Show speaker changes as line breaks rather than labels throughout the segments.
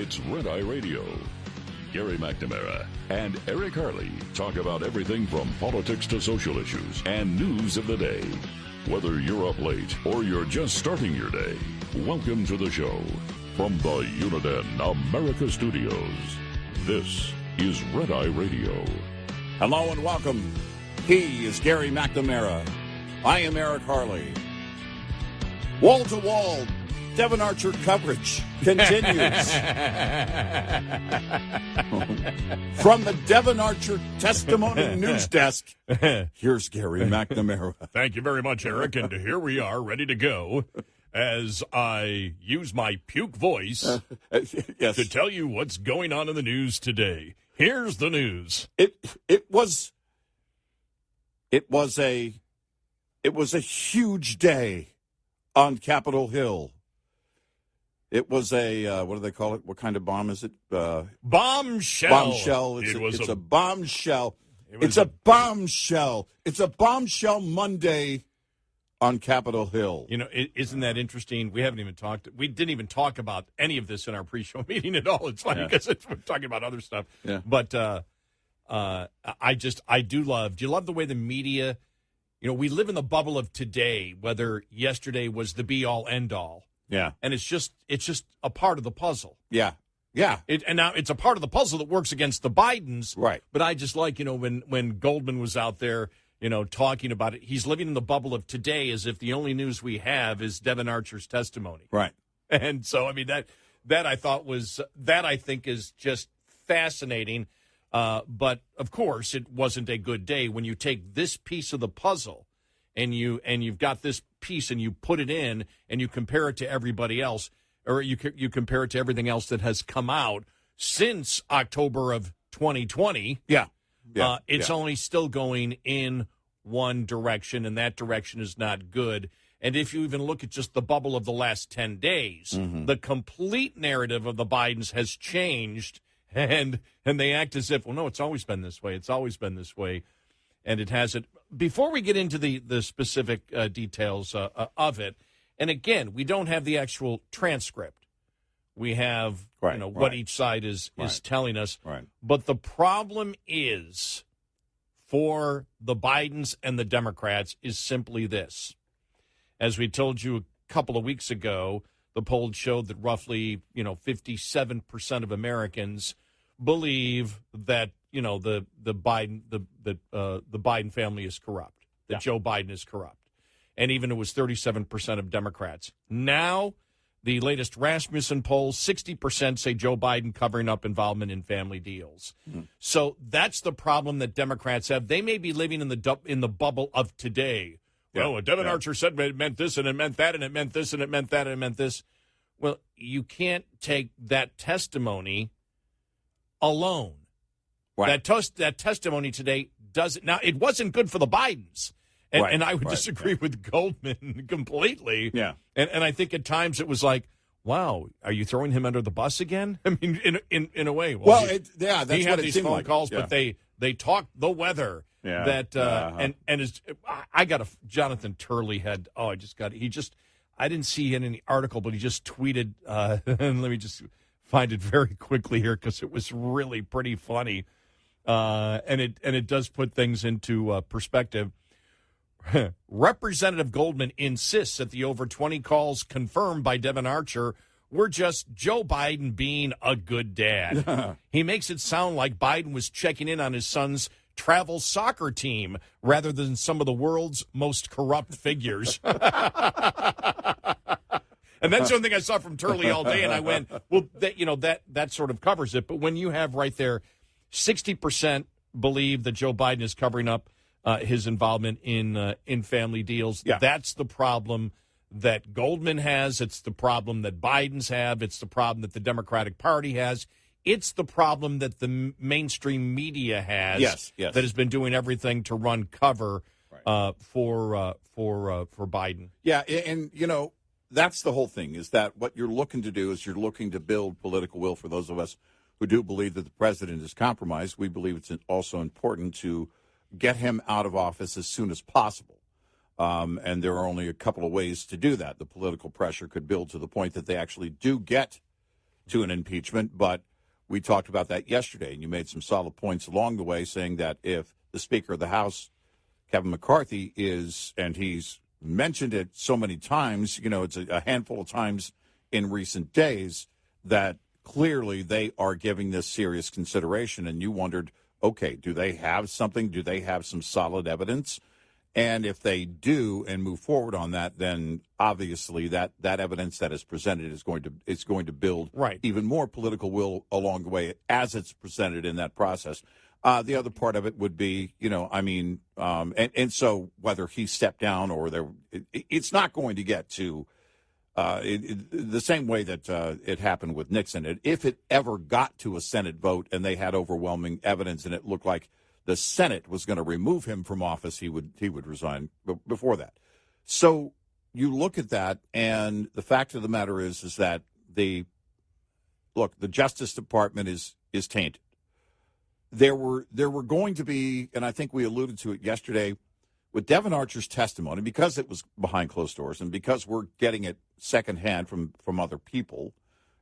It's Red Eye Radio. Gary McNamara and Eric Harley talk about everything from politics to social issues and news of the day. Whether you're up late or you're just starting your day, welcome to the show. From the Uniden America Studios, this is Red Eye Radio.
Hello and welcome. He is Gary McNamara. I am Eric Harley. Wall-to-wall Devon Archer coverage continues. From the Devon Archer Testimony News Desk, here's Gary McNamara.
Thank you very much, Eric. And here we are, ready to go, as I use my puke voice
Yes.
to tell you what's going on in the news today. Here's the news.
It was a huge day on Capitol Hill. It was a, what do they call it? What kind of bomb is it?
Bombshell.
Bombshell. It's a bombshell. It's a bombshell. It's a bombshell Monday on Capitol Hill.
You know, isn't that interesting? We didn't even talk about any of this in our pre-show meeting at all. It's funny because we're talking about other stuff.
Yeah.
But do you love the way the media, we live in the bubble of today, whether yesterday was the be-all, end-all.
Yeah.
And it's just a part of the puzzle.
Yeah. Yeah.
And now it's a part of the puzzle that works against the Bidens.
Right.
But I just like, when Goldman was out there, talking about it, he's living in the bubble of today as if the only news we have is Devon Archer's testimony.
Right.
And so, that I think is just fascinating. But of course, it wasn't a good day when you take this piece of the puzzle and you've got this piece and you put it in and you compare it to everybody else, or you compare it to everything else that has come out since October of 2020.
Yeah.
It's only still going in one direction, and that direction is not good. And if you even look at just the bubble of the last 10 days, the complete narrative of the Bidens has changed, and they act as if, well, no, it's always been this way. It's always been this way, and it hasn't. Before we get into the specific details of it, and again, we don't have the actual transcript. We have what each side is telling us.
Right.
But the problem is for the Bidens and the Democrats is simply this. As we told you a couple of weeks ago, the polls showed that roughly 57% of Americans believe that the Biden family is corrupt, that Joe Biden is corrupt. And even it was 37% of Democrats. Now, the latest Rasmussen poll, 60% say Joe Biden covering up involvement in family deals. Mm-hmm. So that's the problem that Democrats have. They may be living in the bubble of today. Yeah. Well, Devon Archer said it meant this, and it meant that, and it meant this, and it meant that, and it meant this. Well, you can't take that testimony alone.
Right.
That testimony today doesn't. Now, it wasn't good for the Bidens. And I would disagree with Goldman completely.
Yeah.
And I think at times it was like, wow, are you throwing him under the bus again? I mean, in a way.
That's
he
what
had
it
these
seemed
phone
like.
calls,
Yeah.
but they talked the weather.
Yeah.
That I got Jonathan Turley had. I didn't see in any article, but he just tweeted. And let me just find it very quickly here because it was really pretty funny. And it does put things into perspective. Representative Goldman insists that the over 20 calls confirmed by Devon Archer were just Joe Biden being a good dad. He makes it sound like Biden was checking in on his son's travel soccer team rather than some of the world's most corrupt figures. And that's the only thing I saw from Turley all day, and I went, well, that sort of covers it. But when you have right there 60% believe that Joe Biden is covering up his involvement in family deals.
Yeah.
That's the problem that Goldman has. It's the problem that Biden's have. It's the problem that the Democratic Party has. It's the problem that the mainstream media has.
Yes.
That has been doing everything to run cover for Biden.
Yeah, and that's the whole thing. Is that what you're looking to do? Is you're looking to build political will for those of us who do believe that the president is compromised. We believe it's also important to get him out of office as soon as possible. And there are only a couple of ways to do that. The political pressure could build to the point that they actually do get to an impeachment, but we talked about that yesterday, and you made some solid points along the way, saying that if the Speaker of the House, Kevin McCarthy, is, and he's mentioned it so many times, it's a handful of times in recent days, that clearly they are giving this serious consideration. And you wondered, okay, do they have something? Do they have some solid evidence? And if they do and move forward on that, then obviously that evidence that is presented is going to build even more political will along the way as it's presented in that process. The other part of it would be, and so whether he stepped down or it's not going to get to the same way that it happened with Nixon. If it ever got to a Senate vote and they had overwhelming evidence and it looked like the Senate was going to remove him from office, he would resign before that. So you look at that, and the fact of the matter is that the Justice Department is tainted. There were going to be, and I think we alluded to it yesterday, with Devon Archer's testimony, because it was behind closed doors and because we're getting it secondhand from other people.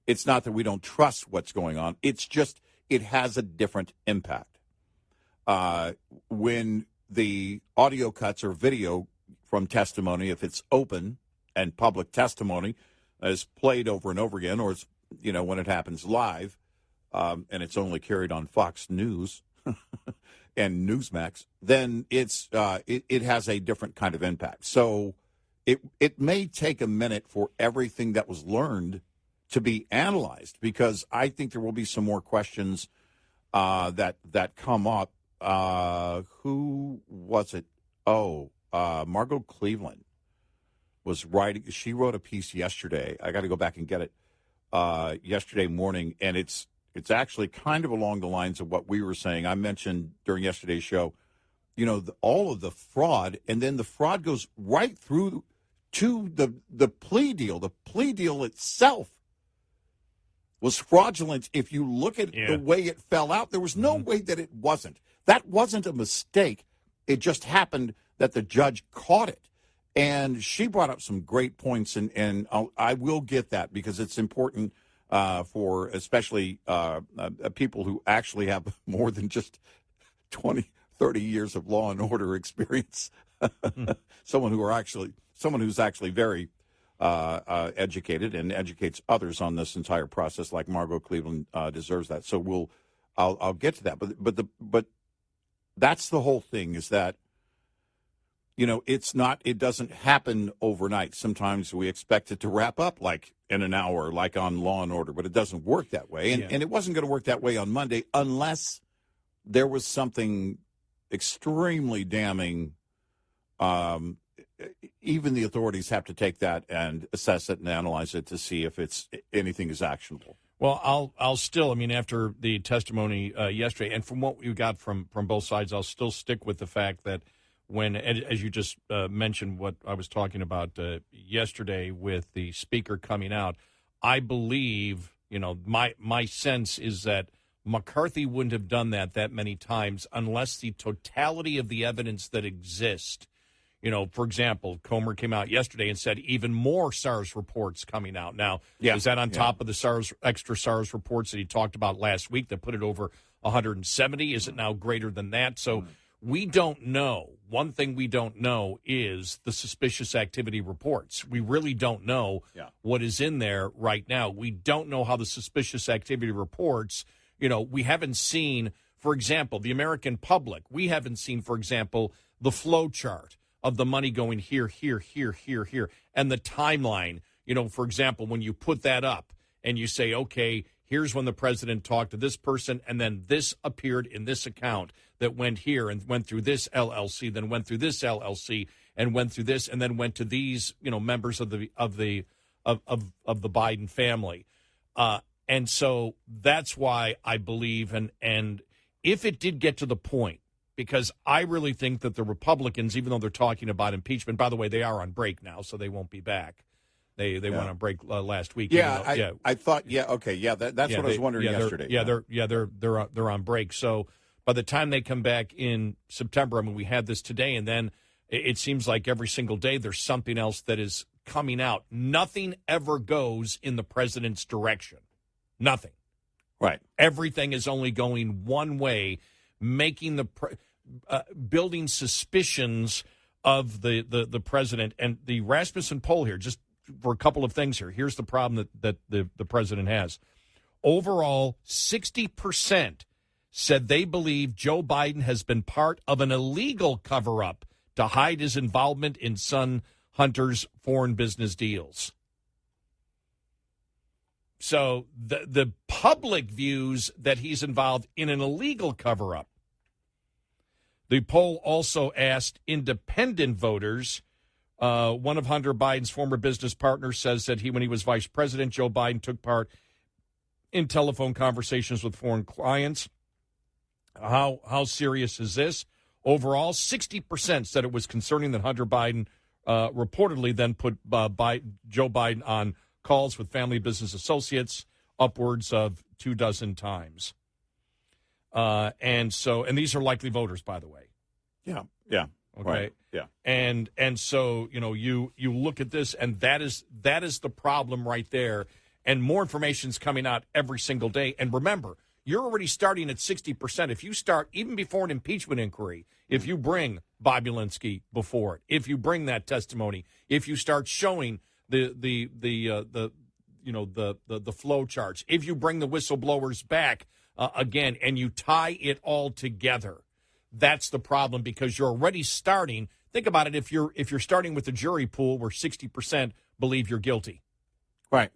It's not that we don't trust what's going on. It's just it has a different impact. When the audio cuts or video from testimony, if it's open and public testimony is played over and over again, or it's, when it happens live, and it's only carried on Fox News and Newsmax, then it has a different kind of impact. So it may take a minute for everything that was learned to be analyzed, because I think there will be some more questions that come up. Who was it? Margot Cleveland was writing. She wrote a piece yesterday. I got to go back and get it yesterday morning, and it's actually kind of along the lines of what we were saying. I mentioned during yesterday's show, all of the fraud, and then the fraud goes right through to the plea deal. The plea deal itself was fraudulent. If you look at the way it fell out, there was no way that it wasn't. That wasn't a mistake. It just happened that the judge caught it. And she brought up some great points, and I will get that because it's important for especially people who actually have more than just 20, 30 years of law and order experience. Someone who's actually very educated and educates others on this entire process, like Margot Cleveland deserves that. So I'll get to that. But that's the whole thing, is that, it doesn't happen overnight. Sometimes we expect it to wrap up like in an hour, like on Law and Order, but it doesn't work that way. And it wasn't going to work that way on Monday unless there was something extremely damning. Even the authorities have to take that and assess it and analyze it to see if anything is actionable.
Well, I'll still, after the testimony yesterday, and from what we got from both sides, I'll still stick with the fact that when, as you just mentioned, what I was talking about yesterday with the speaker coming out, I believe, my sense is that McCarthy wouldn't have done that many times unless the totality of the evidence that exists. For example, Comer came out yesterday and said even more SARS reports coming out. Now, is that on top of the extra SARS reports that he talked about last week that put it over 170? Is it now greater than that? So we don't know. One thing we don't know is the suspicious activity reports. We really don't know what is in there right now. We don't know how the suspicious activity reports, we haven't seen, for example, the American public. We haven't seen, for example, the flow chart of the money going here, here, here, here, here, and the timeline. For example, when you put that up and you say, okay, here's when the president talked to this person, and then this appeared in this account that went here and went through this LLC, then went through this LLC, and went through this, and then went to these, members of the Biden family. And so that's why I believe, and if it did get to the point, because I really think that the Republicans, even though they're talking about impeachment, by the way, they are on break now, so they won't be back. They went on break last week.
I thought, that's what I was wondering yesterday.
They're on break. So by the time they come back in September, we had this today, and then it seems like every single day there's something else that is coming out. Nothing ever goes in the president's direction. Nothing.
Right.
Everything is only going one way, making building suspicions of the president. And the Rasmussen poll here, just for a couple of things here. Here's the problem that the president has. Overall, 60% said they believe Joe Biden has been part of an illegal cover-up to hide his involvement in son Hunter's foreign business deals. So the public views that he's involved in an illegal cover-up. The poll also asked independent voters. One of Hunter Biden's former business partners says that when he was vice president, Joe Biden took part in telephone conversations with foreign clients. How serious is this? Overall, 60% said it was concerning that Hunter Biden reportedly then put Joe Biden on calls with family business associates upwards of 24 times. And these are likely voters, by the way.
Yeah.
Okay.
Right. Yeah.
And so, you look at this, and that is the problem right there. And more information's coming out every single day. And remember, you're already starting at 60%. If you start even before an impeachment inquiry, if you bring Bobby Linsky before it, if you bring that testimony, if you start showing the flow charts, if you bring the whistleblowers back again, and you tie it all together, that's the problem, because you're already starting. Think about it. If you're starting with a jury pool where 60% believe you're guilty,
right,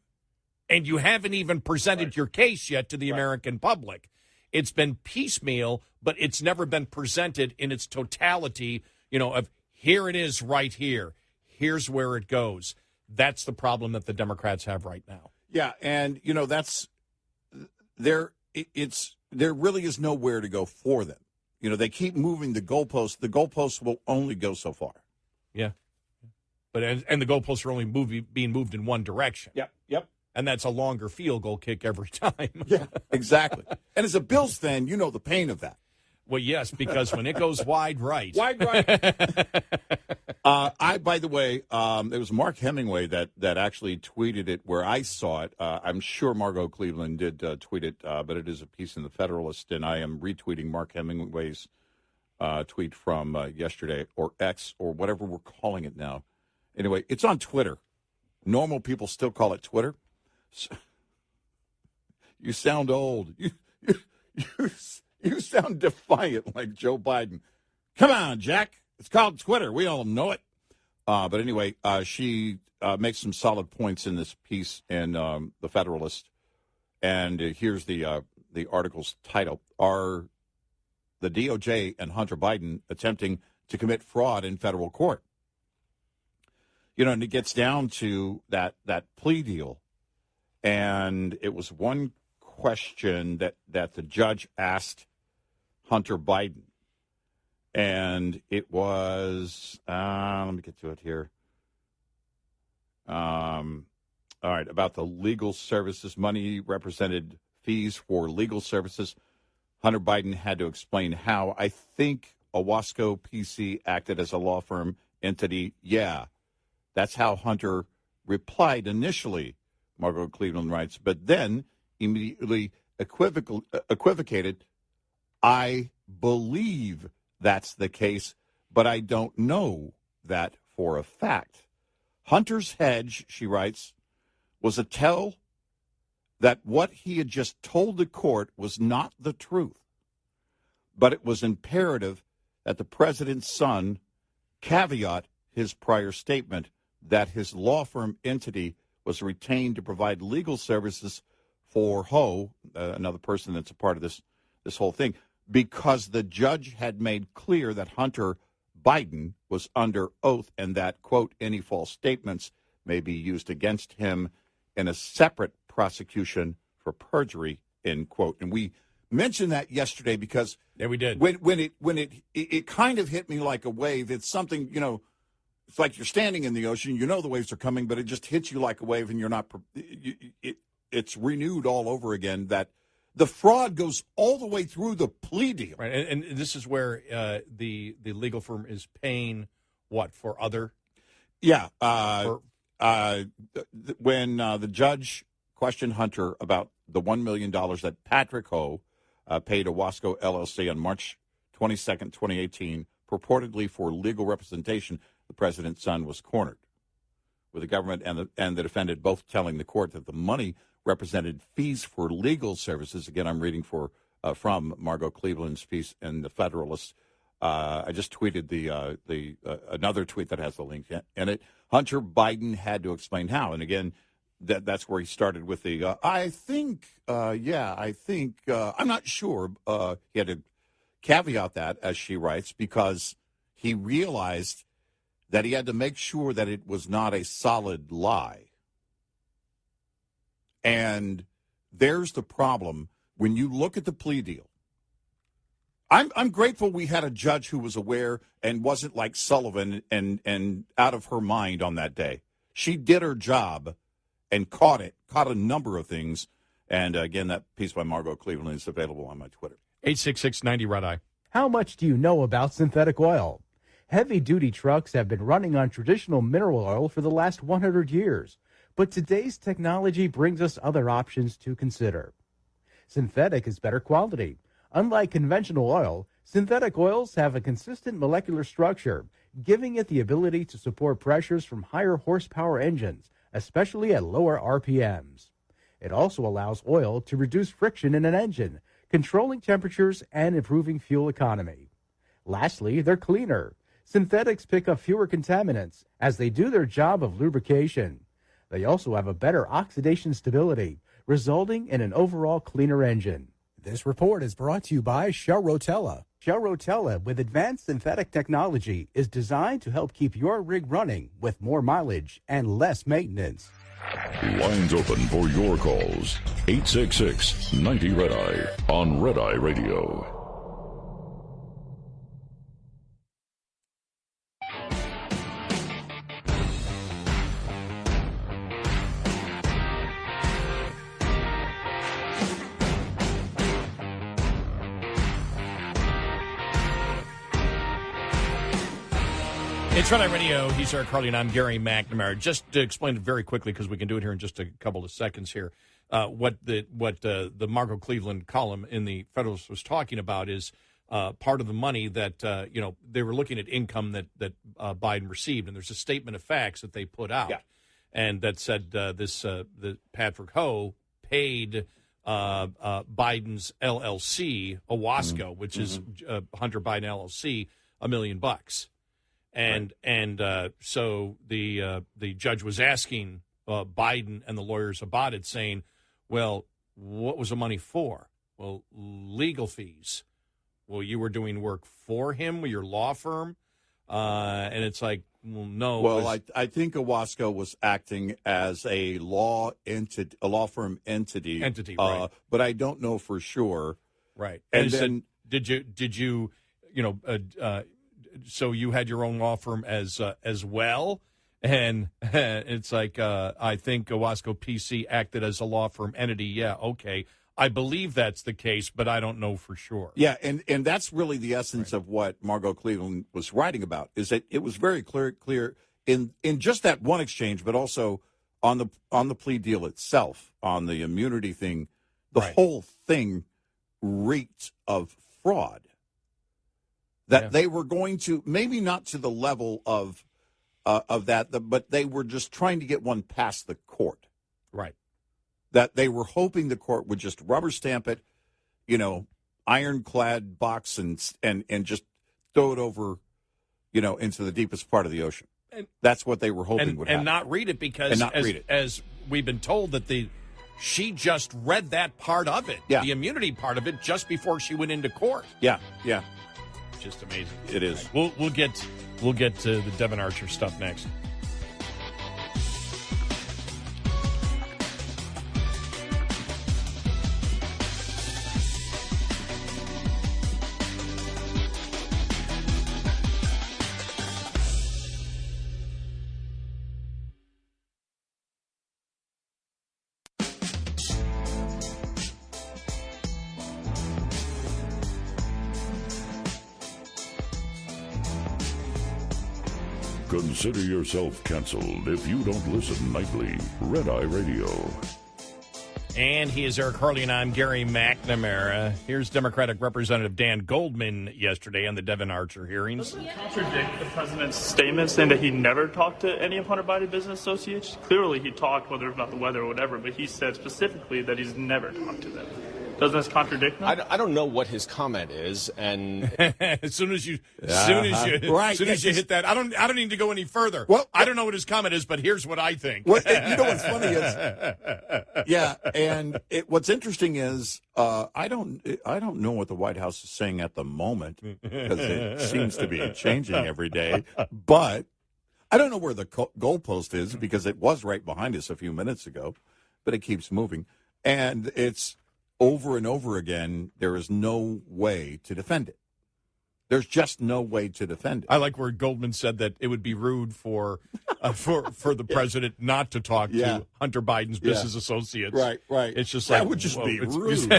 and you haven't even presented your case yet to the American public. It's been piecemeal, but it's never been presented in its totality, of here it is right here. Here's where it goes. That's the problem that the Democrats have right now.
Yeah, and, that's there really is nowhere to go for them. They keep moving the goalposts. The goalposts will only go so far.
Yeah. But and the goalposts are only being moved in one direction.
Yep.
And that's a longer field goal kick every time.
Yeah, exactly. And as a Bills fan, you know the pain of that.
Well, yes, because when it goes wide right.
By the way, it was Mark Hemingway that actually tweeted it where I saw it. I'm sure Margot Cleveland did tweet it, but it is a piece in the Federalist, and I am retweeting Mark Hemingway's tweet from yesterday, or X, or whatever we're calling it now. Anyway, it's on Twitter. Normal people still call it Twitter. You sound old. You sound defiant like Joe Biden. Come on, Jack. It's called Twitter. We all know it. But anyway, she makes some solid points in this piece in the Federalist. And here's the article's title. Are the DOJ and Hunter Biden attempting to commit fraud in federal court? And it gets down to that plea deal. And it was one question that the judge asked Hunter Biden. And it was, let me get to it here. All right, about the legal services. Money represented fees for legal services. Hunter Biden had to explain how. I think Owasco PC acted as a law firm entity. Yeah, that's how Hunter replied initially, Margot Cleveland writes, but then immediately equivocated. I believe that's the case, but I don't know that for a fact. Hunter's hedge, she writes, was a tell that what he had just told the court was not the truth, but it was imperative that the president's son caveat his prior statement that his law firm entity was retained to provide legal services for Ho, another person that's a part of this whole thing, because the judge had made clear that Hunter Biden was under oath and that, quote, any false statements may be used against him in a separate prosecution for perjury, end quote. And we mentioned that yesterday because
we did.
When it kind of hit me like a wave. It's something, it's like you're standing in the ocean, the waves are coming, but it just hits you like a wave and you're not, it's renewed all over again that the fraud goes all the way through the plea deal.
Right, and this is where the legal firm is paying what for other?
Yeah, when the judge questioned Hunter about the $1 million that Patrick Ho paid Owasco LLC on March 22nd, 2018, purportedly for legal representation, the president's son was cornered, with the government and the defendant both telling the court that the money represented fees for legal services. Again, I'm reading from Margot Cleveland's piece in The Federalist. I just tweeted the another tweet that has the link in it. Hunter Biden had to explain how, and again, that's where he started with the I think, I'm not sure. He had to caveat that, as she writes, because he realized that he had to make sure that it was not a solid lie. And there's the problem when you look at the plea deal. I'm grateful we had a judge who was aware and wasn't like Sullivan and out of her mind on that day. She did her job and caught a number of things. And again, that piece by Margot Cleveland is available on my Twitter.
866-90-RED-I.
How much do you know about synthetic oil? Heavy-duty trucks have been running on traditional mineral oil for the last 100 years, but today's technology brings us other options to consider. Synthetic is better quality. Unlike conventional oil, synthetic oils have a consistent molecular structure, giving it the ability to support pressures from higher horsepower engines, especially at lower RPMs. It also allows oil to reduce friction in an engine, controlling temperatures and improving fuel economy. Lastly, they're cleaner. Synthetics pick up fewer contaminants as they do their job of lubrication. They also have a better oxidation stability, resulting in an overall cleaner engine. This report is brought to you by Shell Rotella. Shell Rotella, with advanced synthetic technology, is designed to help keep your rig running with more mileage and less maintenance.
Lines open for your calls. 866-90-RED-I on Red Eye Radio.
It's Red Eye Radio. He's Eric Carly, and I'm Gary McNamara. Just to explain it very quickly, because we can do it here in just a couple of seconds here, what the Margot Cleveland column in the Federalist was talking about is part of the money that, they were looking at income that Biden received, and there's a statement of facts that they put out, and that said that Patrick Ho paid Biden's LLC, Owasco, which is Hunter Biden LLC, $1 million. And so the judge was asking Biden and the lawyers about it, saying, well, what was the money for? Well, legal fees. Well, you were doing work for him with your law firm? And it's like, well, no.
Well, I think Owasco was acting as a law firm entity.
Right.
But I don't know for sure.
Right.
And
then
said,
did you so you had your own law firm as well, and it's like I think Owasco PC acted as a law firm entity. Yeah, okay, I believe that's the case, but I don't know for sure.
Yeah, and that's really the essence of what Margot Cleveland was writing about. Is that it was very clear in just that one exchange, but also on the plea deal itself, on the immunity thing, the whole thing reeked of fraud. That they were going to, maybe not to the level of that, but they were just trying to get one past the court.
Right.
That they were hoping the court would just rubber stamp it, ironclad box and just throw it over, into the deepest part of the ocean. And that's what they were hoping would happen.
And not read it because, as we've been told, that she just read that part of it, the immunity part of it, just before she went into court.
Yeah.
Just amazing.
It is.
We'll get to the Devon Archer stuff next.
Consider yourself canceled if you don't listen nightly. Red Eye Radio.
And he is Eric Harley, and I'm Gary McNamara. Here's Democratic Representative Dan Goldman yesterday on the Devon Archer hearings.
Doesn't it contradict the president's statement saying that he never talked to any of Hunter Biden business associates? Clearly he talked, whether about the weather or whatever, but he said specifically that he's never talked to them. Doesn't this contradict them?
I don't know what his comment is, and
as soon as you hit that, I don't need to go any further.
Well,
I don't know what his comment is, but here's what I think.
Well, you know what's funny is, and what's interesting is, I don't know what the White House is saying at the moment because it seems to be changing every day. But I don't know where the goalpost is because it was right behind us a few minutes ago, but it keeps moving, and it's. Over and over again, there is no way to defend it. There's just no way to defend it.
I like where Goldman said that it would be rude for the president not to talk to Hunter Biden's business associates.
Right.
It's just
that would just be rude.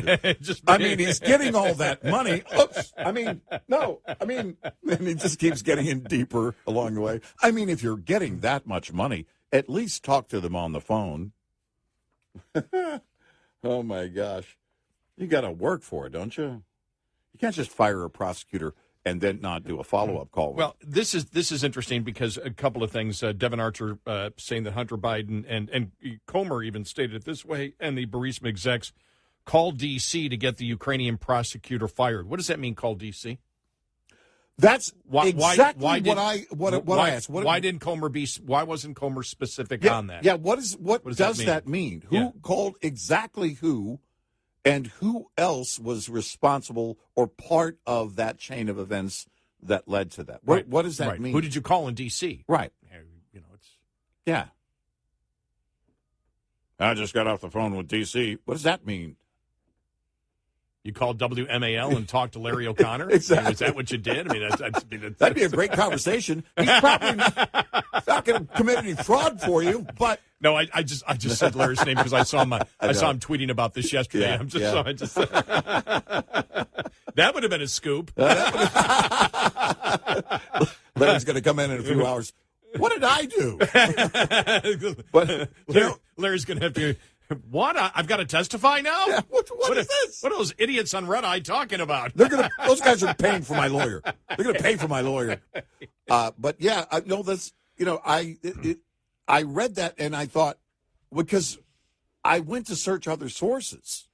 I
mean, he's getting all that money. Oops. I mean, and he just keeps getting in deeper along the way. I mean, if you're getting that much money, at least talk to them on the phone. Oh my gosh. You got to work for it, don't you? You can't just fire a prosecutor and then not do a follow-up call.
Well, this is interesting because a couple of things. Devon Archer saying that Hunter Biden and Comer even stated it this way, and the Burisma execs called D.C. to get the Ukrainian prosecutor fired. What does that mean, call D.C.?
That's exactly what I asked.
Why wasn't Comer specific on that?
Yeah, what does that mean? Who called exactly who? And who else was responsible or part of that chain of events that led to that? What does that mean?
Who did you call in D.C.?
Right.
Yeah.
I just got off the phone with D.C. What does that mean?
You called WMAL and talked to Larry O'Connor?
Exactly.
Is that what you did? I mean,
that'd be a great conversation. He's probably not going to commit any fraud for you, but
no, I just said Larry's name because I saw him tweeting about this yesterday.
Yeah,
That would have been a scoop.
Larry's going to come in a few hours. What did I do?
Larry's going to have to. What? I've got to testify now?
Yeah, what is this?
What are those idiots on Red Eye talking about?
Those guys are paying for my lawyer. They're going to pay for my lawyer. But yeah, I read that and I thought, because I went to search other sources,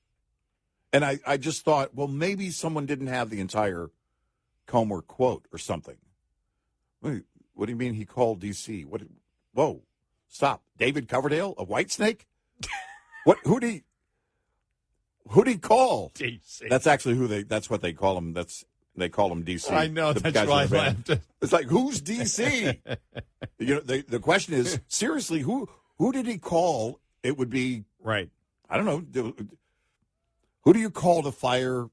and I just thought, well, maybe someone didn't have the entire Comer quote or something. Wait, what do you mean he called D.C.? Whoa, stop. David Coverdale of Whitesnake? Who did he call?
DC.
That's actually that's what they call him. They call him DC.
I know, that's why I laughed.
It's like, who's DC? The question is, seriously, who did he call? It would be
right.
I don't know. Who do you call to fire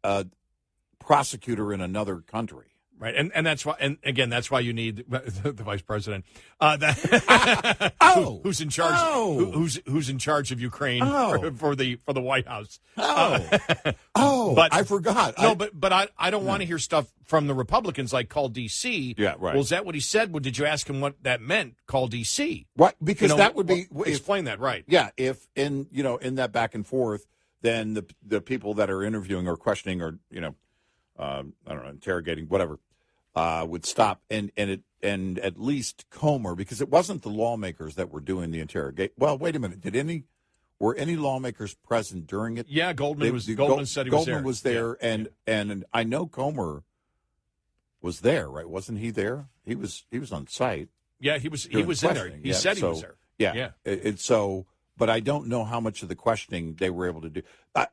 a prosecutor in another country?
Right, and that's why, and again, that's why you need the vice president, who's in charge, who's in charge of Ukraine for the White House.
But I forgot.
No, but I don't want to hear stuff from the Republicans like call D.C.
Yeah, right.
Well, is that what he said? Well, did you ask him what that meant? Call D.C.
Right, because that would be
explain that, right?
Yeah, if in that back and forth, then the people that are interviewing or questioning or I don't know, interrogating, whatever, would stop and at least Comer, because it wasn't the lawmakers that were doing the interrogation. Well, wait a minute. Were any lawmakers present during it?
Yeah, Goldman said he was there.
Goldman was there, and I know Comer was there, right? Wasn't he there? He was on site.
Yeah, he was in there. He said he was there.
Yeah. But I don't know how much of the questioning they were able to do.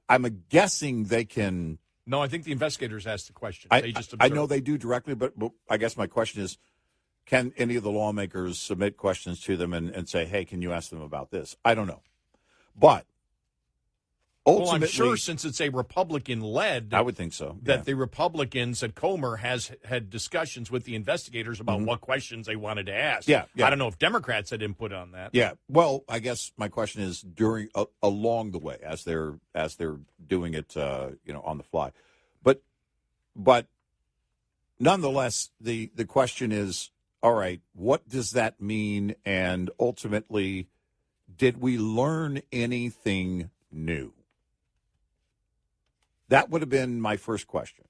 I'm guessing they can.
No, I think the investigators asked the question.
I know they do directly, but I guess my question is, can any of the lawmakers submit questions to them and say, hey, can you ask them about this? I don't know. But ultimately,
I'm sure since it's a Republican-led,
I would think so,
that the Republicans at Comer has had discussions with the investigators about what questions they wanted to ask.
Yeah.
I don't know if Democrats had input on that.
Yeah. Well, I guess my question is along the way as they're doing it, on the fly. But nonetheless, the question is, all right, what does that mean? And ultimately, did we learn anything new? That would have been my first question.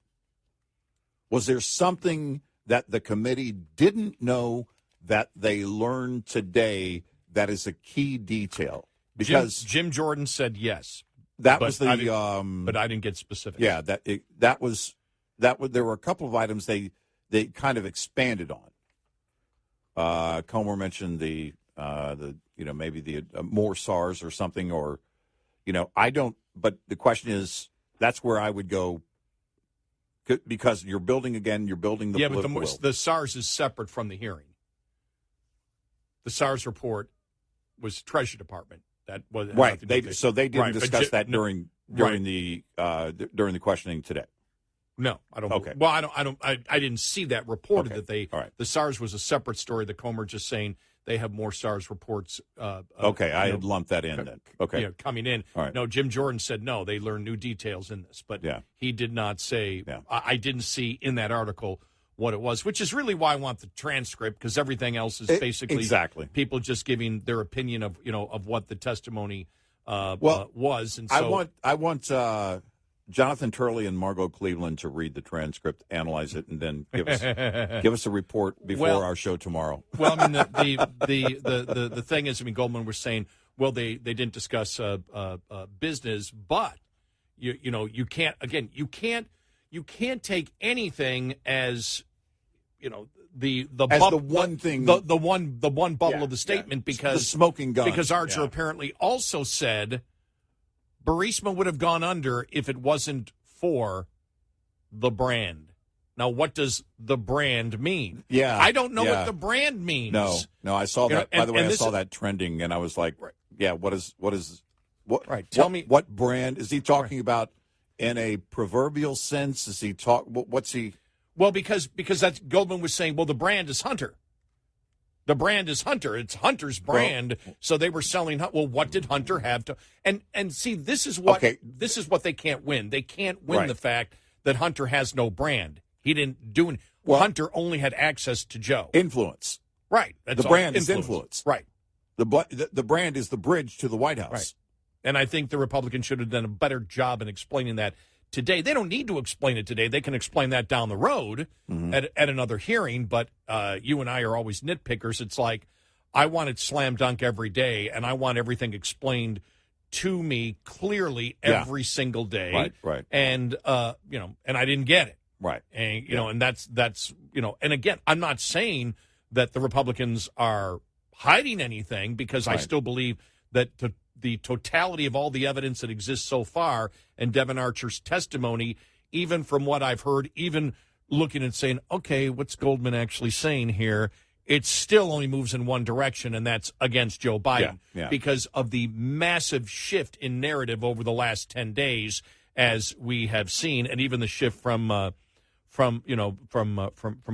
Was there something that the committee didn't know that they learned today that is a key detail? Because
Jim Jordan said yes.
That was the.
But I didn't get specifics.
Yeah, that was. There were a couple of items they kind of expanded on. Comer mentioned the maybe the more SARs or something, or I don't. But the question is, that's where I would go, because you're building the political will.
But the SARs is separate from the hearing. The SARS report was Treasury Department. That was
right. They didn't discuss that during the questioning today.
No, I don't.
Okay.
Well, I didn't see that reported that they.
All right.
The SARS was a separate story. The Comer just saying they have more SARS reports.
Okay, I had lumped that in then. Okay,
coming in.
All right.
No, Jim Jordan said no. They learned new details in this, but he did not say.
Yeah.
I didn't see in that article what it was, which is really why I want the transcript, because everything else is basically people just giving their opinion of what the testimony was. And so
I want Jonathan Turley and Margot Cleveland to read the transcript, analyze it, and then give us a report before our show tomorrow.
Well, I mean the thing is, Goldman was saying, well, they didn't discuss business, but you can't take anything as the one thing, the one bubble of the statement, because
the smoking gun,
because Archer apparently also said Burisma would have gone under if it wasn't for the brand. Now, what does the brand mean?
Yeah,
I don't know what the brand means.
No, I saw that. By the way, I saw that trending, and I was like, what?
Right, tell me
what brand is he talking about in a proverbial sense? Is he what's he?
Well, because that's Goldman was saying. Well, the brand is Hunter. The brand is Hunter. It's Hunter's brand. Well, so they were selling. Well, what did Hunter have to? And see, this is what they can't win. They can't win the fact that Hunter has no brand. He didn't do it. Well, Hunter only had access to Joe.
Influence.
Right.
The brand is influence.
Right.
The brand is the bridge to the White House.
Right. And I think the Republicans should have done a better job in explaining that today. They don't need to explain it today. They can explain that down the road at another hearing. But you and I are always nitpickers. It's like, I want it slam dunk every day, and I want everything explained to me clearly every single day.
Right.
And and I didn't get it.
Right.
And and that's and again, I'm not saying that the Republicans are hiding anything, because I still believe that the totality of all the evidence that exists so far, and Devon Archer's testimony, even from what I've heard, even looking and saying, okay, what's Goldman actually saying here? It still only moves in one direction, and that's against Joe Biden, because of the massive shift in narrative over the last 10 days, as we have seen, and even the shift from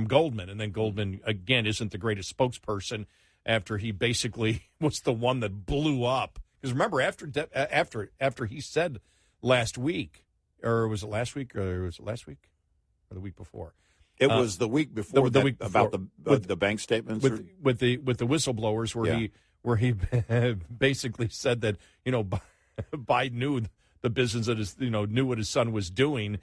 Goldman. And then Goldman, again, isn't the greatest spokesperson after he basically was the one that blew up. Because remember, after he said last week, or was it last week, or the week before?
It was the week before. The week before, about the bank statements
with the whistleblowers, where he basically said that Biden knew the business that knew what his son was doing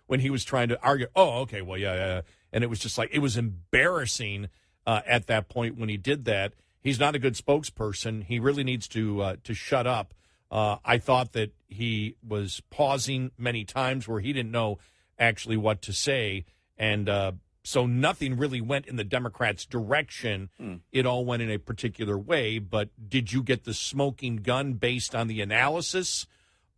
when he was trying to argue. Oh, okay, well, yeah, and it was just like, it was embarrassing at that point when he did that. He's not a good spokesperson. He really needs to shut up. I thought that he was pausing many times where he didn't know actually what to say, and so nothing really went in the Democrats' direction. It all went in a particular way. But did you get the smoking gun based on the analysis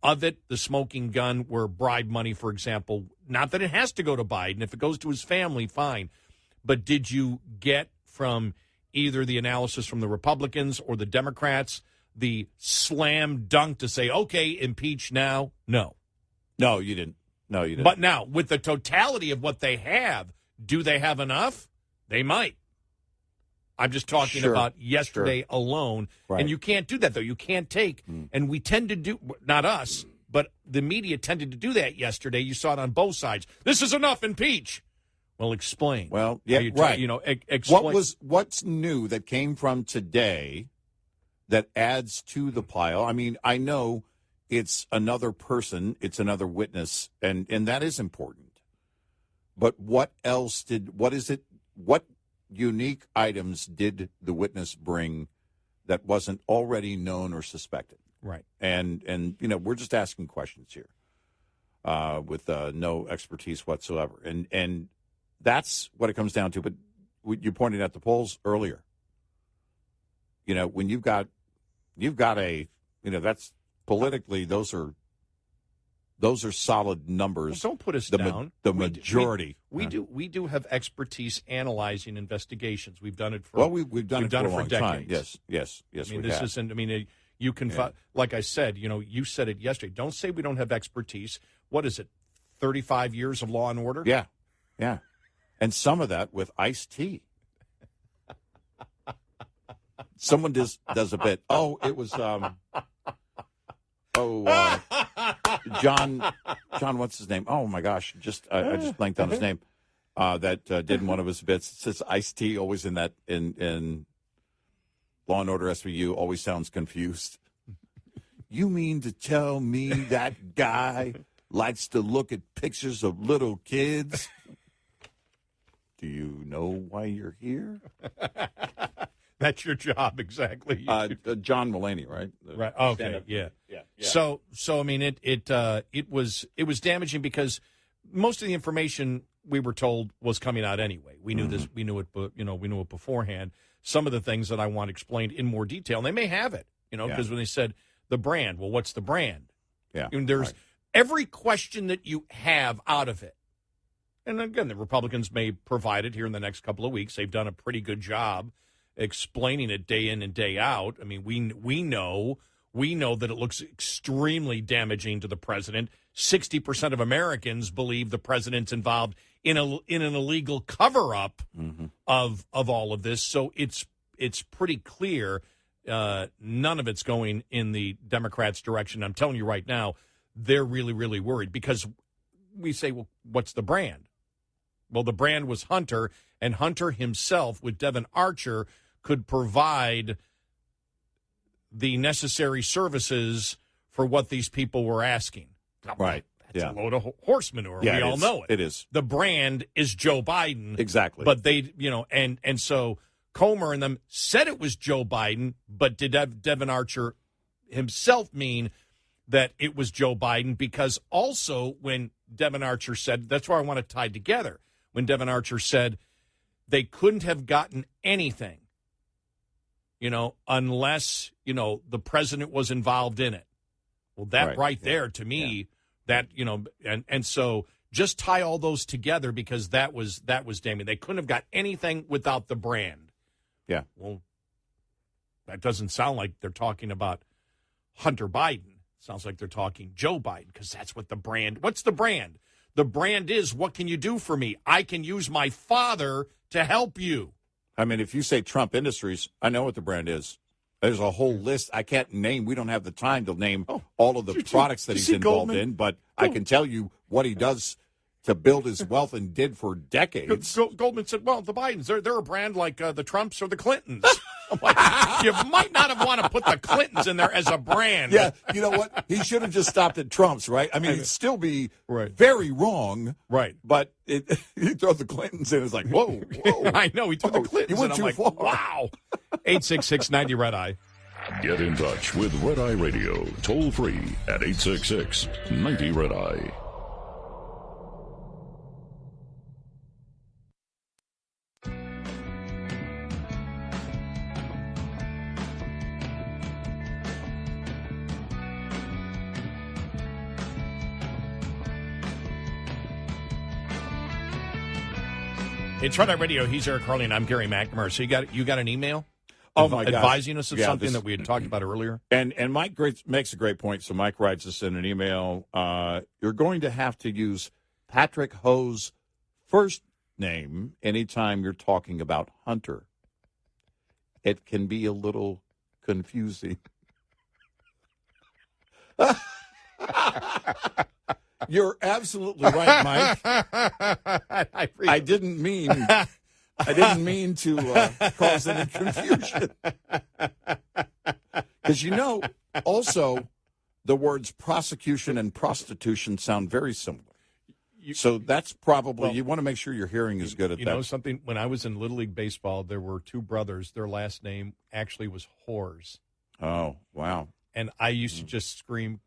of it? The smoking gun where bribe money, for example, not that it has to go to Biden. If it goes to his family, fine. But did you get from either the analysis from the Republicans or the Democrats the slam dunk to say, okay, impeach now? No,
you didn't. No, you didn't.
But now, with the totality of what they have, do they have enough? They might. I'm just talking about yesterday alone.
Right.
And you can't do that, though. You can't take, and we tend to do, not us, but the media tended to do that yesterday. You saw it on both sides. This is enough, impeach. Well, explain.
Well, yeah,
right. Explain.
What's new that came from today that adds to the pile. I mean, I know it's another person, it's another witness, and that is important. But what unique items did the witness bring that wasn't already known or suspected?
Right.
And we're just asking questions here with no expertise whatsoever. And that's what it comes down to. But you pointed at the polls earlier. When you've got that's politically, those are solid numbers.
Well, don't put us down.
The majority.
We do have expertise analyzing investigations. We've done it for
we've done it for a long
decades.
Time. Yes.
I mean, this isn't. I mean, you can like I said. You said it yesterday. Don't say we don't have expertise. What is it? 35 years of Law and Order.
Yeah, and some of that with iced tea. Someone does a bit. Oh, it was John, what's his name? Oh my gosh, I just blanked on his name. That did one of his bits. It says iced tea always in Law and Order SVU always sounds confused. You mean to tell me that guy likes to look at pictures of little kids? Do you know why you're here?
That's your job, exactly.
John Mulaney, right?
Right. Okay. Yeah. So I mean, it was damaging because most of the information we were told was coming out anyway. We knew this. We knew it. But we knew it beforehand. Some of the things that I want explained in more detail, and they may have it. Because when they said the brand, well, what's the brand?
Yeah.
There's every question that you have out of it. And again, the Republicans may provide it here in the next couple of weeks. They've done a pretty good job explaining it day in and day out. I mean, we know that it looks extremely damaging to the president. 60% of Americans believe the president's involved in an illegal cover-up of all of this. So it's pretty clear none of it's going in the Democrats' direction. I'm telling you right now, they're really, really worried because we say, well, what's the brand? Well, the brand was Hunter, and Hunter himself with Devon Archer could provide the necessary services for what these people were asking.
Right.
That's a load of horse manure.
Yeah,
we all know it.
It is.
The brand is Joe Biden.
Exactly.
But they, and so Comer and them said it was Joe Biden, but did Devon Archer himself mean that it was Joe Biden? Because also when Devon Archer said, that's why I want to tie together, when Devon Archer said they couldn't have gotten anything, unless, the president was involved in it. Well, that right there, to me, that, and so just tie all those together because that was damning. They couldn't have got anything without the brand.
Yeah.
Well, that doesn't sound like they're talking about Hunter Biden. It sounds like they're talking Joe Biden because that's what the brand, what's the brand? The brand is, what can you do for me? I can use my father to help you.
I mean, if you say Trump Industries, I know what the brand is. There's a whole list I can't name. We don't have the time to name all of the products that he's involved in, but I can tell you what he does to build his wealth and did for decades.
Goldman said, well, the Bidens, they're a brand like the Trumps or the Clintons. I'm like, you might not have wanted to put the Clintons in there as a brand.
Yeah, you know what? He should have just stopped at Trump's, right? I mean, it'd still be very wrong.
Right.
But you throw the Clintons in, it's like, whoa.
I know, he threw the Clintons
in. I'm like,
far. Wow. 866-90 Red Eye.
Get in touch with Red Eye Radio, toll free at 866-90 Red Eye.
It's Red Eye Radio. He's Eric Carly, and I'm Gary McNamara. So you got an email?
Oh my gosh.
Advising us of something that we had talked about earlier?
And Mike makes a great point. So Mike writes us in an email. You're going to have to use Patrick Ho's first name anytime you're talking about Hunter. It can be a little confusing. You're absolutely right, Mike. I didn't mean to cause any confusion. Because also the words prosecution and prostitution sound very similar. So that's probably, you want to make sure your hearing is good at that.
You know something? When I was in Little League Baseball, there were two brothers. Their last name actually was Whores.
Oh, wow.
And I used to just scream,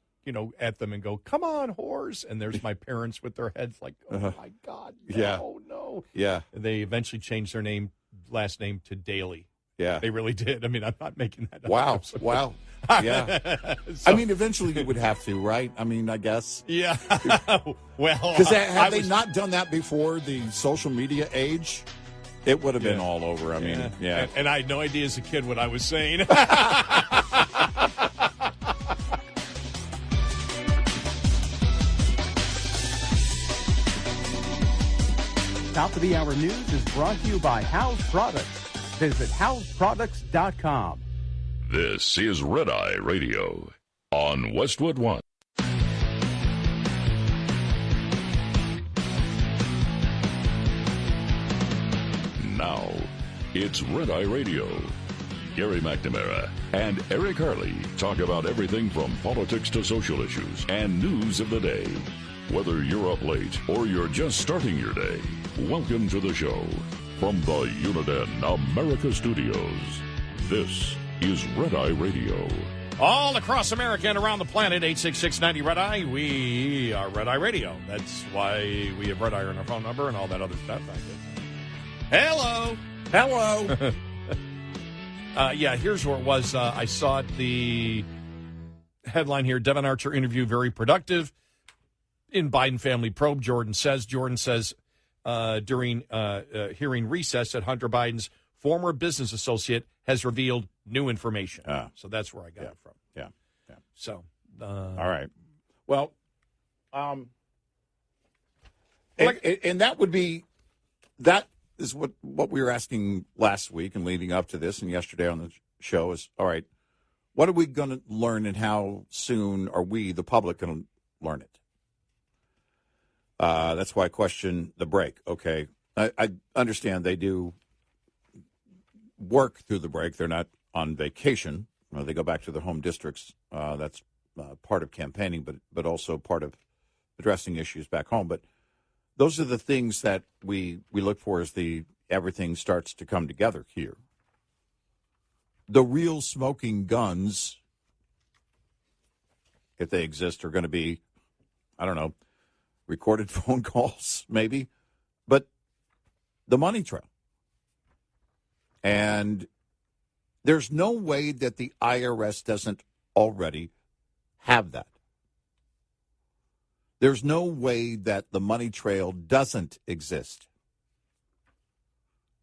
at them and go, "Come on, whores!" And there's my parents with their heads like, "Oh my God, no!"
Yeah.
And they eventually changed their last name to Daly.
Yeah,
they really did. I mean, I'm not making that up.
Wow. Yeah. I mean, eventually you would have to, right? I mean, I guess.
Yeah. Well,
because have they not done that before the social media age? It would have been all over. I mean, yeah.
And I had no idea as a kid what I was saying.
Top of the Hour News is brought to you by House Products. Visit houseproducts.com.
This is Red Eye Radio on Westwood One. Now, it's Red Eye Radio. Gary McNamara and Eric Harley talk about everything from politics to social issues and news of the day. Whether you're up late or you're just starting your day, welcome to the show. From the Uniden America Studios, this is Red Eye Radio.
All across America and around the planet, 866-90 Red Eye. We are Red Eye Radio. That's why we have Red Eye on our phone number and all that other stuff. Hello. Here's where it was. I saw it, the headline here, Devon Archer interview very productive. In Biden family probe, Jordan says during hearing recess that Hunter Biden's former business associate has revealed new information. So that's where I got it from.
Yeah.
So,
all right. Well, and that is what we were asking last week and leading up to this and yesterday on the show is, all right, what are we going to learn and how soon are we, the public, going to learn it? That's why I question the break. Okay, I understand they do work through the break. They're not on vacation. They go back to their home districts. That's part of campaigning, but also part of addressing issues back home. But those are the things that we look for as everything starts to come together here. The real smoking guns, if they exist, are going to be, I don't know, recorded phone calls, maybe, but the money trail. And there's no way that the IRS doesn't already have that. There's no way that the money trail doesn't exist.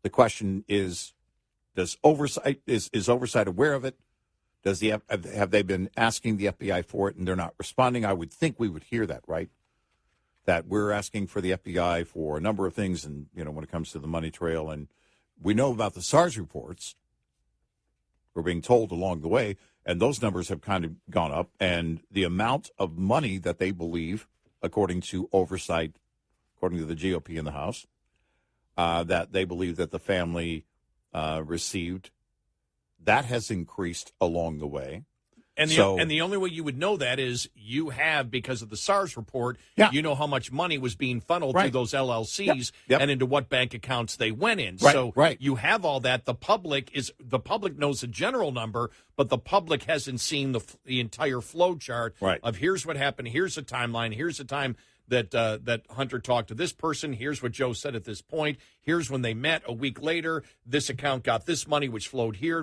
The question is, is oversight aware of it? Have they been asking the FBI for it and they're not responding? I would think we would hear that, right? That we're asking for the FBI for a number of things, and when it comes to the money trail, and we know about the SARS reports. We're being told along the way, and those numbers have kind of gone up, and the amount of money that they believe, according to oversight, according to the GOP in the House, that they believe that the family received, that has increased along the way.
And the only way you would know that is you have, because of the SARS report, you know how much money was being funneled through those LLCs and into what bank accounts they went in. So you have all that. The public knows the general number, but the public hasn't seen the entire flow chart of here's what happened, here's the timeline, here's the time that Hunter talked to this person, here's what Joe said at this point, here's when they met a week later, this account got this money, which flowed here,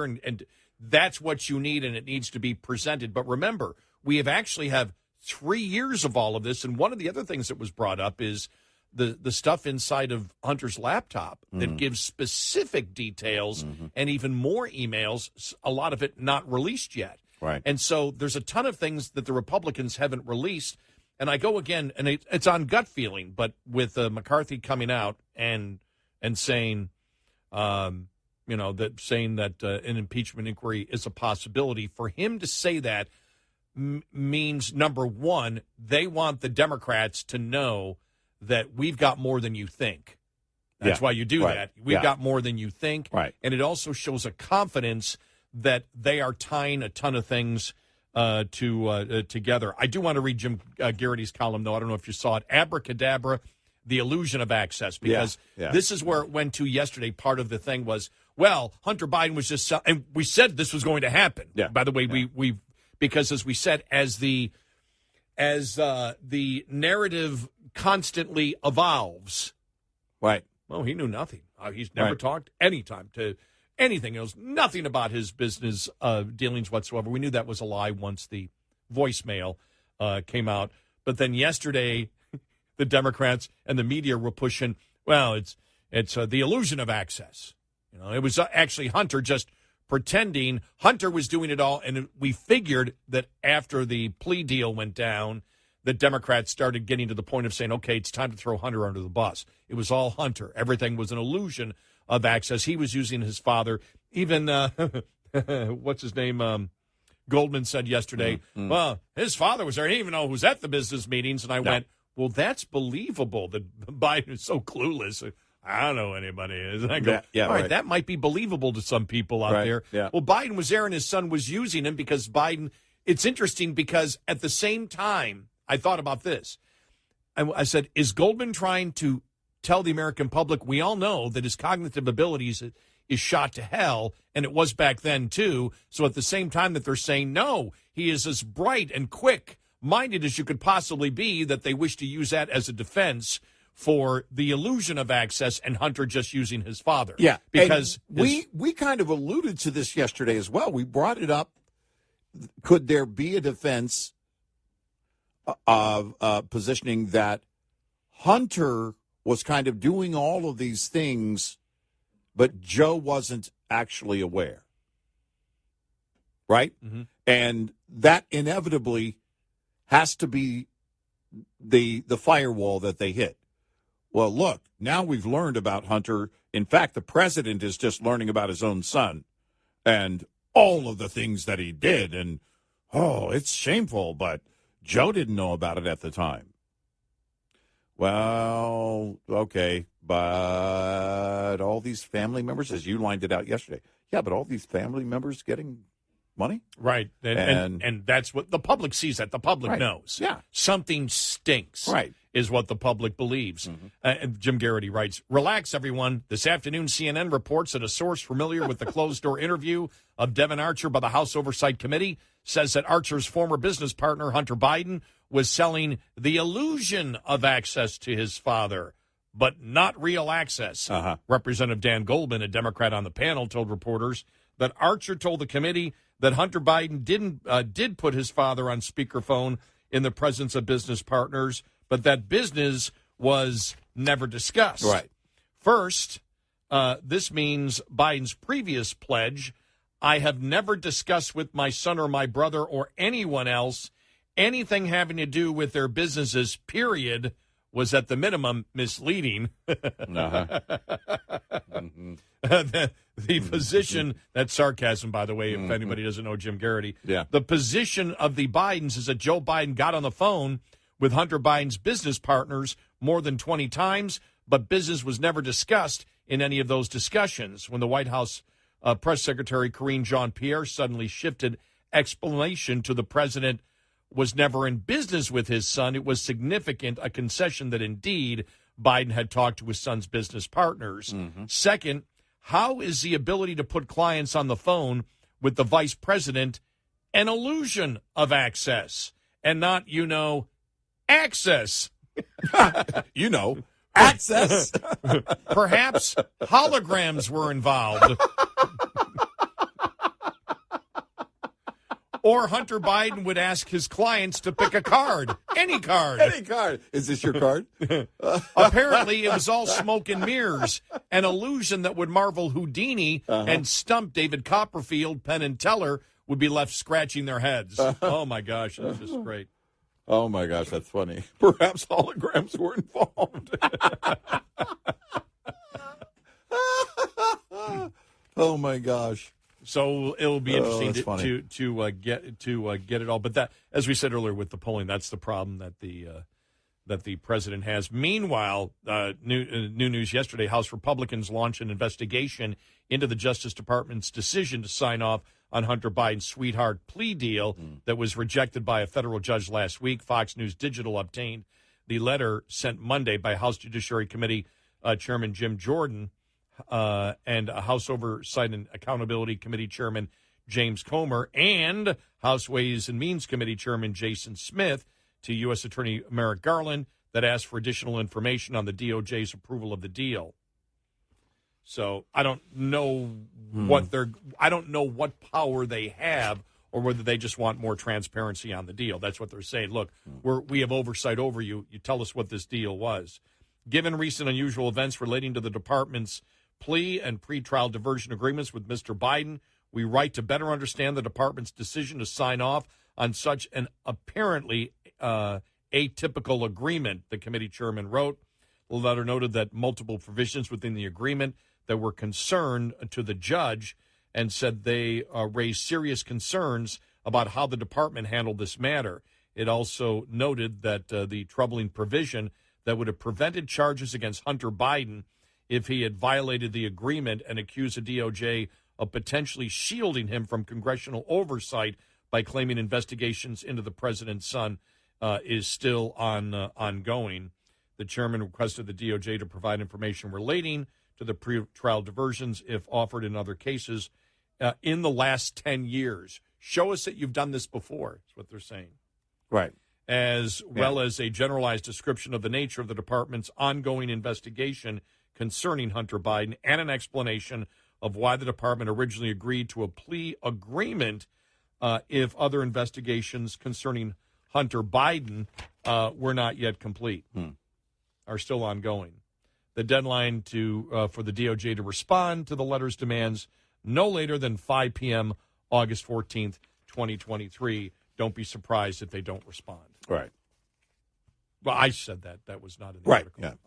and that's what you need, and it needs to be presented. But remember, we actually have 3 years of all of this, and one of the other things that was brought up is the stuff inside of Hunter's laptop that gives specific details and even more emails, a lot of it not released yet.
Right.
And so there's a ton of things that the Republicans haven't released. And I go again, and it's on gut feeling, but with McCarthy coming out and saying, saying that an impeachment inquiry is a possibility, for him to say that means, number one, they want the Democrats to know that we've got more than you think. That's why you do that. We've got more than you think.
Right.
And it also shows a confidence that they are tying a ton of things together. I do want to read Jim Garrity's column, though. I don't know if you saw it. Abracadabra, the illusion of access, because this is where it went to yesterday. Part of the thing was, well, Hunter Biden was just, and we said this was going to happen. Yeah. By the way, we because as we said, as the narrative constantly evolves,
right?
Well, he knew nothing. He's never talked anytime to anything. He knows nothing about his business dealings whatsoever. We knew that was a lie once the voicemail came out. But then yesterday, the Democrats and the media were pushing, well, it's the illusion of access. You know, it was actually Hunter just pretending Hunter was doing it all. And we figured that after the plea deal went down, the Democrats started getting to the point of saying, okay, it's time to throw Hunter under the bus. It was all Hunter. Everything was an illusion of access. He was using his father. Even, what's his name? Goldman said yesterday, well, his father was there. He didn't even know who was at the business meetings. And I went, well, that's believable that Biden is so clueless. I don't know anybody is. I go, all right, that might be believable to some people out there. Yeah. Well, Biden was there and his son was using him because Biden, it's interesting because at the same time, I thought about this. I said, is Goldman trying to tell the American public, we all know that his cognitive abilities is shot to hell, and it was back then too. So at the same time that they're saying, no, he is as bright and quick-minded as you could possibly be, that they wish to use that as a defense for the illusion of access and Hunter just using his father.
Yeah,
because
we kind of alluded to this yesterday as well. We brought it up. Could there be a defense of positioning that Hunter was kind of doing all of these things, but Joe wasn't actually aware, right? Mm-hmm. And that inevitably has to be the firewall that they hit. Well, look, now we've learned about Hunter. In fact, the president is just learning about his own son and all of the things that he did. And, it's shameful, but Joe didn't know about it at the time. Well, okay, but all these family members, as you lined it out yesterday, but all these family members getting money?
Right, and that's what the public sees, that the public knows.
Yeah.
Something stinks, is what the public believes. Mm-hmm. And Jim Garrity writes, relax, everyone. This afternoon, CNN reports that a source familiar with the closed-door interview of Devon Archer by the House Oversight Committee says that Archer's former business partner, Hunter Biden, was selling the illusion of access to his father, but not real access. Uh-huh. Representative Dan Goldman, a Democrat on the panel, told reporters that Archer told the committee that Hunter Biden did put his father on speakerphone in the presence of business partners, but that business was never discussed.
Right.
First, this means Biden's previous pledge, I have never discussed with my son or my brother or anyone else anything having to do with their businesses, period, was at the minimum misleading. Uh-huh. Mm-hmm. The position, that's sarcasm, by the way, if anybody doesn't know Jim Garrity. Yeah. The position of the Bidens is that Joe Biden got on the phone with Hunter Biden's business partners more than 20 times, but business was never discussed in any of those discussions. When the White House Press Secretary Karine Jean-Pierre suddenly shifted explanation to the president was never in business with his son, it was significant, a concession that indeed Biden had talked to his son's business partners. Mm-hmm. Second, how is the ability to put clients on the phone with the vice president an illusion of access and not, access?
Access.
Perhaps holograms were involved. Or Hunter Biden would ask his clients to pick a card. Any card.
Any card. Is this your card?
Apparently, it was all smoke and mirrors, an illusion that would marvel Houdini and stump David Copperfield, Penn and Teller would be left scratching their heads. Oh, my gosh, that's just great.
Oh, my gosh, that's funny. Perhaps holograms were involved. Oh, my gosh.
So it'll be interesting to get it all. But that, as we said earlier with the polling, that's the problem that the that the president has. Meanwhile, new news yesterday, House Republicans launched an investigation into the Justice Department's decision to sign off on Hunter Biden's sweetheart plea deal that was rejected by a federal judge last week. Fox News Digital obtained the letter sent Monday by House Judiciary Committee Chairman Jim Jordan and House Oversight and Accountability Committee Chairman James Comer and House Ways and Means Committee Chairman Jason Smith to U.S. Attorney Merrick Garland that asked for additional information on the DOJ's approval of the deal. So I don't know I don't know what power they have, or whether they just want more transparency on the deal. That's what they're saying. Look, we have oversight over you. You tell us what this deal was. Given recent unusual events relating to the department's plea and pretrial diversion agreements with Mr. Biden, we write to better understand the department's decision to sign off on such an apparently atypical agreement, the committee chairman wrote. The letter noted that multiple provisions within the agreement that were concerned to the judge and said they raised serious concerns about how the department handled this matter. It also noted that the troubling provision that would have prevented charges against Hunter Biden if he had violated the agreement and accused the DOJ of potentially shielding him from congressional oversight by claiming investigations into the president's son is still ongoing. The chairman requested the DOJ to provide information relating to the pretrial diversions if offered in other cases in the last 10 years. Show us that you've done this before, is what they're saying.
Right.
As well as a generalized description of the nature of the department's ongoing investigation concerning Hunter Biden and an explanation of why the department originally agreed to a plea agreement if other investigations concerning Hunter Biden were not yet complete, are still ongoing. The deadline for the DOJ to respond to the letter's demands no later than 5 p.m. August 14th, 2023. Don't be surprised if they don't respond.
Right.
Well, I said that. That was not in the
Right.
article.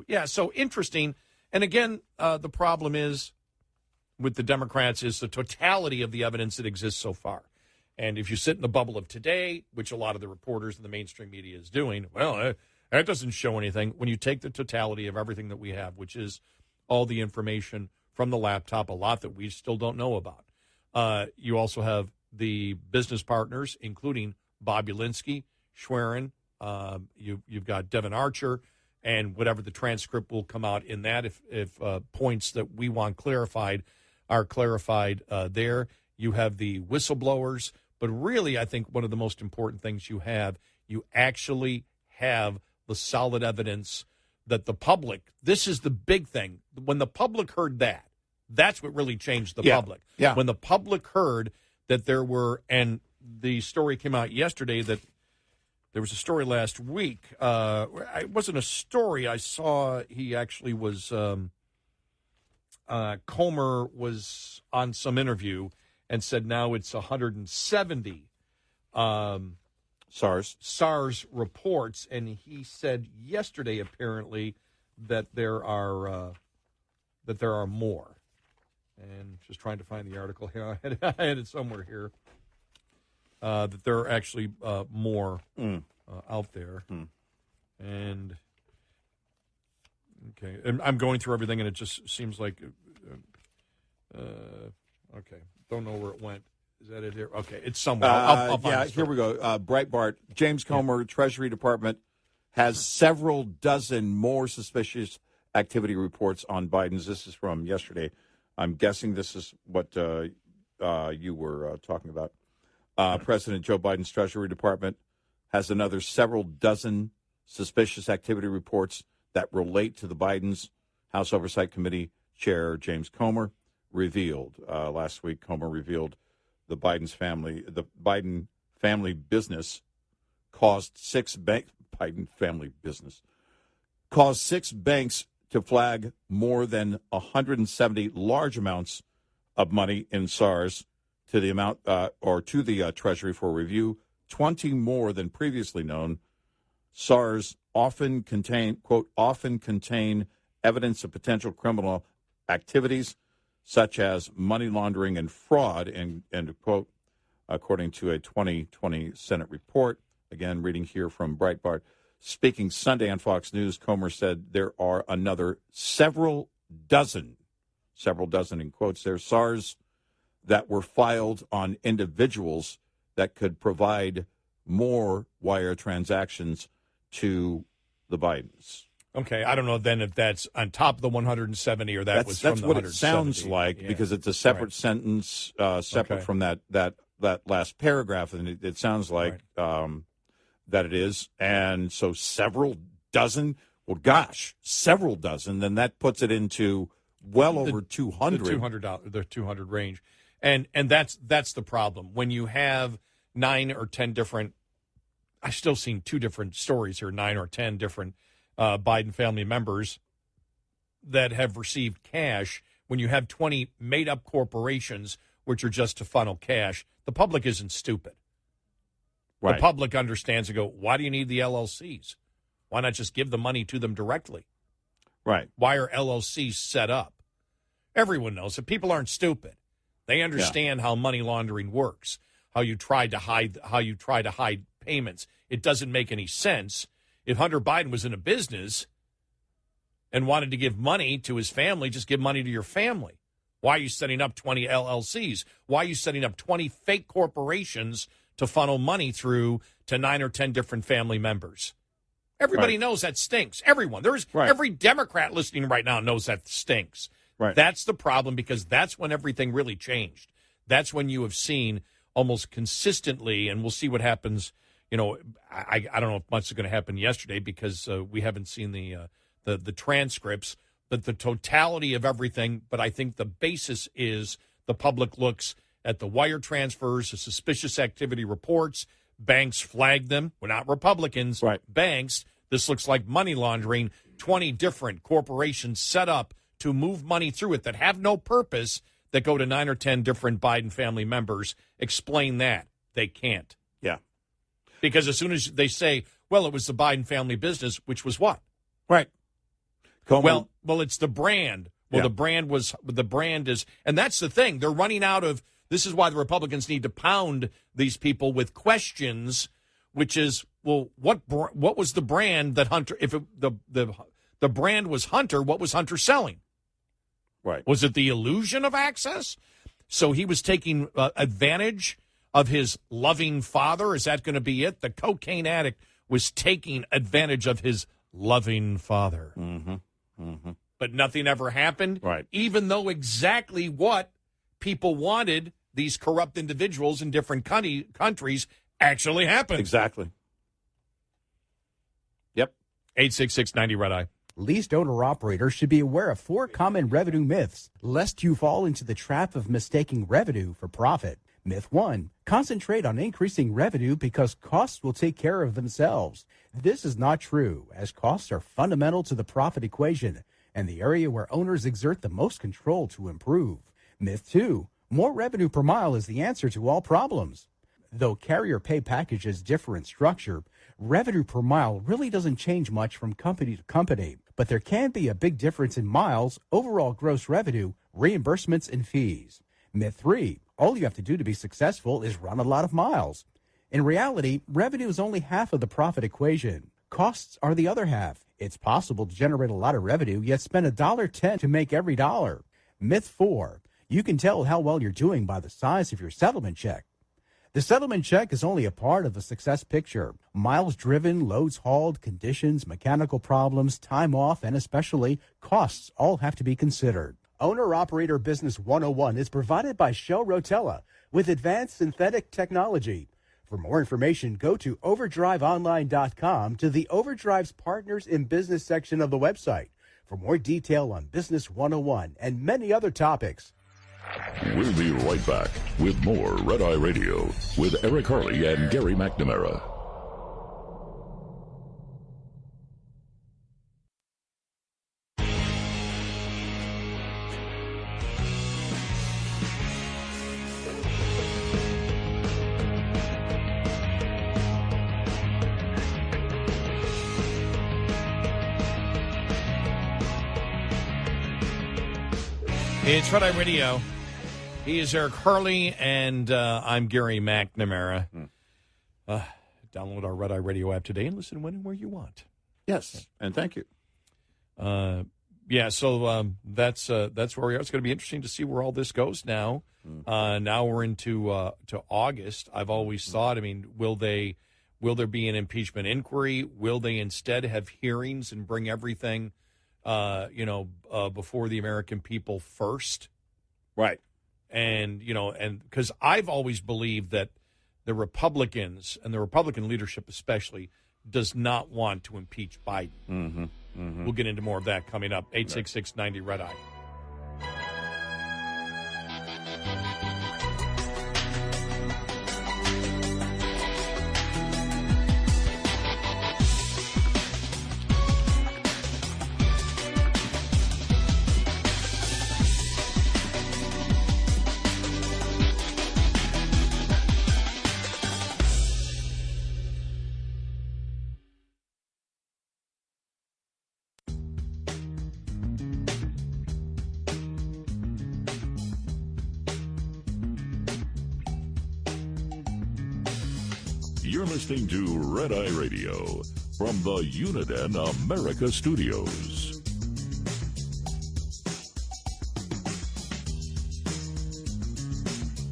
Yeah.
So interesting. And again, the problem is with the Democrats is the totality of the evidence that exists so far. And if you sit in the bubble of today, which a lot of the reporters in the mainstream media is doing, well, that doesn't show anything. When you take the totality of everything that we have, which is all the information from the laptop, a lot that we still don't know about. You also have the business partners, including Bob Ulinsky, Schwerin. You've got Devon Archer, and whatever the transcript will come out in that. If points that we want clarified are clarified there. You have the whistleblowers. But really, I think one of the most important things you actually have the solid evidence that the public, this is the big thing. When the public heard that, that's what really changed the public.
Yeah.
When the public heard that there were, and the story came out yesterday that there was a story last week. It wasn't a story. I saw he actually was, Comer was on some interview and said now it's 170 SARS reports, and he said yesterday apparently that there are more. And just trying to find the article here, I had it somewhere here. That there are actually more out there, and okay, and I'm going through everything, and it just seems like okay. Don't know where it went. Is that it here? Okay, it's somewhere. I'll find it.
Here we go. Breitbart. James Comer, Treasury Department, has several dozen more suspicious activity reports on Biden's. This is from yesterday. I'm guessing this is what you were talking about. President Joe Biden's Treasury Department has another several dozen suspicious activity reports that relate to the Biden's. House Oversight Committee Chair James Comer revealed last week. Comer revealed the Biden family business caused six banks to flag more than 170 large amounts of money in SARS to the amount to the Treasury for review, 20 more than previously known. SARS often contain evidence of potential criminal activities such as money laundering and fraud, end quote, according to a 2020 Senate report. Again, reading here from Breitbart. Speaking Sunday on Fox News, Comer said there are another several dozen in quotes there, SARs that were filed on individuals that could provide more wire transactions to the Bidens.
Okay, I don't know then if that's on top of the 170 or that's from the 170.
That's what it sounds like, because it's a separate sentence, separate from that last paragraph, and it sounds like that it is. And so several dozen, well, gosh, several dozen, then that puts it into well over 200.
The 200 range. And that's the problem. When you have 9 or 10 different, I've still seen 2 different stories here, 9 or 10 different Biden family members that have received cash. When you have 20 made-up corporations which are just to funnel cash, the public isn't stupid. Right. The public understands and go, why do you need the LLCs? Why not just give the money to them directly?
Right.
Why are LLCs set up? Everyone knows that people aren't stupid. They understand how money laundering works, how you try to hide payments. It doesn't make any sense. If Hunter Biden was in a business and wanted to give money to his family, just give money to your family. Why are you setting up 20 LLCs? Why are you setting up 20 fake corporations to funnel money through to 9 or 10 different family members? Everybody knows that stinks. Everyone. Every Democrat listening right now knows that stinks. Right. That's the problem, because that's when everything really changed. That's when you have seen almost consistently, and we'll see what happens. You know, I don't know if much is going to happen yesterday because we haven't seen the transcripts, but the totality of everything. But I think the basis is the public looks at the wire transfers, the suspicious activity reports. Banks flagged them. We're not Republicans. Right. Banks. This looks like money laundering. 20 different corporations set up to move money through it that have no purpose, that go to 9 or 10 different Biden family members. Explain that. They can't.
Yeah.
Because as soon as they say, well, it was the Biden family business, which was what?
Right.
Well, it's the brand. Well, the brand is, and that's the thing. They're running out of, this is why the Republicans need to pound these people with questions, which is, well, what was the brand that Hunter, if the brand was Hunter, what was Hunter selling?
Right.
Was it the illusion of access? So he was taking advantage of his loving father. Is that going to be it? The cocaine addict was taking advantage of his loving father.
Mm-hmm. Mm-hmm.
But nothing ever happened.
Right.
Even though exactly what people wanted, these corrupt individuals in different countries, actually happened.
Exactly. Yep.
866-90-RED-EYE.
Leased owner-operators should be aware of 4 common revenue myths, lest you fall into the trap of mistaking revenue for profit. Myth 1, concentrate on increasing revenue because costs will take care of themselves. This is not true, as costs are fundamental to the profit equation and the area where owners exert the most control to improve. Myth 2, more revenue per mile is the answer to all problems. Though carrier pay packages differ in structure, revenue per mile really doesn't change much from company to company, but there can be a big difference in miles, overall gross revenue, reimbursements, and fees. Myth 3, all you have to do to be successful is run a lot of miles. In reality, revenue is only half of the profit equation. Costs are the other half. It's possible to generate a lot of revenue, yet spend $1.10 to make every dollar. Myth 4, you can tell how well you're doing by the size of your settlement check. The settlement check is only a part of the success picture. Miles driven, loads hauled, conditions, mechanical problems, time off, and especially costs all have to be considered. Owner-Operator Business 101 is provided by Shell Rotella with advanced synthetic technology. For more information, go to overdriveonline.com to the Overdrive's Partners in Business section of the website for more detail on Business 101 and many other topics.
We'll be right back with more Red Eye Radio with Eric Harley and Gary McNamara.
It's Red Eye Radio. He is Eric Harley, and I'm Gary McNamara. Download our Red Eye Radio app today and listen when and where you want.
Yes, and thank you.
So that's where we are. It's going to be interesting to see where all this goes now. Now we're into to August. I've always thought, will there be an impeachment inquiry? Will they instead have hearings and bring everything, before the American people first?
Right.
And because I've always believed that the Republicans and the Republican leadership especially does not want to impeach Biden.
Mm-hmm. Mm-hmm.
We'll get into more of that coming up. 866-90 Red Eye.
You're listening to Red Eye Radio from the Uniden America Studios.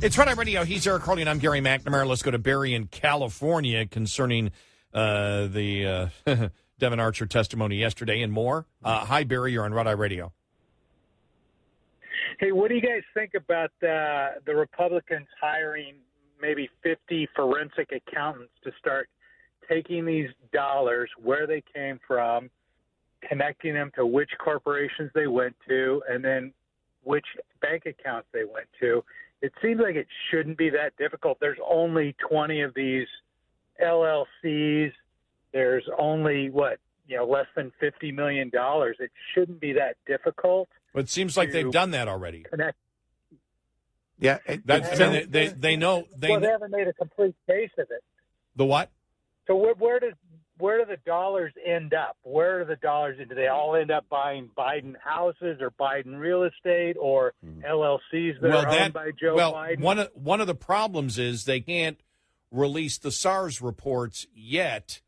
It's Red Eye Radio. He's Eric Harley, and I'm Gary McNamara. Let's go to Barry in California concerning the Devon Archer testimony yesterday and more. Hi, Barry. You're on Red Eye Radio.
Hey, what do you guys think about the Republicans hiring maybe 50 forensic accountants to start taking these dollars, where they came from, connecting them to which corporations they went to, and then which bank accounts they went to? It seems like it shouldn't be that difficult. There's only 20 of these LLCs. There's only, less than $50 million. It shouldn't be that difficult.
But it seems like they've done that already.
Connect.
Yeah,
they know.
They haven't made a complete case of it.
The what?
So where do the dollars end up? Where do the dollars do they all end up buying Biden houses or Biden real estate or LLCs that are owned by Joe Biden?
One of the problems is they can't release the SARS reports yet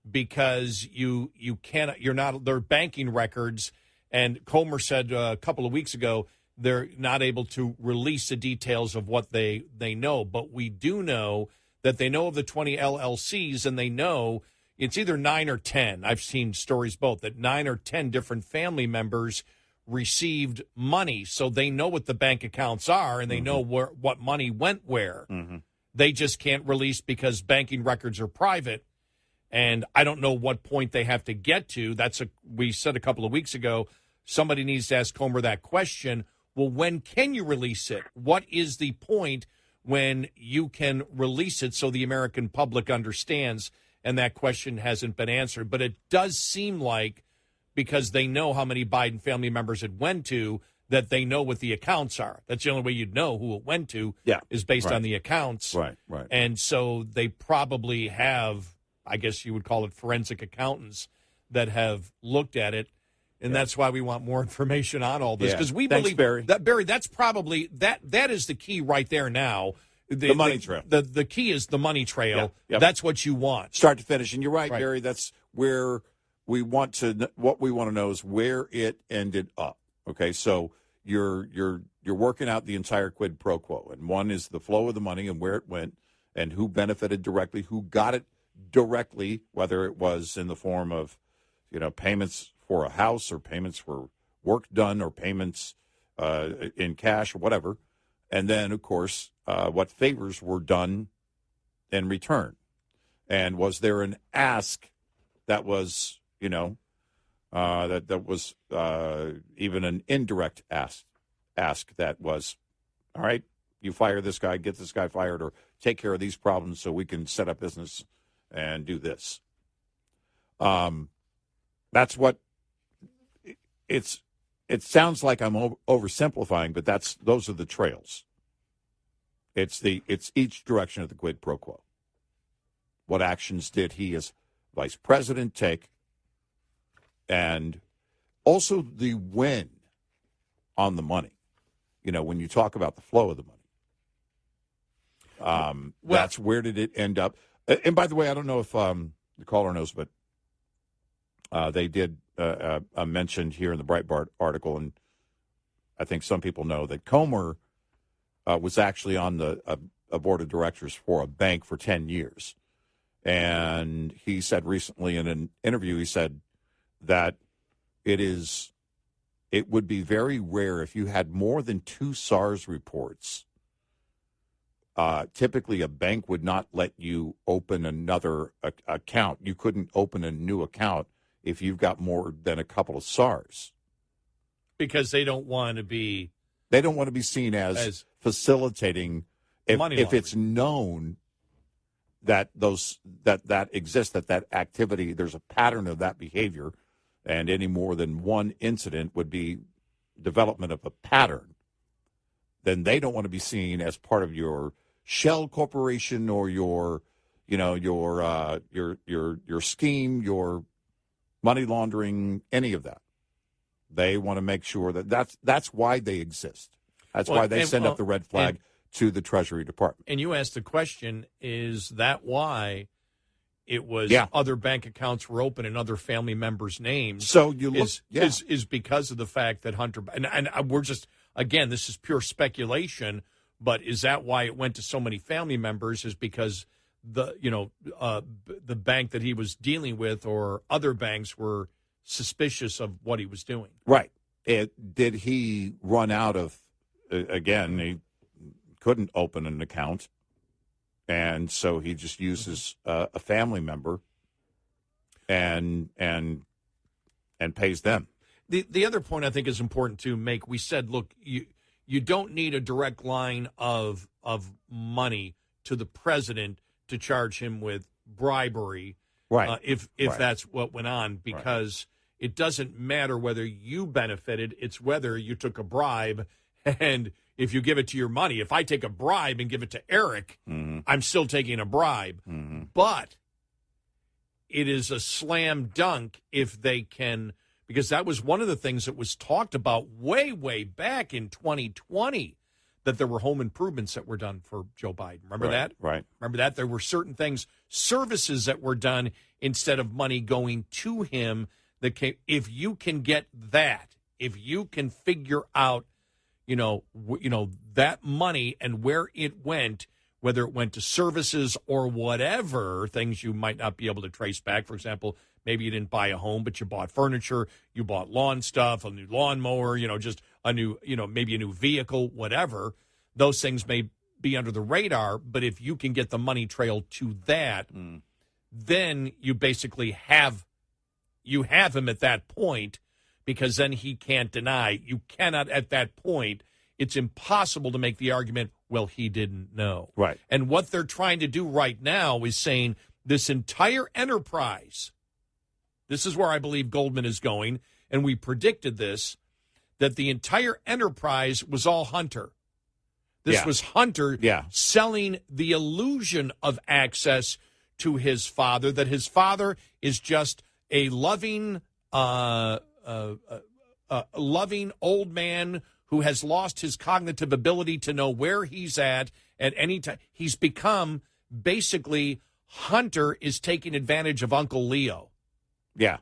because you cannot. You're not their banking records. And Comer said a couple of weeks ago they're not able to release the details of what they know. But we do know that they know of the 20 LLCs, and they know it's either 9 or 10. I've seen stories both, that 9 or 10 different family members received money. So they know what the bank accounts are, and they know what money went where. Mm-hmm. They just can't release because banking records are private. And I don't know what point they have to get to. We said a couple of weeks ago, somebody needs to ask Comer that question. Well, when can you release it? What is the point when you can release it so the American public understands? And that question hasn't been answered. But it does seem like, because they know how many Biden family members it went to, that they know what the accounts are. That's the only way you'd know who it went to, is based on the accounts.
Right.
And so they probably have, I guess you would call it, forensic accountants that have looked at it. And that's why we want more information on all this, because we believe
Barry.
that, Barry, that's probably that is the key right there now.
The money trail.
The key is the money trail.
Yeah. Yep.
That's what you want,
start to finish. And you're right, Barry. That's where we want to. What we want to know is where it ended up. Okay, so you're working out the entire quid pro quo, and one is the flow of the money and where it went, and who benefited directly, who got it directly, whether it was in the form of payments for a house or payments for work done or payments in cash or whatever. And then, of course, what favors were done in return. And was there an ask that was, that was even an indirect ask that was, all right, you fire this guy, get this guy fired, or take care of these problems so we can set up business and do this. That's what it sounds like I'm oversimplifying, but those are the trails. It's each direction of the quid pro quo. What actions did he as vice president take? And also the when on the money. When you talk about the flow of the money. That's where did it end up? And by the way, I don't know if the caller knows, but they did mention here in the Breitbart article, and I think some people know that Comer was actually on a board of directors for a bank for 10 years. And he said recently in an interview, he said that it would be very rare if you had more than 2 SARS reports. Typically, a bank would not let you open another account. You couldn't open a new account if you've got more than a couple of SARS.
Because they don't want to be...
They don't want to be seen as facilitating if it's known that that exists, that activity, there's a pattern of that behavior, and any more than one incident would be development of a pattern, then they don't want to be seen as part of your shell corporation or your scheme, your money laundering, any of that. They want to make sure that's why they exist. That's why they send up the red flag to the Treasury Department.
And you asked the question, is that why it was other bank accounts were open in other family members' names?
So you look,
is because of the fact that Hunter, and we're just, again, this is pure speculation, but is that why it went to so many family members? Is because the bank that he was dealing with or other banks were suspicious of what he was doing?
Right. Did he run out of, again, he couldn't open an account, and so he just uses a family member and pays them.
The other point I think is important to make, we said, look, you don't need a direct line of money to the president to charge him with bribery,
right?
If that's what went on, because it doesn't matter whether you benefited, it's whether you took a bribe. And if you give it to your money, if I take a bribe and give it to Eric, I'm still taking a bribe. But it is a slam dunk if they can, because that was one of the things that was talked about way, way back in 2020, that there were home improvements that were done for Joe Biden. Remember that?
Right.
Remember that? There were certain things, services that were done instead of money going to him. That came, if you can get that, if you can figure out, that money and where it went, whether it went to services or whatever, things you might not be able to trace back. For example, maybe you didn't buy a home, but you bought furniture, you bought lawn stuff, a new lawnmower, just a new, maybe a new vehicle, whatever. Those things may be under the radar, but if you can get the money trail to that, then you basically have him at that point, because then he can't deny. You cannot at that point. It's impossible to make the argument, well, he didn't know.
Right.
And what they're trying to do right now is saying this entire enterprise, this is where I believe Goldman is going, and we predicted this, that the entire enterprise was all Hunter. This was Hunter selling the illusion of access to his father, that his father is just a loving old man who has lost his cognitive ability to know where he's at any time. He's become, basically, Hunter is taking advantage of Uncle Leo.
Yeah.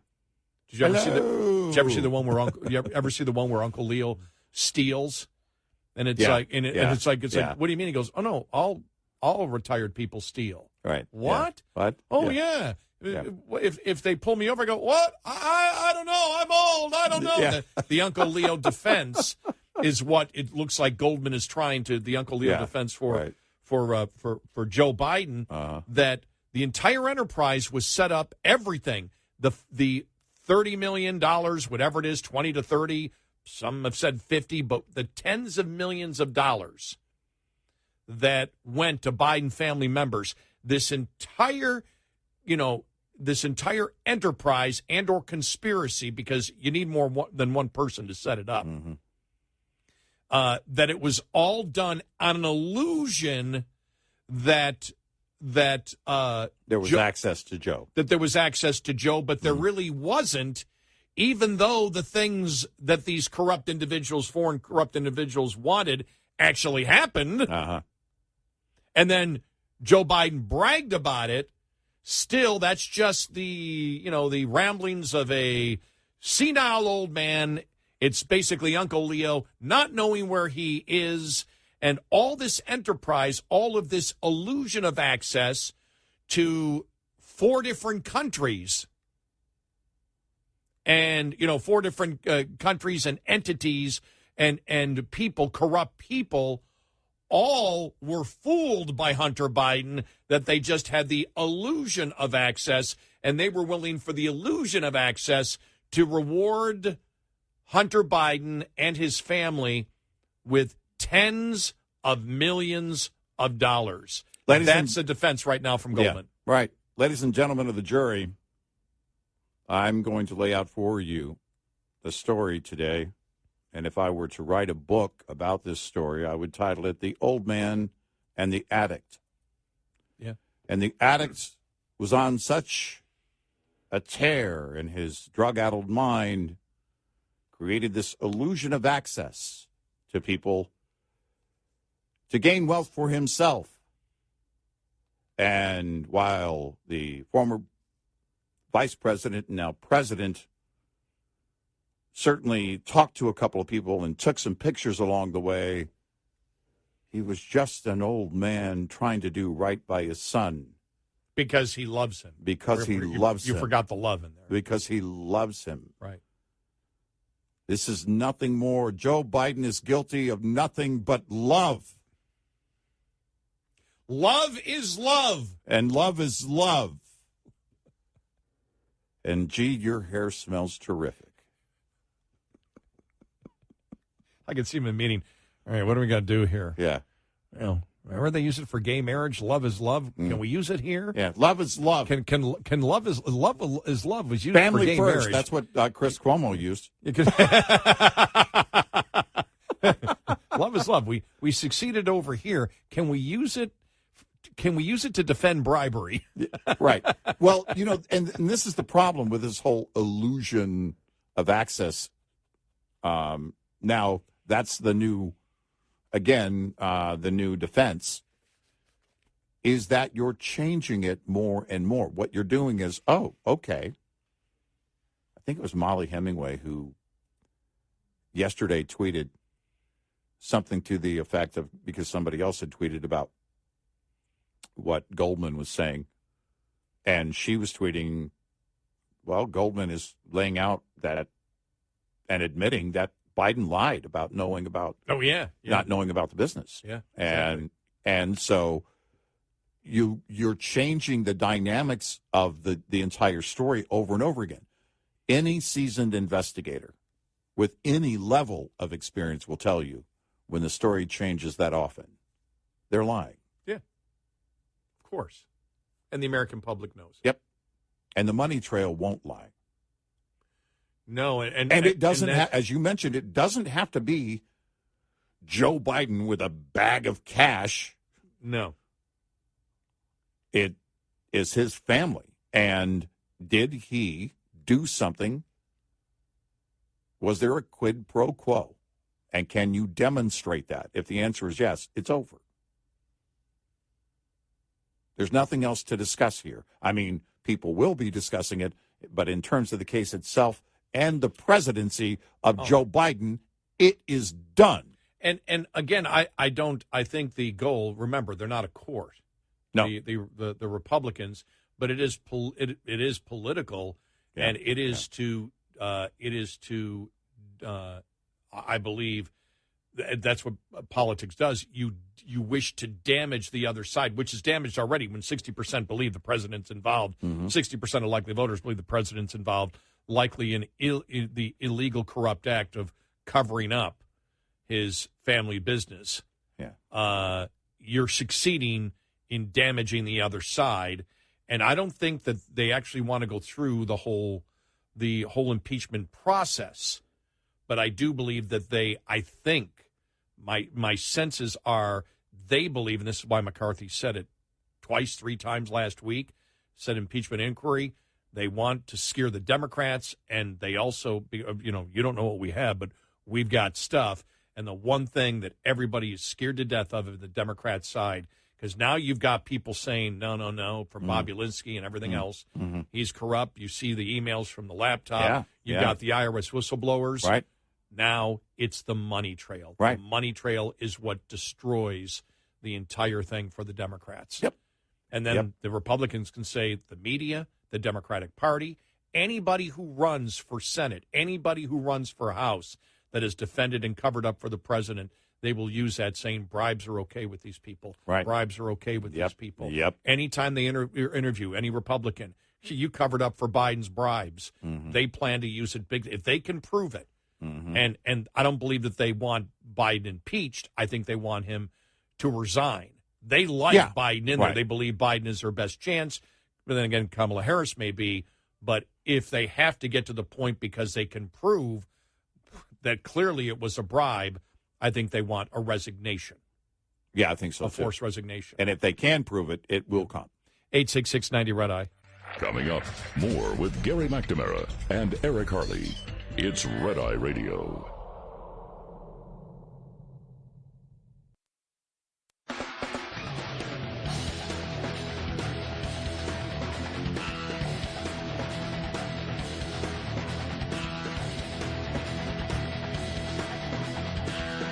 Did you ever see the one where Uncle Leo steals? And it's like, what do you mean? He goes, oh no, all retired people steal.
Right.
What?
Yeah. What?
Oh yeah. If they pull me over, I go, what? I don't know. I'm old. I don't know.
Yeah.
The Uncle Leo defense is what it looks like Goldman is trying to, the Uncle Leo defense for Joe Biden, that the entire enterprise was set up, everything, the $30 million, whatever it is, 20 to 30, some have said 50, but the tens of millions of dollars that went to Biden family members, this entire enterprise and or conspiracy, because you need more than one person to set it up, that it was all done on an illusion that there
was access to Joe.
That there was access to Joe, but there really wasn't, even though the things that these foreign corrupt individuals wanted actually happened.
Uh-huh.
And then Joe Biden bragged about it. Still, that's just the ramblings of a senile old man. It's basically Uncle Leo not knowing where he is, and all this enterprise, all of this illusion of access to 4 different countries and, 4 different countries and entities and people, corrupt people, all were fooled by Hunter Biden that they just had the illusion of access, and they were willing for the illusion of access to reward Hunter Biden and his family with tens of millions of dollars. That's the defense right now from Goldman.
Yeah, right. Ladies and gentlemen of the jury, I'm going to lay out for you the story today. And if I were to write a book about this story, I would title it The Old Man and the Addict.
Yeah.
And the addict was on such a tear in his drug-addled mind, created this illusion of access to people to gain wealth for himself. And while the former vice president and now president certainly talked to a couple of people and took some pictures along the way, he was just an old man trying to do right by his son.
Because he loves him.
Because he loves him.
You forgot the love in there.
Because he loves him.
Right.
This is nothing more. Joe Biden is guilty of nothing but love.
Love is love.
And love is love. And, gee, your hair smells terrific.
I can see him in a meeting. All right, what do we got to do here?
Yeah.
Remember they use it for gay marriage? Love is love. Can we use it here?
Yeah, love is love.
Can love is love was used
Family
for gay
first.
marriage.
That's what Chris Cuomo used.
Love is love. We succeeded over here. Can we use it? Can we use it to defend bribery?
Right. Well, and this is the problem with this whole illusion of access. Now, that's the new, the new defense, is that you're changing it more and more. What you're doing is, okay. I think it was Molly Hemingway who yesterday tweeted something to the effect of, because somebody else had tweeted about what Goldman was saying, and she was tweeting, well, Goldman is laying out that and admitting that Biden lied about knowing about not knowing about the business.
Yeah.
And so you're changing the dynamics of the entire story over and over again. Any seasoned investigator with any level of experience will tell you when the story changes that often, they're lying.
Of course. And the American public knows.
Yep. And the money trail won't lie.
No, and
it doesn't as you mentioned, it doesn't have to be Joe Biden with a bag of cash.
No.
It is his family. And did he do something? Was there a quid pro quo? And can you demonstrate that? If the answer is yes, it's over. There's nothing else to discuss here. I mean, people will be discussing it, but in terms of the case itself and the presidency of Joe Biden, it is done.
And again, I think the goal, remember, they're not a court.
No.
The Republicans, but it is political,
Yeah.
and it is to I believe that's what politics does. You wish to damage the other side, which is damaged already when 60% believe the president's involved. 60% of likely voters believe the president's involved, likely in the illegal, corrupt act of covering up his family business.
Yeah.
You're succeeding in damaging the other side, and I don't think that they actually want to go through the whole impeachment process. But I do believe that I think my senses are they believe, and this is why McCarthy said it twice, 3 times last week, said impeachment inquiry. They want to scare the Democrats, and they also, you don't know what we have, but we've got stuff. And the one thing that everybody is scared to death of the Democrat side, Because now you've got people saying, no, from Bob Ulinsky and everything else. He's corrupt. You see the emails from the laptop.
Yeah,
You've got the IRS whistleblowers.
Right.
Now it's the money trail.
Right.
The money trail is what destroys the entire thing for the Democrats.
Yep.
And then the Republicans can say the media, the Democratic Party, anybody who runs for Senate, anybody who runs for House that is defended and covered up for the president, they will use that saying bribes are okay with these people.
Right.
Bribes are okay with these people.
Yep.
Anytime they interview any Republican, you covered up for Biden's bribes. They plan to use it big if they can prove it. And I don't believe that they want Biden impeached. I think they want him to resign. They like Biden in there. They believe Biden is their best chance. But then again, Kamala Harris may be. But if they have to get to the point because they can prove that clearly it was a bribe, I think they want a resignation.
Yeah, I think so,
a forced resignation.
And if they can prove it, it will come.
866-90 Red Eye.
Coming up, more with Gary McNamara and Eric Harley. It's Red Eye Radio.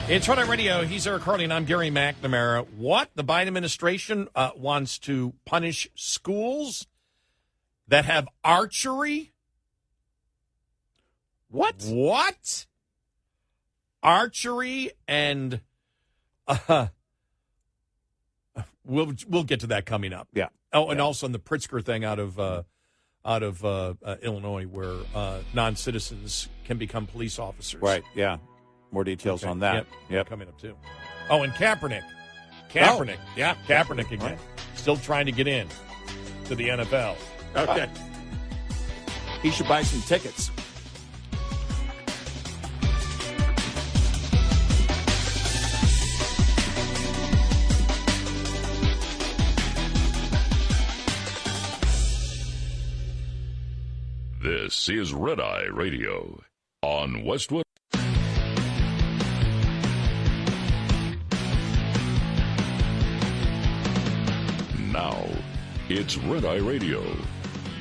It's Red Eye Radio. He's Eric Harley, and I'm Gary McNamara. What? The Biden administration wants to punish schools that have archery? What? Archery and we'll get to that coming up.
Yeah.
Oh, and also in the Pritzker thing out of Illinois, where non-citizens can become police officers.
Right. Yeah. More details on that.
Yep. Coming up, too. Oh, and Kaepernick.
Yeah.
Kaepernick again.
Right.
Still trying to get in to the NFL.
Okay. He should buy some tickets.
This is Red Eye Radio on Westwood. Now, it's Red Eye Radio.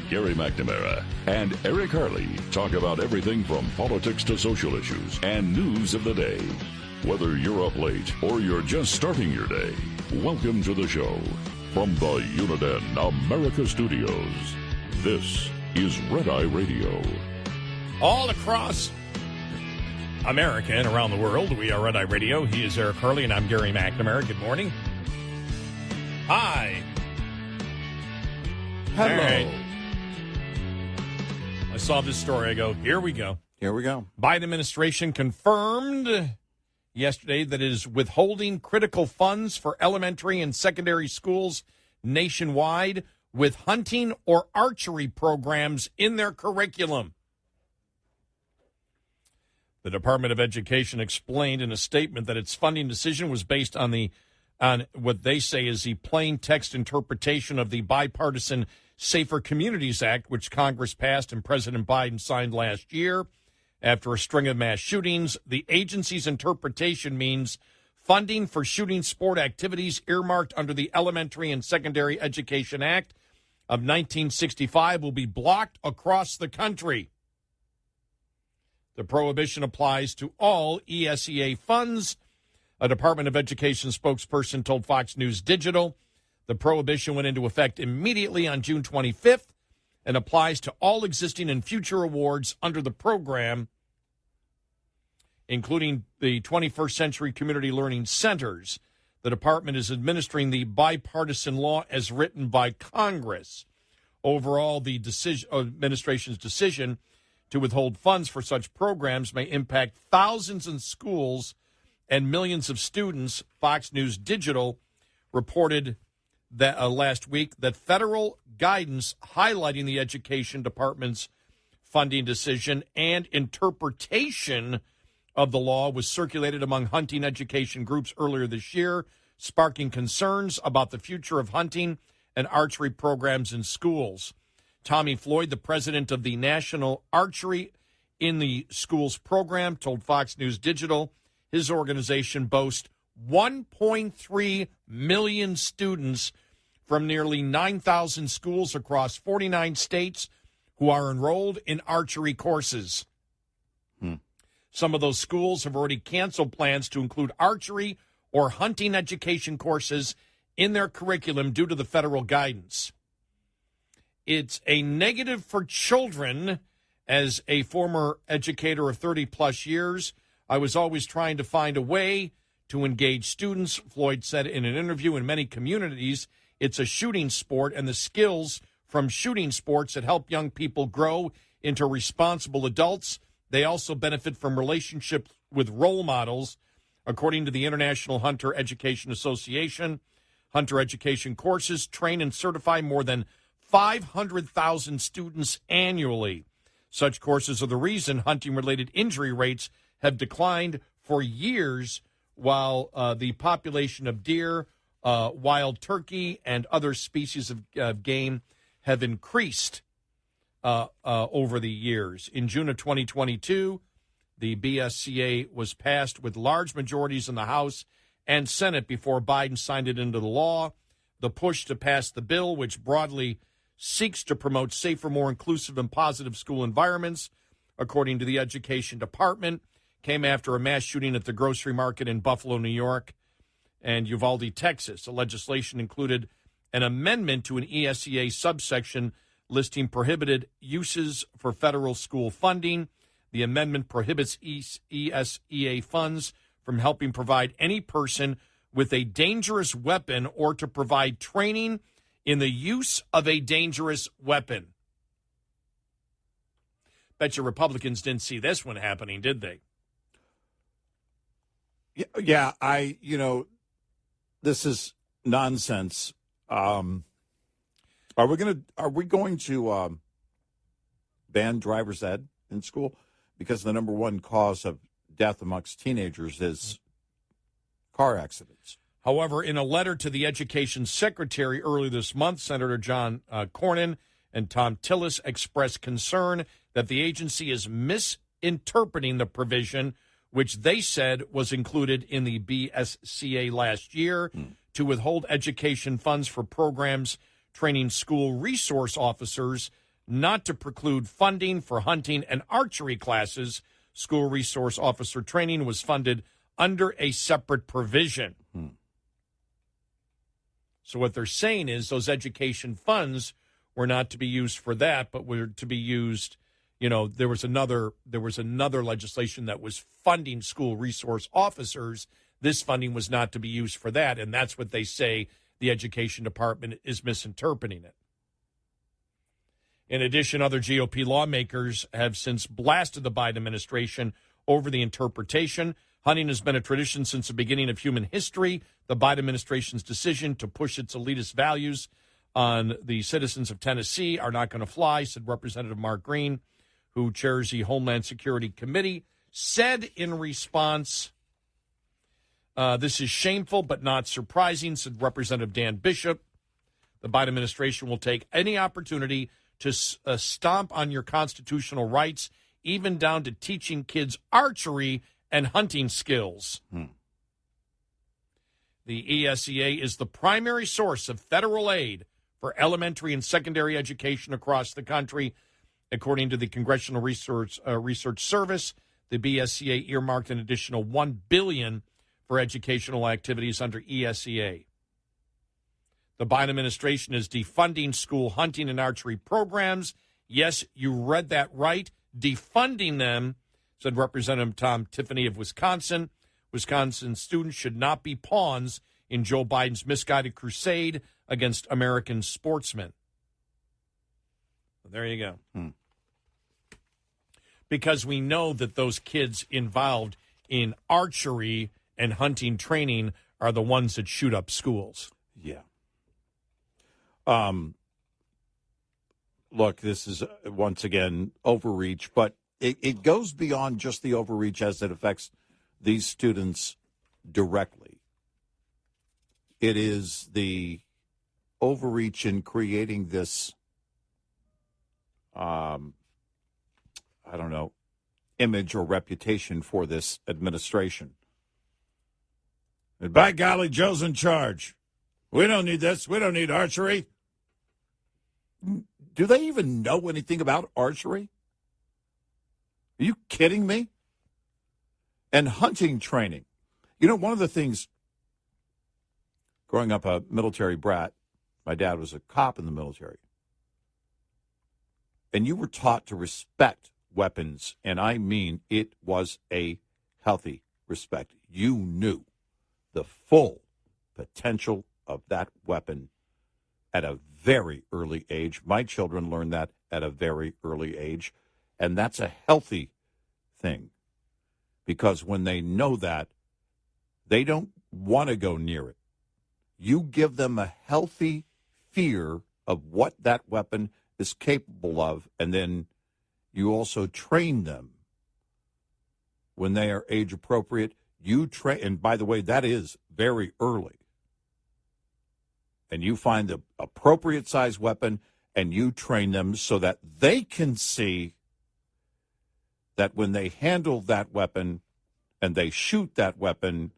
Gary McNamara and Eric Harley talk about everything from politics to social issues and news of the day. Whether you're up late or you're just starting your day, welcome to the show. From the Uniden America Studios, this is Red Eye Radio.
All across America and around the world, we are Red Eye Radio. He is Eric Harley, and I'm Gary McNamara. Good morning. Hi.
Hello.
All right. I saw this story. I go, here we go.
Here we go.
Biden administration confirmed yesterday that it is withholding critical funds for elementary and secondary schools nationwide with hunting or archery programs in their curriculum. The Department of Education explained in a statement that its funding decision was based on what they say is the plain text interpretation of the bipartisan Safer Communities Act, which Congress passed and President Biden signed last year. After a string of mass shootings, the agency's interpretation means funding for shooting sport activities earmarked under the Elementary and Secondary Education Act of 1965 will be blocked across the country. The prohibition applies to all ESEA funds. A Department of Education spokesperson told Fox News Digital the prohibition went into effect immediately on June 25th and applies to all existing and future awards under the program, including the 21st Century Community Learning Centers. The department is administering the bipartisan law as written by Congress. Overall, the administration's decision to withhold funds for such programs may impact thousands of schools and millions of students. Fox News Digital reported that last week that federal guidance highlighting the Education Department's funding decision and interpretation of the law was circulated among hunting education groups earlier this year, sparking concerns about the future of hunting and archery programs in schools. Tommy Floyd, the president of the National Archery in the Schools program, told Fox News Digital his organization boasts 1.3 million students from nearly 9,000 schools across 49 states who are enrolled in archery courses. Some of those schools have already canceled plans to include archery or hunting education courses in their curriculum due to the federal guidance. It's a negative for children. As a former educator of 30-plus years, I was always trying to find a way to engage students, Floyd said in an interview. In many communities, it's a shooting sport, and the skills from shooting sports that help young people grow into responsible adults. They also benefit from relationships with role models. According to the International Hunter Education Association, hunter education courses train and certify more than 500,000 students annually. Such courses are the reason hunting-related injury rates have declined for years, while the population of deer, wild turkey, and other species of game have increased over the years. In June of 2022, the BSCA was passed with large majorities in the House and Senate before Biden signed it into the law. The push to pass the bill, which broadly seeks to promote safer, more inclusive, and positive school environments, according to the Education Department, came after a mass shooting at the grocery market in Buffalo, New York, and Uvalde, Texas. The legislation included an amendment to an ESEA subsection listing prohibited uses for federal school funding. The amendment prohibits ESEA funds from helping provide any person with a dangerous weapon or to provide training in the use of a dangerous weapon. Bet you Republicans didn't see this one happening, did they?
Yeah, this is nonsense. Are we going to ban driver's ed in school? Because the number one cause of death amongst teenagers is car accidents.
However, in a letter to the Education Secretary early this month, Senator John Cornyn and Tom Tillis expressed concern that the agency is misinterpreting the provision, which they said was included in the BSCA last year, to withhold education funds for programs training school resource officers, not to preclude funding for hunting and archery classes. School resource officer training was funded under a separate provision. So what they're saying is those education funds were not to be used for that, but were to be used, there was another legislation that was funding school resource officers. This funding was not to be used for that, and that's what they say the Education Department is misinterpreting it. In addition, other GOP lawmakers have since blasted the Biden administration over the interpretation. Hunting has been a tradition since the beginning of human history. The Biden administration's decision to push its elitist values on the citizens of Tennessee are not going to fly, said Representative Mark Green, who chairs the Homeland Security Committee, said in response, this is shameful but not surprising, said Representative Dan Bishop. The Biden administration will take any opportunity to stomp on your constitutional rights, even down to teaching kids archery and hunting skills. The ESEA is the primary source of federal aid for elementary and secondary education across the country. According to the Congressional Research Service, the BSCA earmarked an additional $1 billion for educational activities under ESEA. The Biden administration is defunding school hunting and archery programs. Yes, you read that right. Defunding them, said Representative Tom Tiffany of Wisconsin. Wisconsin students should not be pawns in Joe Biden's misguided crusade against American sportsmen. Well, there you go. Because we know that those kids involved in archery and hunting training are the ones that shoot up schools.
Yeah. Look, this is, once again, overreach, but it goes beyond just the overreach as it affects these students directly. It is the overreach in creating this, image or reputation for this administration. And by golly, Joe's in charge. We don't need this. We don't need archery. Do they even know anything about archery? Are you kidding me? And hunting training. You know, one of the things, growing up a military brat, my dad was a cop in the military. And you were taught to respect weapons, and I mean it was a healthy respect. You knew the full potential of that weapon at a very early age. My children learned that at a very early age, and that's a healthy thing because when they know that, they don't want to go near it. You give them a healthy fear of what that weapon is capable of, and then you also train them when they are age appropriate. You train, and by the way, that is very early. And you find the appropriate size weapon, and you train them so that they can see that when they handle that weapon and they shoot that weapon,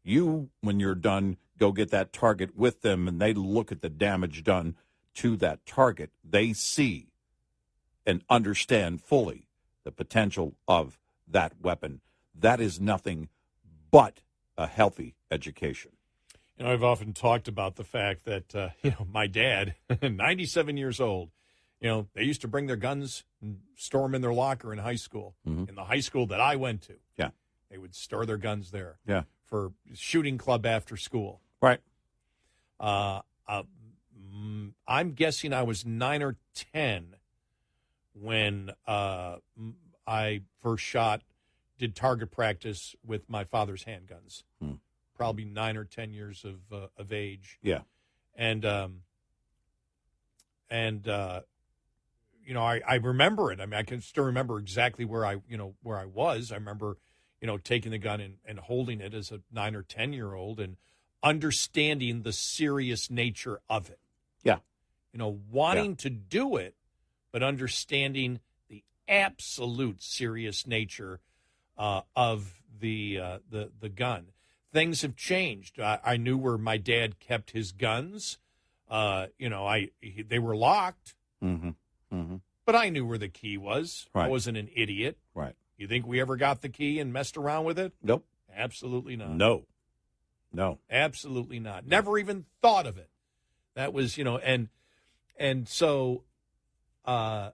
you, when you're done, go get that target with them, and they look at the damage done to that target. They see and understand fully the potential of that weapon. That is nothing but a healthy education.
You know, I've often talked about the fact that, my dad, 97 years old, they used to bring their guns and store them in their locker in high school. Mm-hmm. In the high school that I went to.
Yeah.
They would store their guns there.
Yeah.
For shooting club after school.
Right.
I'm guessing I was 9 or 10 when I first did target practice with my father's handguns. Probably 9 or 10 years of age.
Yeah.
And I remember it. I mean, I can still remember exactly where I was. I remember, taking the gun and holding it as a 9 or 10-year-old and understanding the serious nature of it.
Yeah.
Wanting to do it, but understanding the absolute serious nature of the gun. Things have changed. I knew where my dad kept his guns. They were locked.
Mm-hmm. Mm-hmm.
But I knew where the key was.
Right.
I wasn't an idiot.
Right.
You think we ever got the key and messed around with it?
Nope.
Absolutely not.
No.
Absolutely not. Never even thought of it. That was, and so, I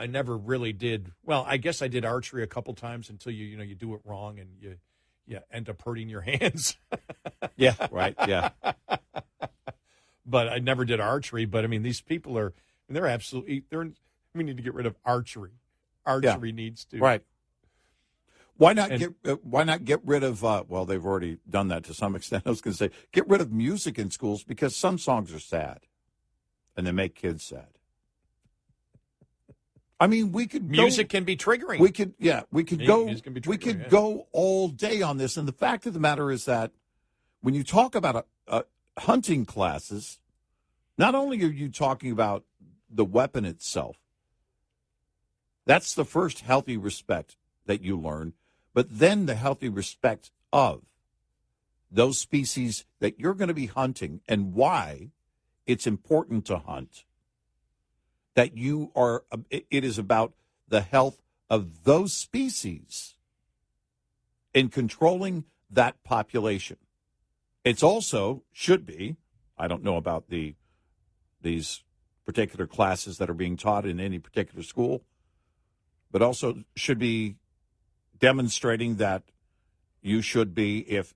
never really did. Well, I guess I did archery a couple times until you do it wrong and you end up hurting your hands.
Yeah. Right. Yeah.
But I never did archery. But I mean, these people we need to get rid of archery. Archery needs to.
Right. Why not get rid of, well, they've already done that to some extent. I was going to say, get rid of music in schools because some songs are sad and they make kids sad. I mean,
music can be triggering.
We could
go
go all day on this. And the fact of the matter is that when you talk about hunting classes, not only are you talking about the weapon itself, that's the first healthy respect that you learn, but then the healthy respect of those species that you're going to be hunting and why it's important to hunt. That it is about the health of those species in controlling that population. It's also, should be, I don't know about these particular classes that are being taught in any particular school, but also should be demonstrating that you should be, if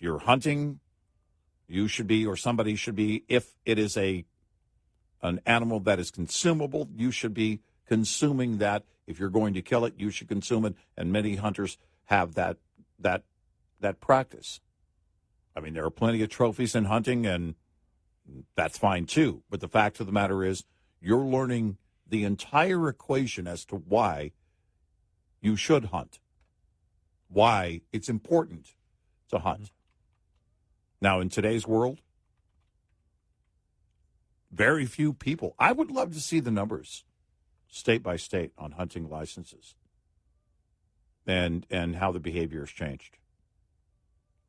you're hunting, you should be, or somebody should be, if it is an animal that is consumable, you should be consuming that. If you're going to kill it, you should consume it. And many hunters have that practice. I mean, there are plenty of trophies in hunting, and that's fine too. But the fact of the matter is, you're learning the entire equation as to why you should hunt, why it's important to hunt. Now, in today's world, very few people. I would love to see the numbers state by state on hunting licenses and how the behavior has changed.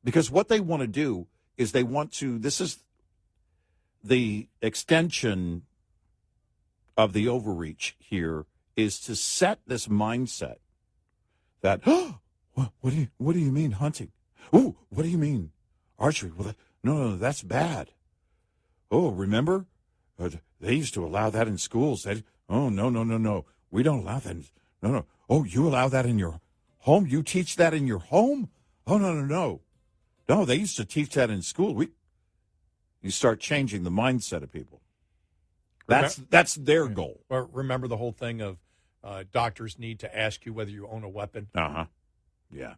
Because what they want to do is this is the extension of the overreach here, is to set this mindset that, oh, what do you mean hunting? Oh, what do you mean archery? Well, no, that's bad. Oh, remember? They used to allow that in schools. No. We don't allow that. No. Oh, you allow that in your home? You teach that in your home? Oh, no. No, they used to teach that in school. You start changing the mindset of people. That's their goal.
Or remember the whole thing of doctors need to ask you whether you own a weapon.
Uh-huh. Yeah.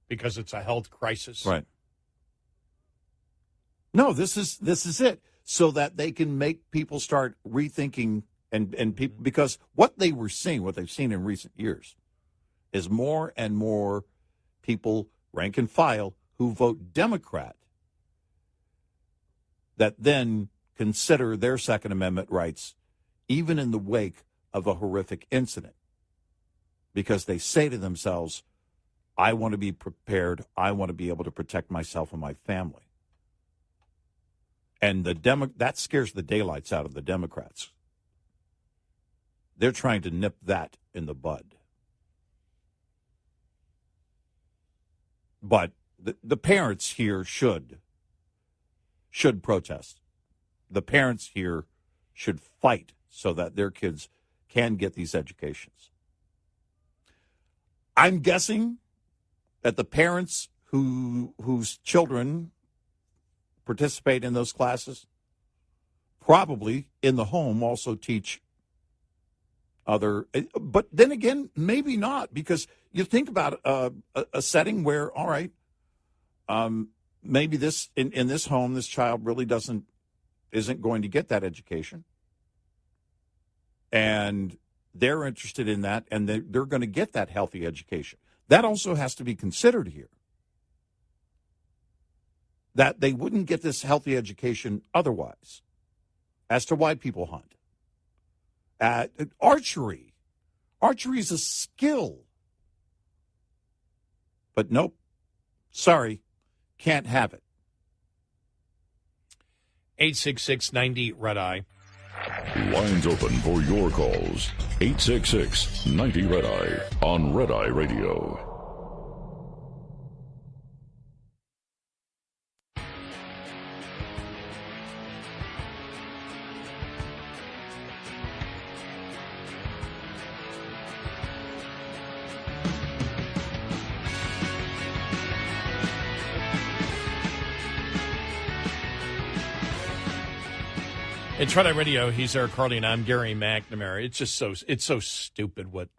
Because it's a health crisis.
Right. No, this is it. So that they can make people start rethinking and people, because what they've seen in recent years is more and more people, rank and file, who vote Democrat that then consider their Second Amendment rights even in the wake of a horrific incident. Because they say to themselves, I want to be prepared. I want to be able to protect myself and my family. And that scares the daylights out of the Democrats. They're trying to nip that in the bud. But the parents here should protest. The parents here should fight so that their kids can get these educations. I'm guessing that the parents whose children participate in those classes probably in the home also teach other, but then again, maybe not, because you think about a setting where, all right, maybe this in this home, this child really isn't going to get that education, and they're interested in that, and they're going to get that healthy education. That also has to be considered here. That they wouldn't get this healthy education otherwise, as to why people hunt. Archery is a skill. But nope, sorry, can't have it.
866-90-RED-EYE.
Lines open for your calls. 866-90-RED-EYE on Red Eye Radio.
It's Red Eye Radio. He's Eric Carly, and I'm Gary McNamara. It's so stupid what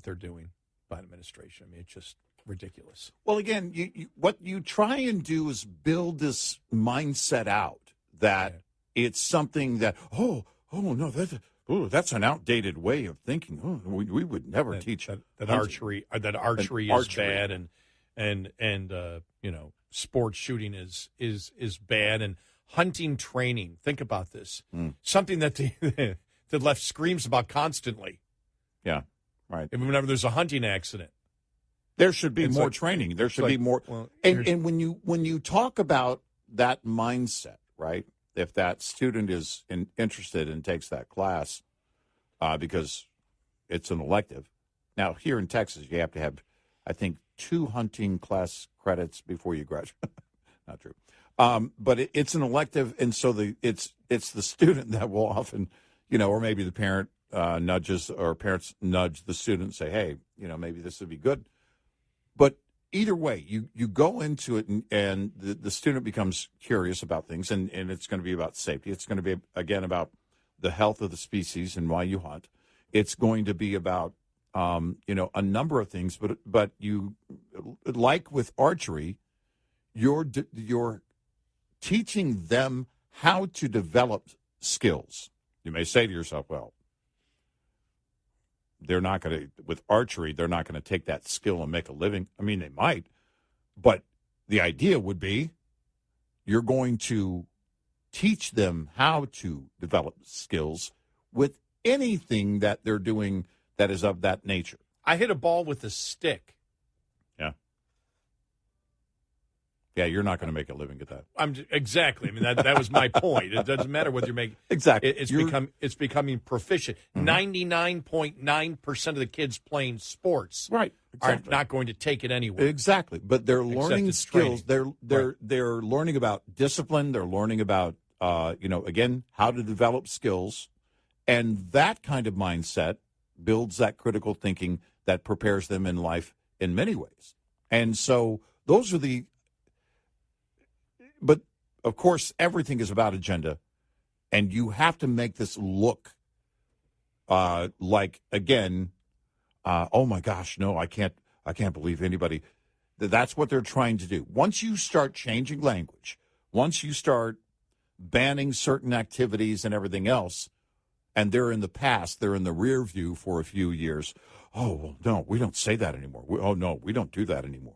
they're doing by the administration. I mean, it's just ridiculous.
Well, again, what you try and do is build this mindset out that it's something that no, that's an outdated way of thinking. Oh, we would never teach
that archery is bad, and sports shooting is bad, and hunting training. Think about this. Something that the left screams about constantly.
Yeah, right.
And whenever there's a hunting accident,
there should be more training. There should be more. Well, and when you talk about that mindset, right? If that student is interested and takes that class because it's an elective. Now, here in Texas, you have to have, I think, 2 hunting class credits before you graduate. Not true. But it's an elective, and so it's the student that will often, or maybe the parent parents nudge the student and say, hey, maybe this would be good. But either way, you go into it, and the student becomes curious about things, and it's going to be about safety. It's going to be, again, about the health of the species and why you hunt. It's going to be about, a number of things. But you, like with archery, you're teaching them how to develop skills. You may say to yourself, well, they're not going to, with archery, they're not going to take that skill and make a living. I mean, they might, but the idea would be you're going to teach them how to develop skills with anything that they're doing that is of that nature.
I hit a ball with a stick.
Yeah. Yeah, you're not going to make a living at that.
Exactly. I mean, that was my point. It doesn't matter whether you're making
exactly.
It's becoming proficient. 99.9% of the kids playing sports are not going to take it anywhere.
Exactly, but they're learning skills.
Training.
They're learning about discipline. They're learning about again, how to develop skills, and that kind of mindset builds that critical thinking that prepares them in life in many ways. And so those are but of course, everything is about agenda, and you have to make this look like, again, oh my gosh, no, I can't believe anybody. That's what they're trying to do. Once you start changing language, once you start banning certain activities and everything else, and they're in the past, they're in the rear view for a few years. Oh, well, no, we don't say that anymore. We don't do that anymore.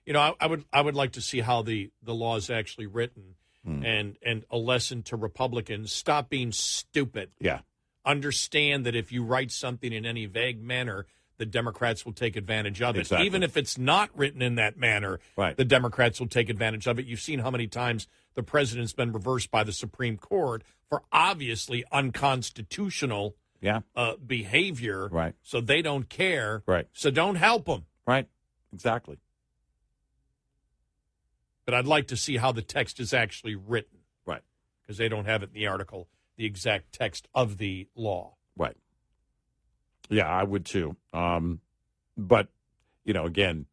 You know, I would like to see how the law is actually written, and a lesson to Republicans: stop being stupid.
Yeah,
understand that if you write something in any vague manner, the Democrats will take advantage of it.
Exactly.
Even if it's not written in that manner, the Democrats will take advantage of it. You've seen how many times the president's been reversed by the Supreme Court for obviously unconstitutional behavior.
Right.
So they don't care.
Right.
So don't help them.
Right. Exactly.
But I'd like to see how the text is actually written.
Right.
Because they don't have it in the article, the exact text of the law.
Right. Yeah, I would too. But, again,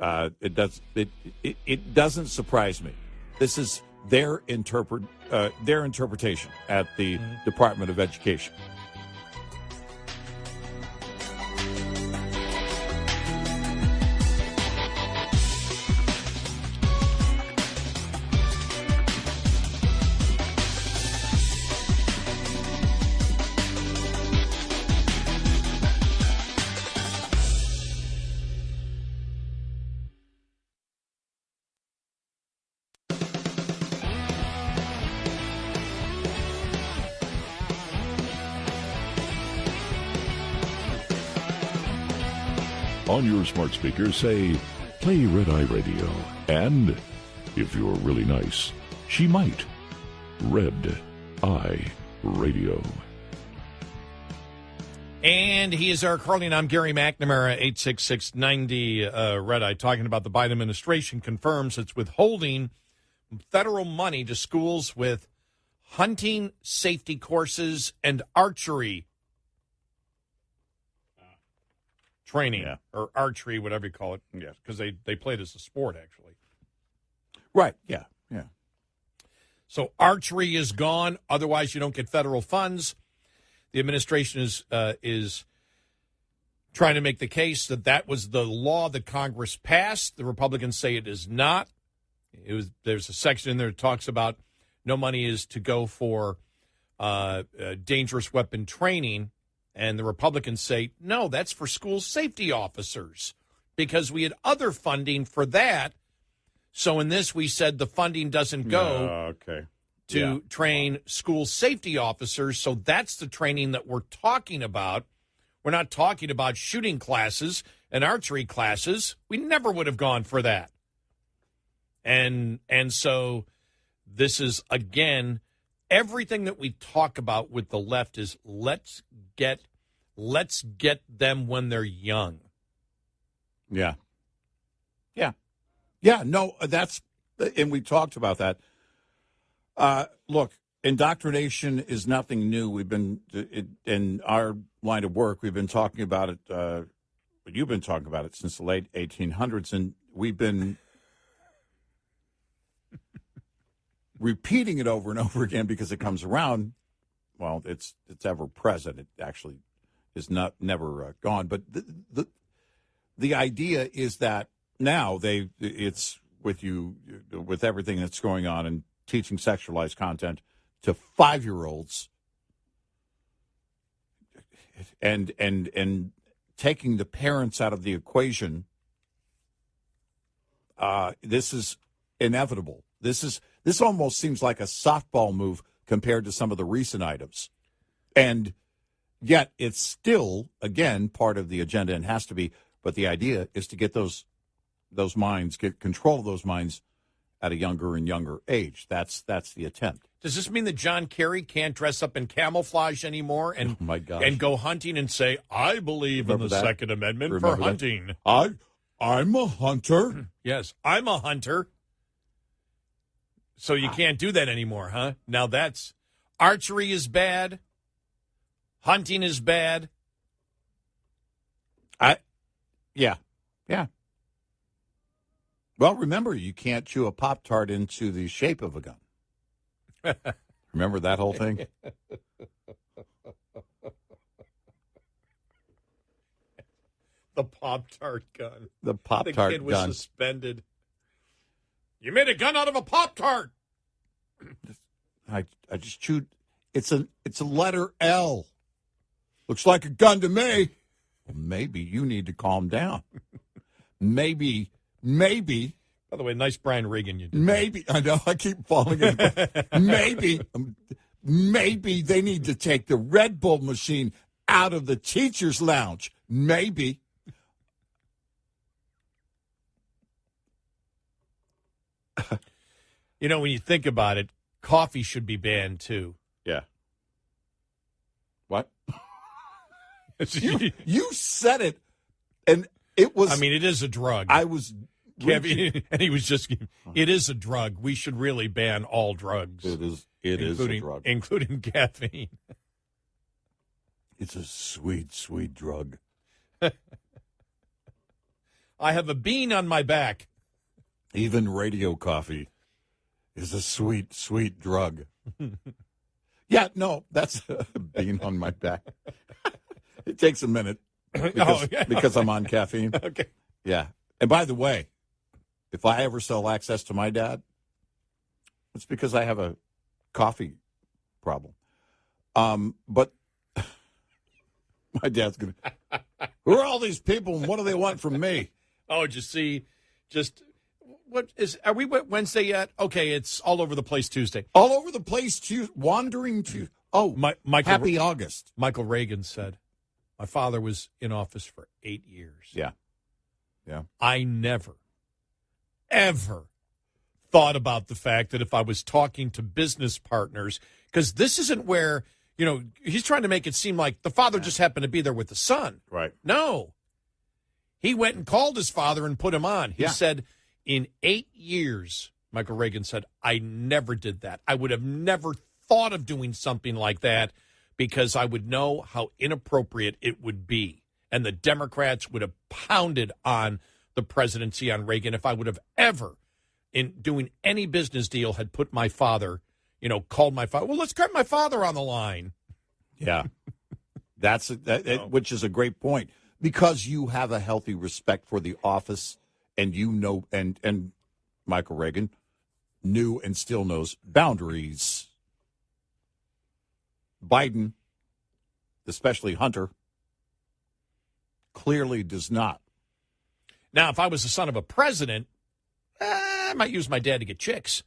it doesn't surprise me. This is their interpretation at the Department of Education.
On your smart speaker, say, play Red Eye Radio. And, if you're really nice, she might. Red Eye Radio.
And he is Eric Harley, and I'm Gary McNamara, 866-90 Red Eye, talking about the Biden administration confirms it's withholding federal money to schools with hunting safety courses and archery training, or archery, whatever you call it. Yes, because they play it as a sport, actually.
Right, yeah.
So archery is gone. Otherwise, you don't get federal funds. The administration is trying to make the case that was the law that Congress passed. The Republicans say it is not. There's a section in there that talks about no money is to go for dangerous weapon training. And the Republicans say, no, that's for school safety officers because we had other funding for that. So in this, we said the funding doesn't go to train school safety officers. So that's the training that we're talking about. We're not talking about shooting classes and archery classes. We never would have gone for that. And so this is, again, everything that we talk about with the left is let's get them when they're young.
Yeah. No, and we talked about that. Look, indoctrination is nothing new. We've been in our line of work. We've been talking about it. You've been talking about it since the late 1800s, and we've been repeating it over and over again because it comes around. Well, it's ever present. It actually is never gone. But the idea is that now it's with everything that's going on and teaching sexualized content to 5-year-olds and taking the parents out of the equation. This is inevitable. This almost seems like a softball move compared to some of the recent items. And yet it's still, again, part of the agenda and has to be. But the idea is to get those those minds, get control of those minds at a younger and younger age. That's the attempt.
Does this mean that John Kerry can't dress up in camouflage anymore and
Oh my gosh.
and go hunting and say, I believe
Remember
in the
that?
Second Amendment
Remember
for
that?
hunting?
I'm a hunter.
Yes, I'm a hunter. So you can't do that anymore, huh? Now that's archery is bad. Hunting is bad.
Yeah. Well, remember, you can't chew a Pop-Tart into the shape of a gun. Remember that whole thing?
The Pop-Tart gun.
The Pop-Tart
The kid was
gun.
suspended. You made a gun out of a Pop-Tart.
I just chewed. It's a letter L. Looks like a gun to me. Well, maybe you need to calm down. Maybe.
By the way, nice Brian Regan you did.
Maybe. I know, I keep falling in. Maybe they need to take the Red Bull machine out of the teacher's lounge. Maybe.
You know, when you think about it, coffee should be banned, too.
Yeah. What? You said it, and it was.
I mean, it is a drug.
I was.
Kevin, and he was just, it is a drug. We should really ban all drugs.
It is a drug.
Including caffeine.
It's a sweet, sweet drug.
I have a bean on my back.
Even radio coffee is a sweet, sweet drug. Yeah, no, that's a bean on my back. It takes a minute because I'm on caffeine.
Okay.
Yeah. And by the way, if I ever sell access to my dad, it's because I have a coffee problem. But my dad's going to, who are all these people and what do they want from me?
Oh, are we Wednesday yet? Okay, it's all over the place Tuesday.
All over the place, wandering to, happy August.
Michael Reagan said, my father was in office for 8 years.
Yeah.
I never, ever thought about the fact that if I was talking to business partners, because this isn't where, he's trying to make it seem like the father just happened to be there with the son.
Right.
No. He went and called his father and put him on. He said, in 8 years, Michael Reagan said, I never did that. I would have never thought of doing something like that because I would know how inappropriate it would be. And the Democrats would have pounded on the presidency, on Reagan, if I would have ever, in doing any business deal, had put my father, called my father. Well, let's get my father on the line.
Yeah. Which is a great point. Because you have a healthy respect for the office, and and Michael Reagan knew and still knows boundaries. Biden, especially Hunter, clearly does not.
Now, if I was the son of a president, I might use my dad to get chicks.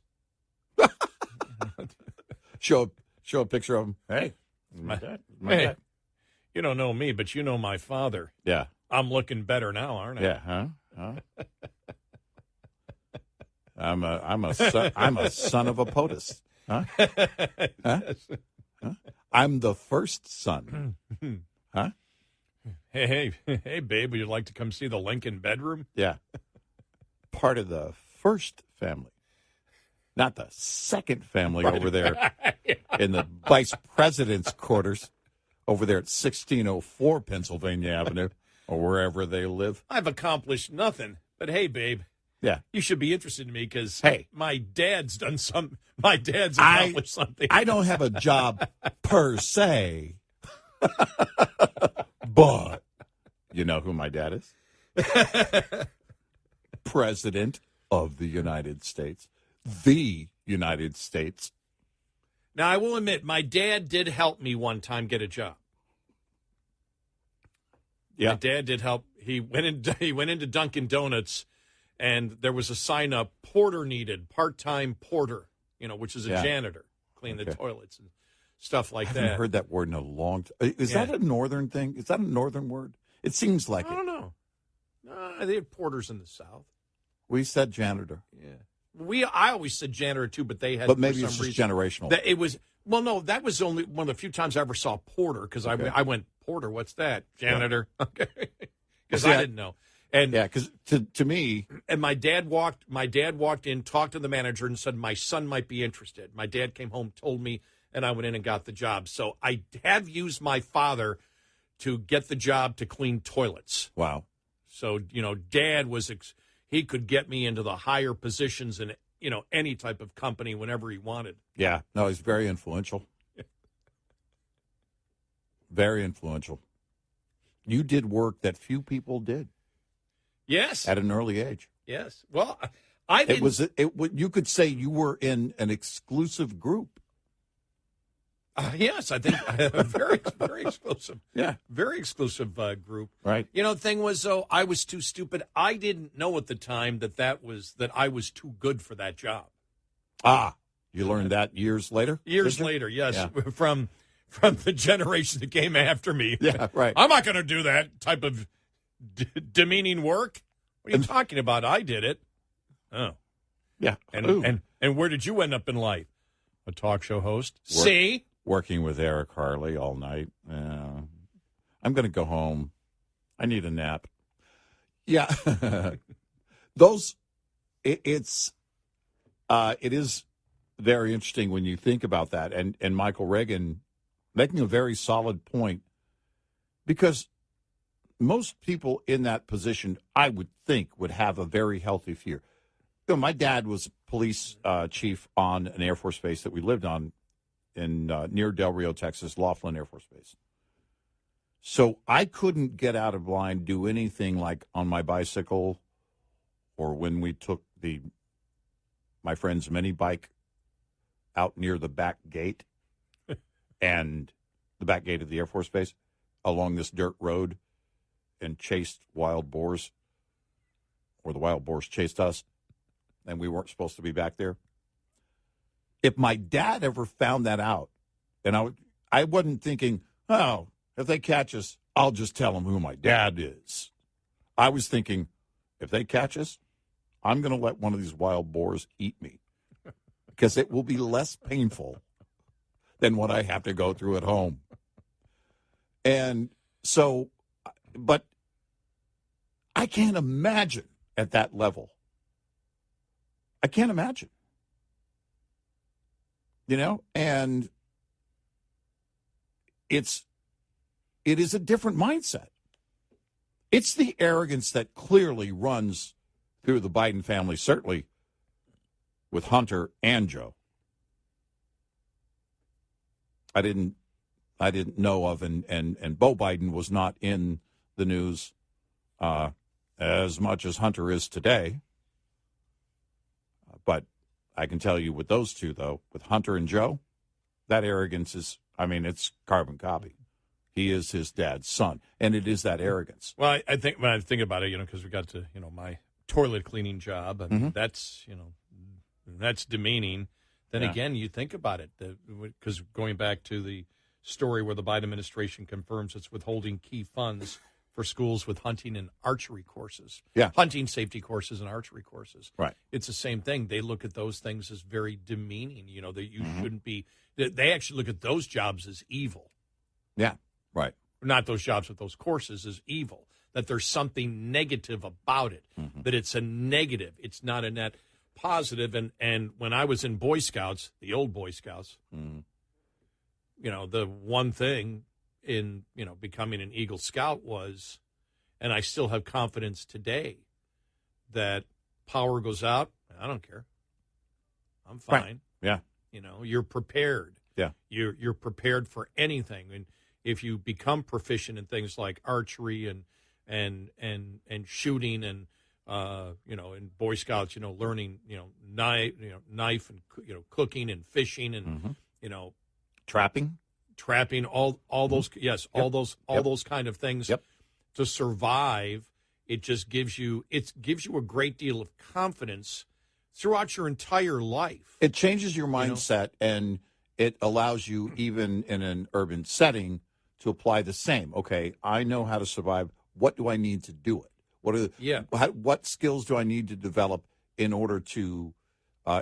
Show a picture of him. Hey, my dad.
You don't know me, but you know my father.
Yeah.
I'm looking better now, aren't I?
Yeah, huh? I'm a son of a POTUS. Huh? Huh? I'm the first son. Huh?
Hey, babe, would you like to come see the Lincoln bedroom?
Yeah. Part of the first family. Not the second family over there in the vice president's quarters over there at 1604 Pennsylvania Avenue or wherever they live.
I've accomplished nothing, but hey, babe.
Yeah.
You should be interested in me because my dad's accomplished something.
I don't have a job per se, but you know who my dad is? President of the United States. The United States.
Now, I will admit, my dad did help me one time get a job.
Yeah.
My dad did help. He went into Dunkin' Donuts, and there was a sign up, porter needed, part-time porter, which is a janitor, clean the toilets and stuff like that.
I haven't heard that word in a long time. Is that a northern thing? Is that a northern word? It seems like
I don't know. They have porters in the South.
We said janitor.
Yeah. I always said janitor, too, but they had,
But maybe
for
it's
some
just
reason,
generational.
it was, well, no, that was only one of the few times I ever saw porter, because I went, porter, what's that? Janitor. Okay. Because I didn't know. And
yeah, because to me,
and my dad walked in, talked to the manager, and said my son might be interested. My dad came home, told me, and I went in and got the job. So I have used my father to get the job to clean toilets.
wow.
So, Dad was he could get me into the higher positions in, any type of company whenever he wanted.
Yeah, no, he's very influential. Very influential. You did work that few people did.
Yes.
At an early age.
Yes. Well, I didn't.
You could say you were in an exclusive group.
Yes, I think very, very exclusive.
Yeah.
Very exclusive group.
Right.
The thing was, though, I was too stupid. I didn't know at the time that I was too good for that job.
You learned that years later?
Years later, yes.
Yeah.
From the generation that came after me.
Yeah, right.
I'm not going to do that type of demeaning work. What are you talking about? I did it. Oh.
Yeah.
And where did you end up in life? A talk show host? See?
Working with Eric Harley all night. I'm going to go home. I need a nap. Yeah. It is very interesting when you think about that. And Michael Reagan making a very solid point, because most people in that position, I would think, would have a very healthy fear. My dad was police chief on an Air Force base that we lived on in near Del Rio, Texas, Laughlin Air Force Base. So I couldn't get out of line, do anything like on my bicycle, or when we took my friend's mini bike out near the back gate and the back gate of the Air Force Base along this dirt road and chased wild boars, or the wild boars chased us, and we weren't supposed to be back there. If my dad ever found that out, and I wasn't thinking, oh, if they catch us, I'll just tell them who my dad is. I was thinking, if they catch us, I'm going to let one of these wild boars eat me, because it will be less painful than what I have to go through at home. And so, but I can't imagine at that level. I can't imagine. And it is a different mindset. It's the arrogance that clearly runs through the Biden family, certainly with Hunter and Joe. I didn't know of, and Beau Biden was not in the news as much as Hunter is today. But I can tell you with those two, though, with Hunter and Joe, that arrogance is, it's carbon copy. He is his dad's son, and it is that arrogance.
Well, I think when I think about it, because we got to, my toilet cleaning job, and that's demeaning. Then again, you think about it, because going back to the story where the Biden administration confirms it's withholding key funds for schools with hunting and archery courses.
Yeah.
Hunting safety courses and archery courses.
Right.
It's the same thing. They look at those things as very demeaning, that you shouldn't be. They actually look at those jobs as evil.
Yeah, right.
Not those jobs, but those courses as evil. That there's something negative about it, that it's a negative. It's not a net positive. And when I was in Boy Scouts, the old Boy Scouts, the one thing in becoming an Eagle Scout was, and I still have confidence today, that power goes out, I don't care, I'm fine.
Right. Yeah.
You're prepared.
Yeah.
You're prepared for anything, and if you become proficient in things like archery and shooting and in Boy Scouts, learning knife and cooking and fishing and trapping, all those, yes, all those kind of things to survive. It just gives you a great deal of confidence throughout your entire life.
It changes your mindset, and it allows you, even in an urban setting, to apply the same. Okay, I know how to survive. What do I need to do it? What skills do I need to develop in order to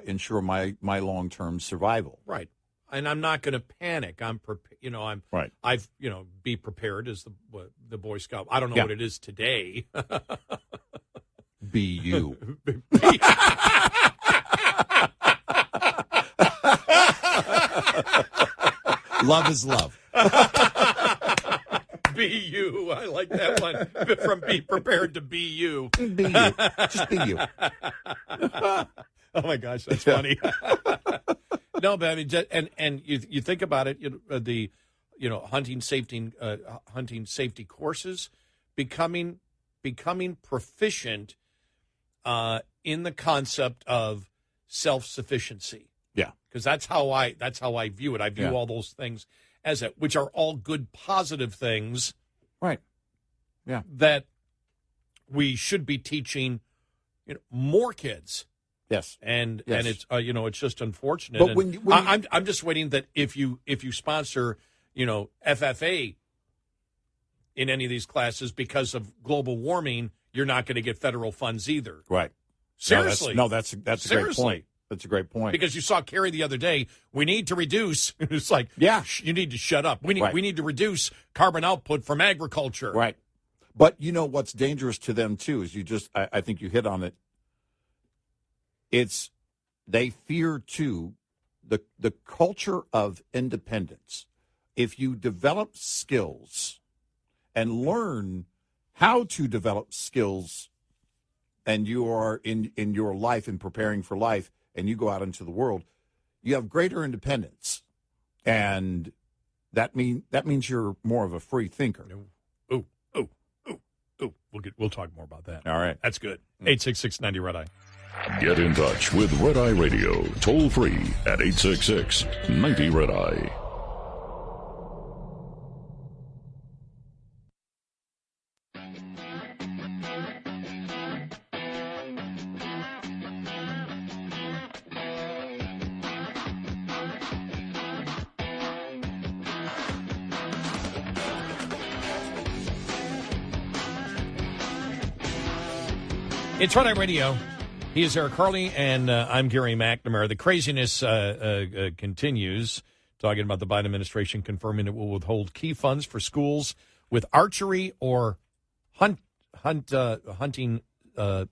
ensure my long-term survival?
Right. And I'm not going to panic. I'm
right.
I've be prepared as the Boy Scout. I don't know what it is today.
Be you. Love is love.
Be you. I like that one. From be prepared to be you.
Be you. Just be you.
Oh my gosh, that's funny. No, but I mean, and you think about it, the hunting safety courses, becoming proficient in the concept of self-sufficiency.
Yeah,
because that's how I view it. I view all those things as which are all good, positive things,
right? Yeah,
that we should be teaching more kids.
Yes,
and it's it's just unfortunate.
But
I'm just waiting that if you sponsor FFA in any of these classes because of global warming, you're not going to get federal funds either.
Right.
Seriously.
That's a great point. That's a great point.
Because you saw Kerry the other day, we need to reduce. It's like, you need to shut up. We need to reduce carbon output from agriculture.
Right. But what's dangerous to them too is I think you hit on it. They fear too the culture of independence. If you develop skills and learn how to develop skills, and you are in your life and preparing for life, and you go out into the world, you have greater independence, and that means you're more of a free thinker.
Ooh. We'll talk more about that.
All right,
that's good. 866-90 Red Eye.
Get in touch with Red Eye Radio, toll free at 866-90 Red Eye.
It's Red Eye Radio. He is Eric Harley, and I'm Gary McNamara. The craziness continues, talking about the Biden administration confirming it will withhold key funds for schools with archery or hunting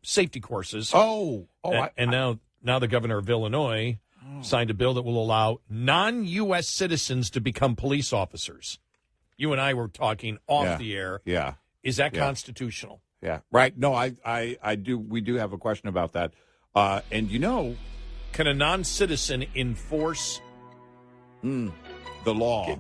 safety courses. And now the governor of Illinois signed a bill that will allow non-U.S. citizens to become police officers. You and I were talking off the air.
Yeah.
Is that constitutional?
Yeah, right. No, I do. We do have a question about that. And
can a non-citizen enforce
the law?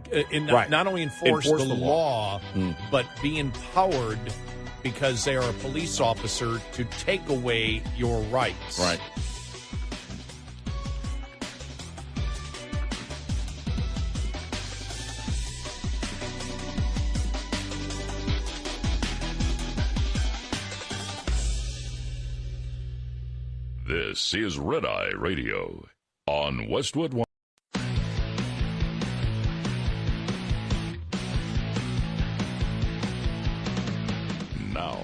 Not only enforce the law, but be empowered because they are a police officer to take away your rights.
Right.
This is Red Eye Radio on Westwood One. Now,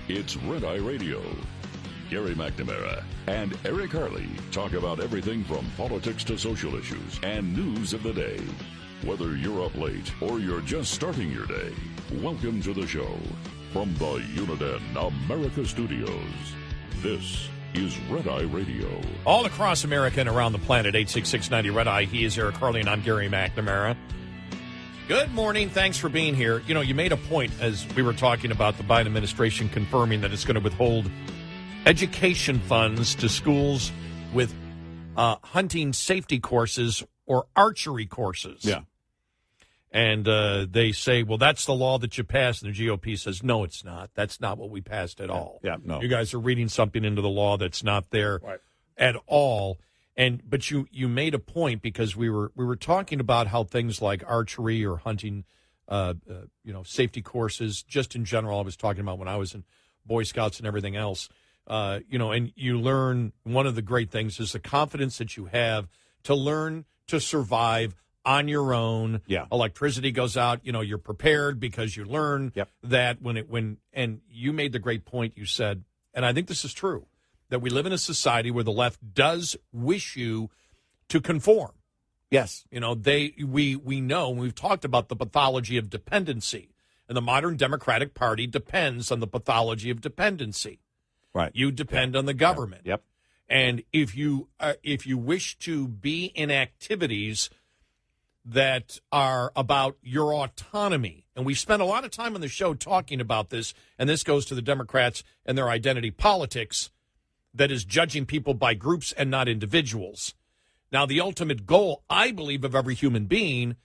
it's Red Eye Radio. Gary McNamara and Eric Harley talk about everything from politics to social issues and news of the day. Whether you're up late or you're just starting your day, welcome to the show. From the Uniden America Studios, this is Red Eye Radio.
All across America and around the planet, 866-90 Red Eye. He is Eric Harley, and I'm Gary McNamara. Good morning. Thanks for being here. You made a point as we were talking about the Biden administration confirming that it's going to withhold education funds to schools with hunting safety courses or archery courses.
Yeah.
And they say, well, that's the law that you passed. And the GOP says, no, it's not. That's not what we passed at all.
Yeah, no.
You guys are reading something into the law that's not there at all. But you made a point because we were talking about how things like archery or hunting, safety courses, just in general, I was talking about when I was in Boy Scouts and everything else, and you learn, one of the great things is the confidence that you have to learn to survive on your own.
Yeah.
Electricity goes out, you're prepared because you learn that and you made the great point you said, and I think this is true, that we live in a society where the left does wish you to conform.
Yes.
We know, and we've talked about the pathology of dependency, and the modern Democratic Party depends on the pathology of dependency.
Right.
You depend on the government.
Yep.
And if you wish to be in activities that are about your autonomy, and we spent a lot of time on the show talking about this, and this goes to the Democrats and their identity politics that is judging people by groups and not individuals. Now, the ultimate goal, I believe, of every human being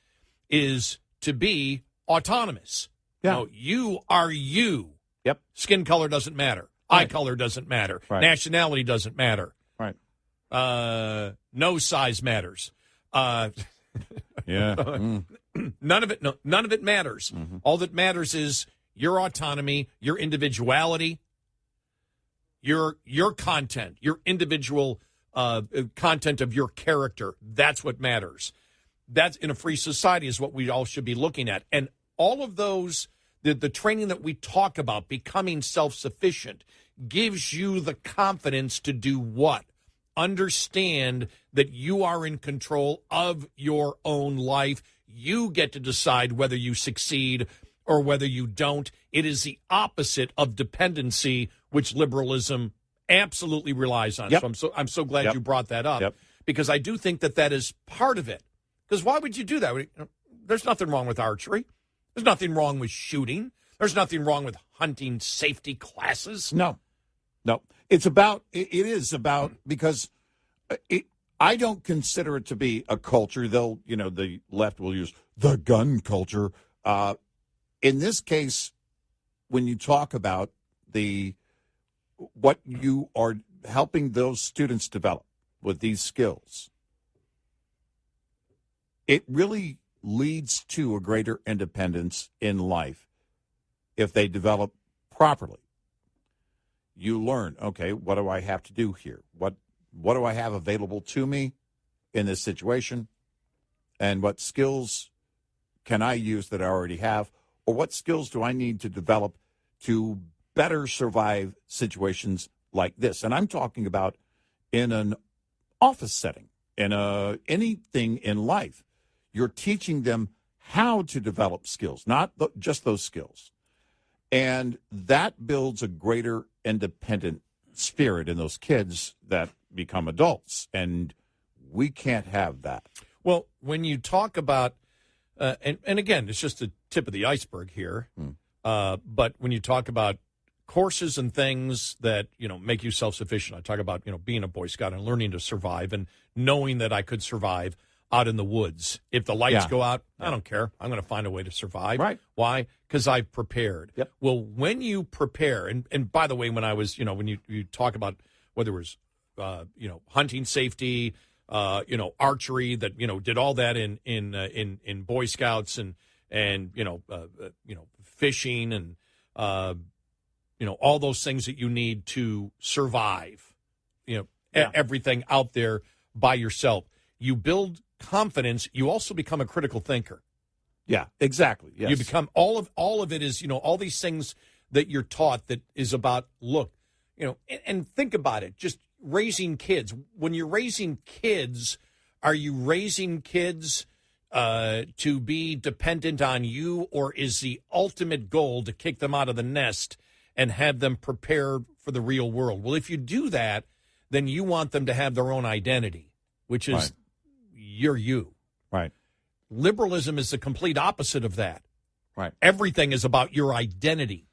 is to be autonomous.
Yeah.
You are you.
Yep.
Skin color doesn't matter.
Right.
Eye color doesn't matter.
Right.
Nationality doesn't matter.
Right.
Nose size matters.
Yeah.
None of it matters.
Mm-hmm.
All that matters is your autonomy, your individuality, your content, your individual content of your character. That's what matters. That's, in a free society, is what we all should be looking at. And all of those, the training that we talk about, becoming self-sufficient, gives you the confidence to do what? Understand that you are in control of your own life. You get to decide whether you succeed or whether you don't. It is the opposite of dependency, which liberalism absolutely relies on.
Yep.
So I'm so glad you brought that up, because I do think that is part of it. Because why would you do that? There's nothing wrong with archery. There's nothing wrong with shooting. There's nothing wrong with hunting safety classes.
No. It is about, because I don't consider it to be a culture. The left will use the gun culture. In this case, when you talk about what you are helping those students develop with these skills, it really leads to a greater independence in life if they develop properly. You learn, okay, what do I have to do here? What do I have available to me in this situation? And what skills can I use that I already have? Or what skills do I need to develop to better survive situations like this? And I'm talking about in an office setting, in anything in life. You're teaching them how to develop skills, not just those skills. And that builds a greater independent spirit in those kids that become adults. And we can't have that.
Well, when you talk about, and again, it's just the tip of the iceberg here, but when you talk about courses and things that, make you self-sufficient, I talk about, being a Boy Scout and learning to survive and knowing that I could survive out in the woods. If the lights go out, I don't care. I'm going to find a way to survive.
Right.
Why? Because I've prepared.
Yep.
Well, when you prepare, and by the way, when I was, when you talk about whether it was, hunting safety, archery, that, did all that in Boy Scouts and fishing and, all those things that you need to survive, everything out there by yourself. You build confidence. You also become a critical thinker.
Yeah, exactly. Yes.
You become all of it is, all these things that you're taught that is about, look, and think about it, just raising kids. When you're raising kids, are you raising kids to be dependent on you, or is the ultimate goal to kick them out of the nest and have them prepared for the real world? Well, if you do that, then you want them to have their own identity, which is you're you.
Right.
Liberalism is the complete opposite of that.
Right.
Everything is about your identity.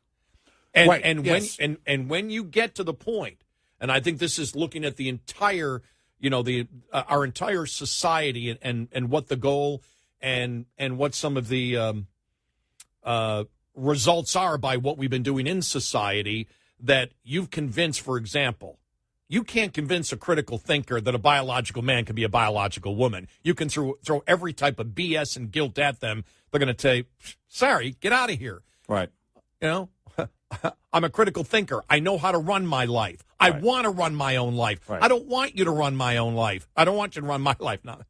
And
right.
and
yes.
when you get to the point, and I think this is looking at the entire, our entire society and what the goal and what some of the results are by what we've been doing in society, that you've convinced, for example, you can't convince a critical thinker that a biological man can be a biological woman. You can throw every type of BS and guilt at them. They're going to say, sorry, get out of here.
Right.
I'm a critical thinker. I know how to run my life. I want to run my own life.
Right.
I don't want you to run my own life. I don't want you to run my life. No.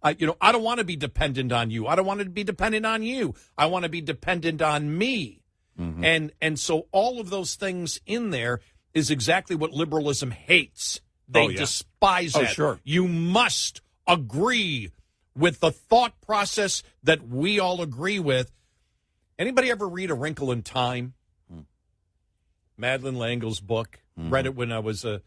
I don't want to be dependent on you. I don't want to be dependent on you. I want to be dependent on me. Mm-hmm. And so all of those things in there is exactly what liberalism hates. They despise that.
Sure.
You must agree with the thought process that we all agree with. Anybody ever read A Wrinkle in Time? Madeleine L'Engle's book. Read it when I was a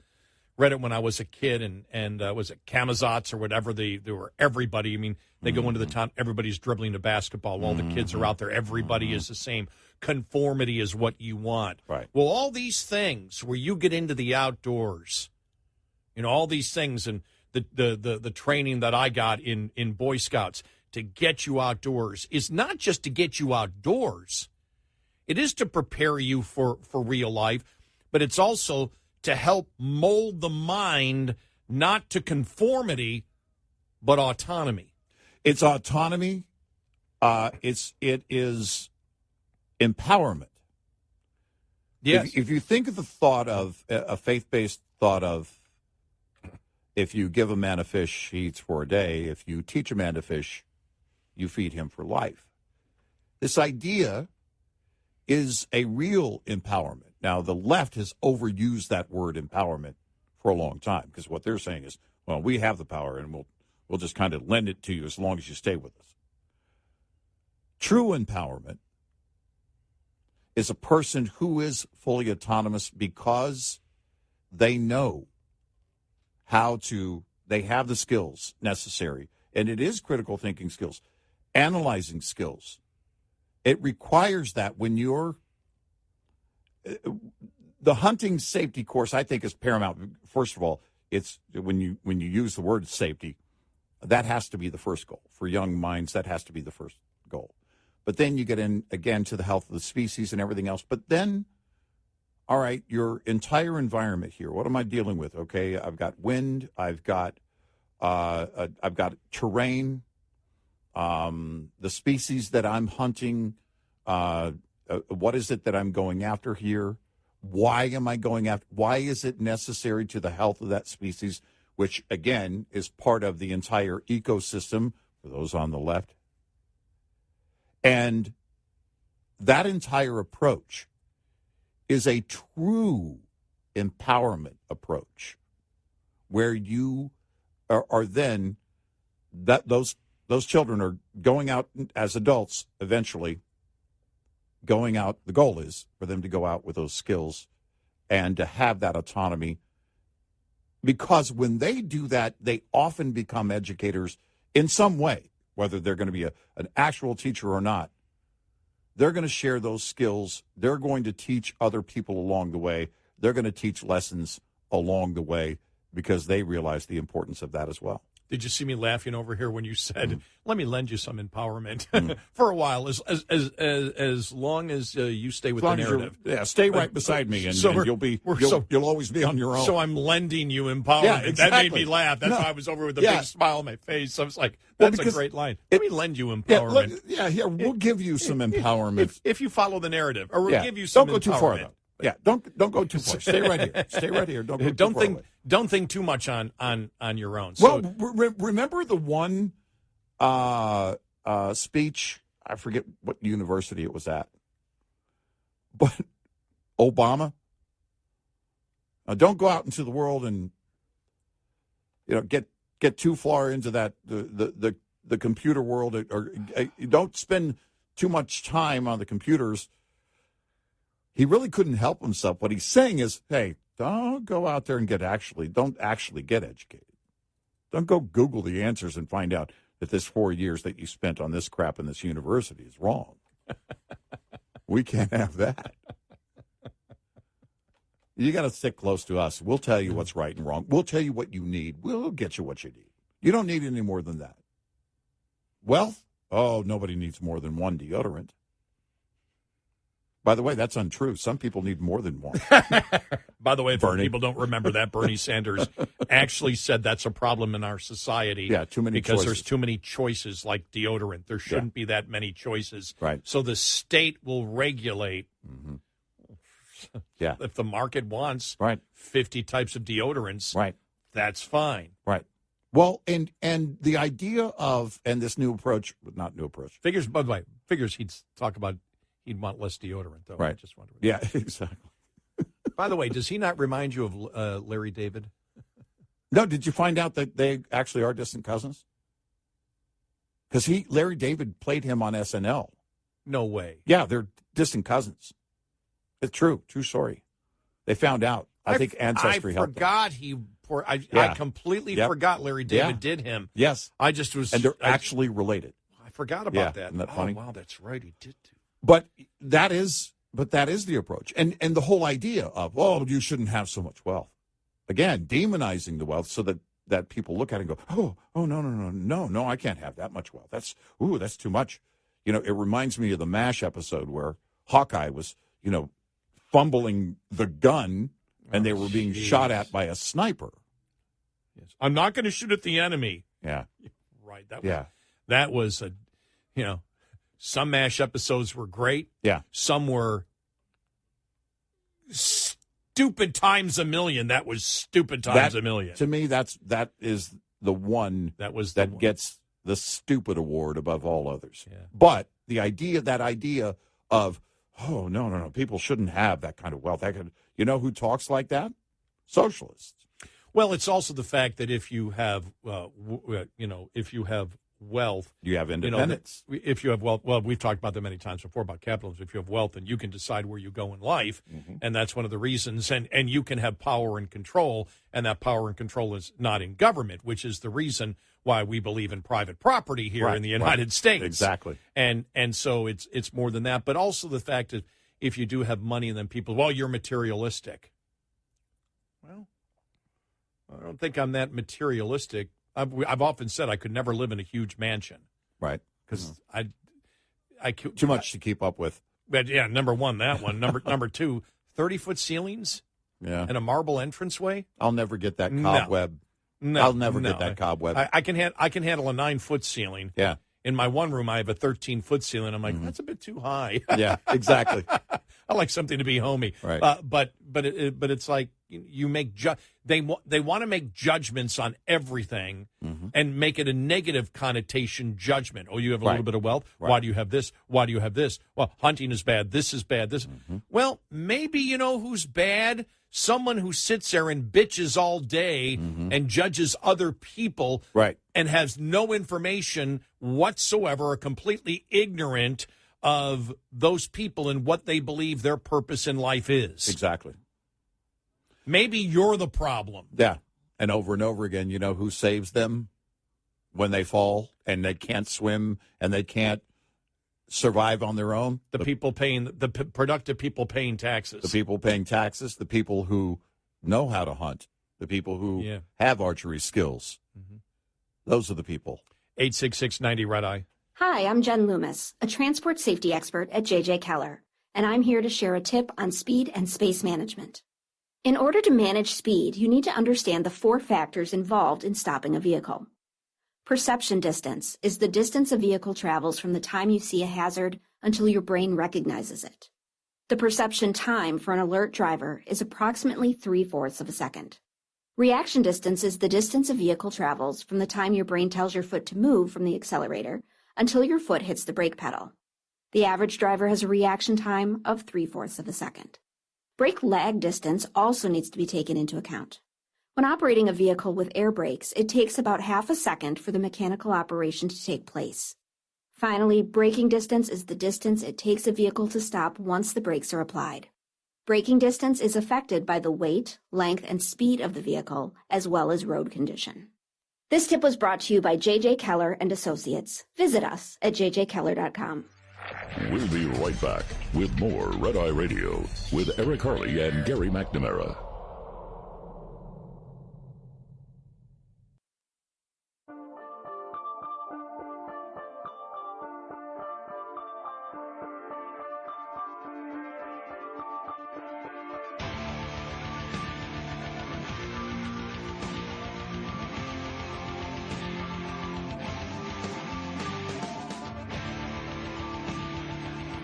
kid, and was it Camazotz or whatever? They were everybody. I mean, they go into the town. Everybody's dribbling a basketball. All the kids are out there. Everybody is the same. Conformity is what you want.
Right.
Well, all these things where you get into the outdoors, all these things, and the training that I got in Boy Scouts to get you outdoors is not just to get you outdoors. It is to prepare you for real life, but it's also to help mold the mind, not to conformity, but autonomy.
It's autonomy. It is empowerment.
Yes.
If you think of the thought of a faith-based thought of, if you give a man a fish, he eats for a day. If you teach a man to fish, you feed him for life. This idea is a real empowerment. Now, the left has overused that word empowerment for a long time, because what they're saying is, well, we have the power and we'll just kind of lend it to you as long as you stay with us. True empowerment is a person who is fully autonomous because they know they have the skills necessary, and it is critical thinking skills, analyzing skills. It requires that when the hunting safety course, I think, is paramount. First of all, it's when you use the word safety, that has to be the first goal. For young minds, that has to be the first goal. But then you get in, again, to the health of the species and everything else. But then, all right, your entire environment here, what am I dealing with? Okay, I've got wind, I've got terrain, the species that I'm hunting, what is it that I'm going after here? Why am I going after? Why is it necessary to the health of that species, which, again, is part of the entire ecosystem for those on the left? And that entire approach is a true empowerment approach, where you are then, that those children are going out as adults eventually. Going out, the goal is for them to go out with those skills and to have that autonomy, because when they do that, they often become educators in some way, whether they're going to be an actual teacher or not. They're going to share those skills. They're going to teach other people along the way. They're going to teach lessons along the way because they realize the importance of that as well.
Did you see me laughing over here when you said, "Let me lend you some empowerment for a while, as long as you stay with the narrative"?
Stay right beside me, and you'll always be on your own.
So I'm lending you empowerment.
Yeah, exactly.
That made me laugh. That's why I was over with a big smile on my face. I was like, "That's a great line." Let me lend you empowerment.
We'll give you some empowerment
if you follow the narrative, or we'll give you some.
Don't go too far, though. Yeah, don't go too far. Stay right here. Stay right here. Don't go too far away.
Don't think too much on your own. So,
well, remember the one speech? I forget what university it was at, but Obama. Don't go out into the world and get too far into that the computer world, or don't spend too much time on the computers. He really couldn't help himself. What he's saying is, hey, don't go out there and don't actually get educated. Don't go Google the answers and find out that this 4 years that you spent on this crap in this university is wrong. We can't have that. You got to stick close to us. We'll tell you what's right and wrong. We'll tell you what you need. We'll get you what you need. You don't need any more than that. Wealth? Oh, nobody needs more than one deodorant. By the way, that's untrue. Some people need more than one.
By the way, if people don't remember that, Bernie Sanders actually said that's a problem in our society.
Yeah, too many
because
choices.
There's too many choices like deodorant. There shouldn't be that many choices.
Right.
So the state will regulate
Yeah.
If the market wants
Right.
50 types of deodorants,
Right.
that's fine.
Right. Well, and the idea of, and this new approach, not new approach.
Figures, by the way, he'd want less deodorant, though.
Right.
I just wondered.
Yeah, exactly.
By the way, does he not remind you of Larry David?
No, did you find out that they actually are distant cousins? Because Larry David played him on SNL.
No way.
Yeah, they're distant cousins. It's true story. They found out. I think Ancestry helped them.
I completely forgot Larry David did him.
Yes.
I just was.
And they're actually related.
I forgot about that.
Isn't that funny?
Oh, wow, that's right. He did too.
But that is the approach. And the whole idea of, you shouldn't have so much wealth. Again, demonizing the wealth so that people look at it and go, no, I can't have that much wealth. That's too much. You know, it reminds me of the MASH episode where Hawkeye was, fumbling the gun and they were being shot at by a sniper.
Yes. I'm not going to shoot at the enemy.
Yeah.
Right. That was some MASH episodes were great.
Yeah.
Some were stupid times a million. That was stupid times a million.
To me, that is the one that gets the stupid award above all others.
Yeah.
But that idea of, no, people shouldn't have that kind of wealth. Who talks like that? Socialists.
Well, it's also the fact that if you have, wealth,
you have independence.
If you have wealth, well, we've talked about that many times before about capitalism. If you have wealth, then you can decide where you go in life, and that's one of the reasons. And you can have power and control, and that power and control is not in government, which is the reason why we believe in private property here in the United States.
Exactly.
And so it's more than that, but also the fact that if you do have money, and then people, you're materialistic. Well, I don't think I'm that materialistic. I've often said I could never live in a huge mansion.
Right.
Because
too much to keep up with.
But yeah, number one, that one. Number two, 30-foot ceilings.
Yeah.
And a marble entranceway.
I'll never get that cobweb.
No.
I'll never get that cobweb.
I can handle a 9-foot ceiling.
Yeah.
In my one room, I have a 13-foot ceiling. I'm like, that's a bit too high.
Yeah, exactly.
I like something to be homey.
Right.
But it's like you make they want to make judgments on everything and make it a negative connotation judgment. Oh, you have a little bit of wealth.
Right.
Why do you have this? Why do you have this? Well, hunting is bad. This is bad. This. Well, maybe you know who's bad. Someone who sits there and bitches all day and judges other people and has no information whatsoever, are completely ignorant of those people and what they believe their purpose in life is.
Exactly.
Maybe you're the problem.
Yeah. And over again, who saves them when they fall and they can't swim and they can't survive on their own?
The productive people paying taxes.
The people paying taxes, the people who know how to hunt, the people who have archery skills. Those are the people.
866-90-RED-EYE.
Hi, I'm Jen Loomis, a transport safety expert at J.J. Keller, and I'm here to share a tip on speed and space management. In order to manage speed, you need to understand the 4 factors involved in stopping a vehicle. Perception distance is the distance a vehicle travels from the time you see a hazard until your brain recognizes it. The perception time for an alert driver is approximately 3/4 of a second. Reaction distance is the distance a vehicle travels from the time your brain tells your foot to move from the accelerator until your foot hits the brake pedal. The average driver has a reaction time of 3/4 of a second. Brake lag distance also needs to be taken into account. When operating a vehicle with air brakes, it takes about half a second for the mechanical operation to take place. Finally, braking distance is the distance it takes a vehicle to stop once the brakes are applied. Braking distance is affected by the weight, length, and speed of the vehicle, as well as road condition. This tip was brought to you by J.J. Keller and Associates. Visit us at jjkeller.com.
We'll be right back with more Red Eye Radio with Eric Harley and Gary McNamara.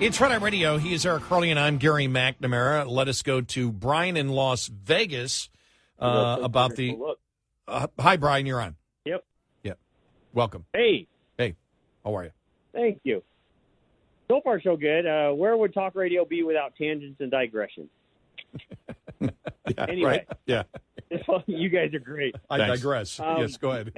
It's Friday Radio. He is Eric Harley, and I'm Gary McNamara. Let us go to Brian in Las Vegas about the. Hi, Brian. You're on.
Yep.
Yep. Welcome.
Hey.
Hey. How are you?
Thank you. So far, so good. Where would talk radio be without tangents and digressions?
Yeah,
anyway.
Right? Yeah.
You guys are great.
I digress. Yes, go ahead.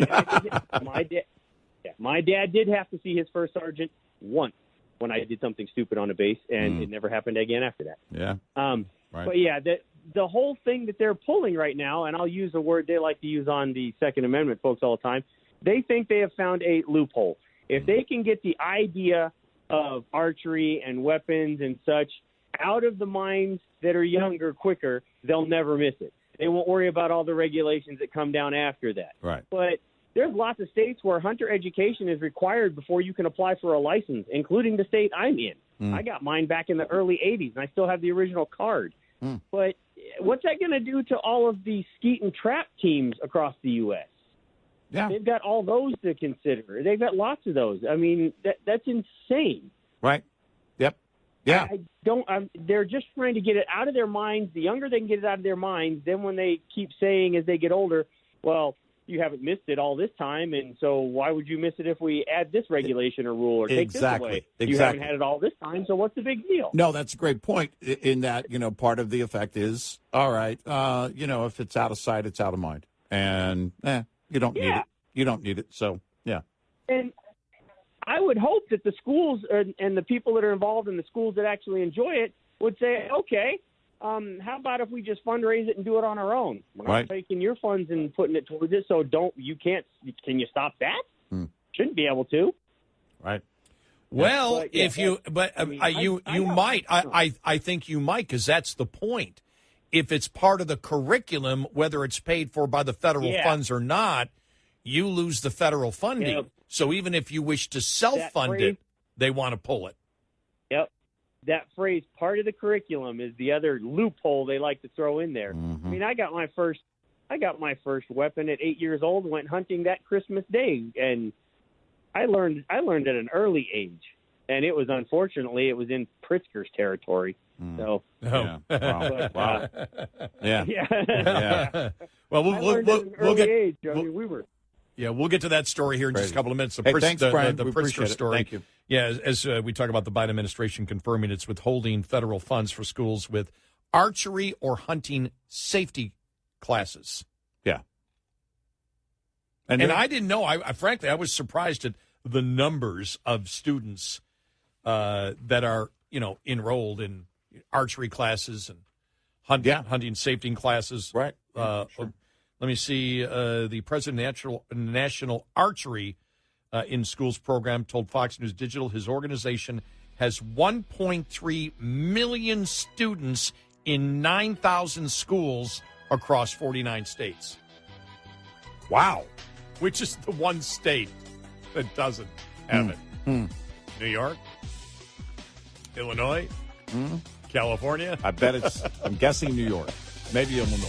My dad did have to see his first sergeant once when I did something stupid on a base, and it never happened again after that.
Yeah. Right.
But yeah, the whole thing that they're pulling right now, and I'll use a word they like to use on the Second Amendment folks all the time, they think they have found a loophole. If they can get the idea of archery and weapons and such out of the minds that are younger quicker, they'll never miss it. They won't worry about all the regulations that come down after that.
Right.
But there's lots of states where hunter education is required before you can apply for a license, including the state I'm in. I got mine back in the early 80s, and I still have the original card. But what's that going to do to all of the skeet and trap teams across the U.S.?
Yeah.
They've got all those to consider. They've got lots of those. I mean, that's insane.
Right. Yep. Yeah.
They're just trying to get it out of their minds. The younger they can get it out of their minds, then when they keep saying as they get older, well, you haven't missed it all this time, and so why would you miss it if we add this regulation or rule or take this away? You haven't had it all this time, so what's the big deal?
No, that's a great point in that, part of the effect is, all right, if it's out of sight, it's out of mind. And you don't need it. You don't need it. So, yeah.
And I would hope that the schools and the people that are involved in the schools that actually enjoy it would say, okay, how about if we just fundraise it and do it on our own? We're not taking your funds and putting it towards it, so can you stop that? Shouldn't be able to.
Right.
Well, I think you might, because that's the point. If it's part of the curriculum, whether it's paid for by the federal funds or not, you lose the federal funding.
Yep.
So even if you wish to self-fund it, they want to pull it.
Yep. That phrase, part of the curriculum, is the other loophole they like to throw in there. I mean, I got my first weapon at 8 years old, went hunting that Christmas Day, and I learned at an early age. And it was in Pritzker's territory. So,
wow. Wow.
Yeah.
Well, we'll get.
Age. I mean, we were.
Yeah, we'll get to that story here in just a couple of minutes.
Thanks, Brian. We appreciate
Pritzker story.
Thank you.
Yeah, as we talk about the Biden administration confirming it's withholding federal funds for schools with archery or hunting safety classes.
Yeah.
And I didn't know. Frankly, I was surprised at the numbers of students that are, enrolled in archery classes and hunting safety classes.
Right.
Sure. Let me see. The president of National Archery in Schools program told Fox News Digital his organization has 1.3 million students in 9,000 schools across 49 states.
Wow.
Which is the one state that doesn't have it. New York? Illinois? California?
I bet I'm guessing New York. Maybe Illinois.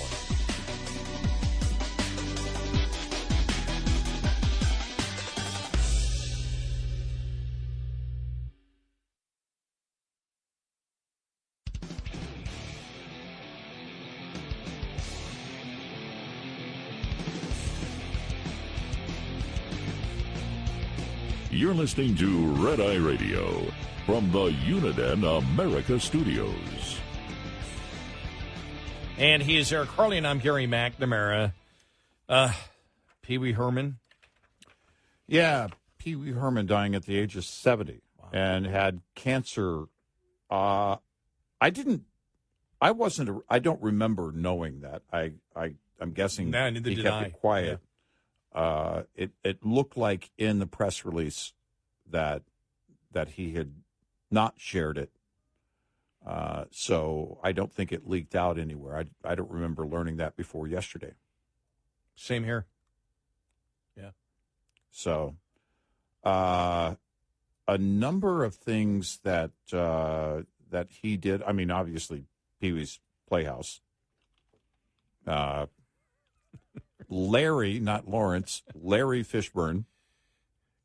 You're listening to Red Eye Radio from the Uniden America Studios.
And he is Eric Harley, and I'm Gary McNamara. Pee Wee Herman.
Yeah, Pee Wee Herman dying at the age of 70 and had cancer. I don't remember knowing that. I'm guessing
neither
he
did
kept
I.
it quiet. Yeah. It looked like in the press release that he had not shared it. So I don't think it leaked out anywhere. I don't remember learning that before yesterday.
Same here. Yeah.
So a number of things that he did. I mean, obviously, Pee-wee's Playhouse. Larry, not Lawrence, Larry Fishburne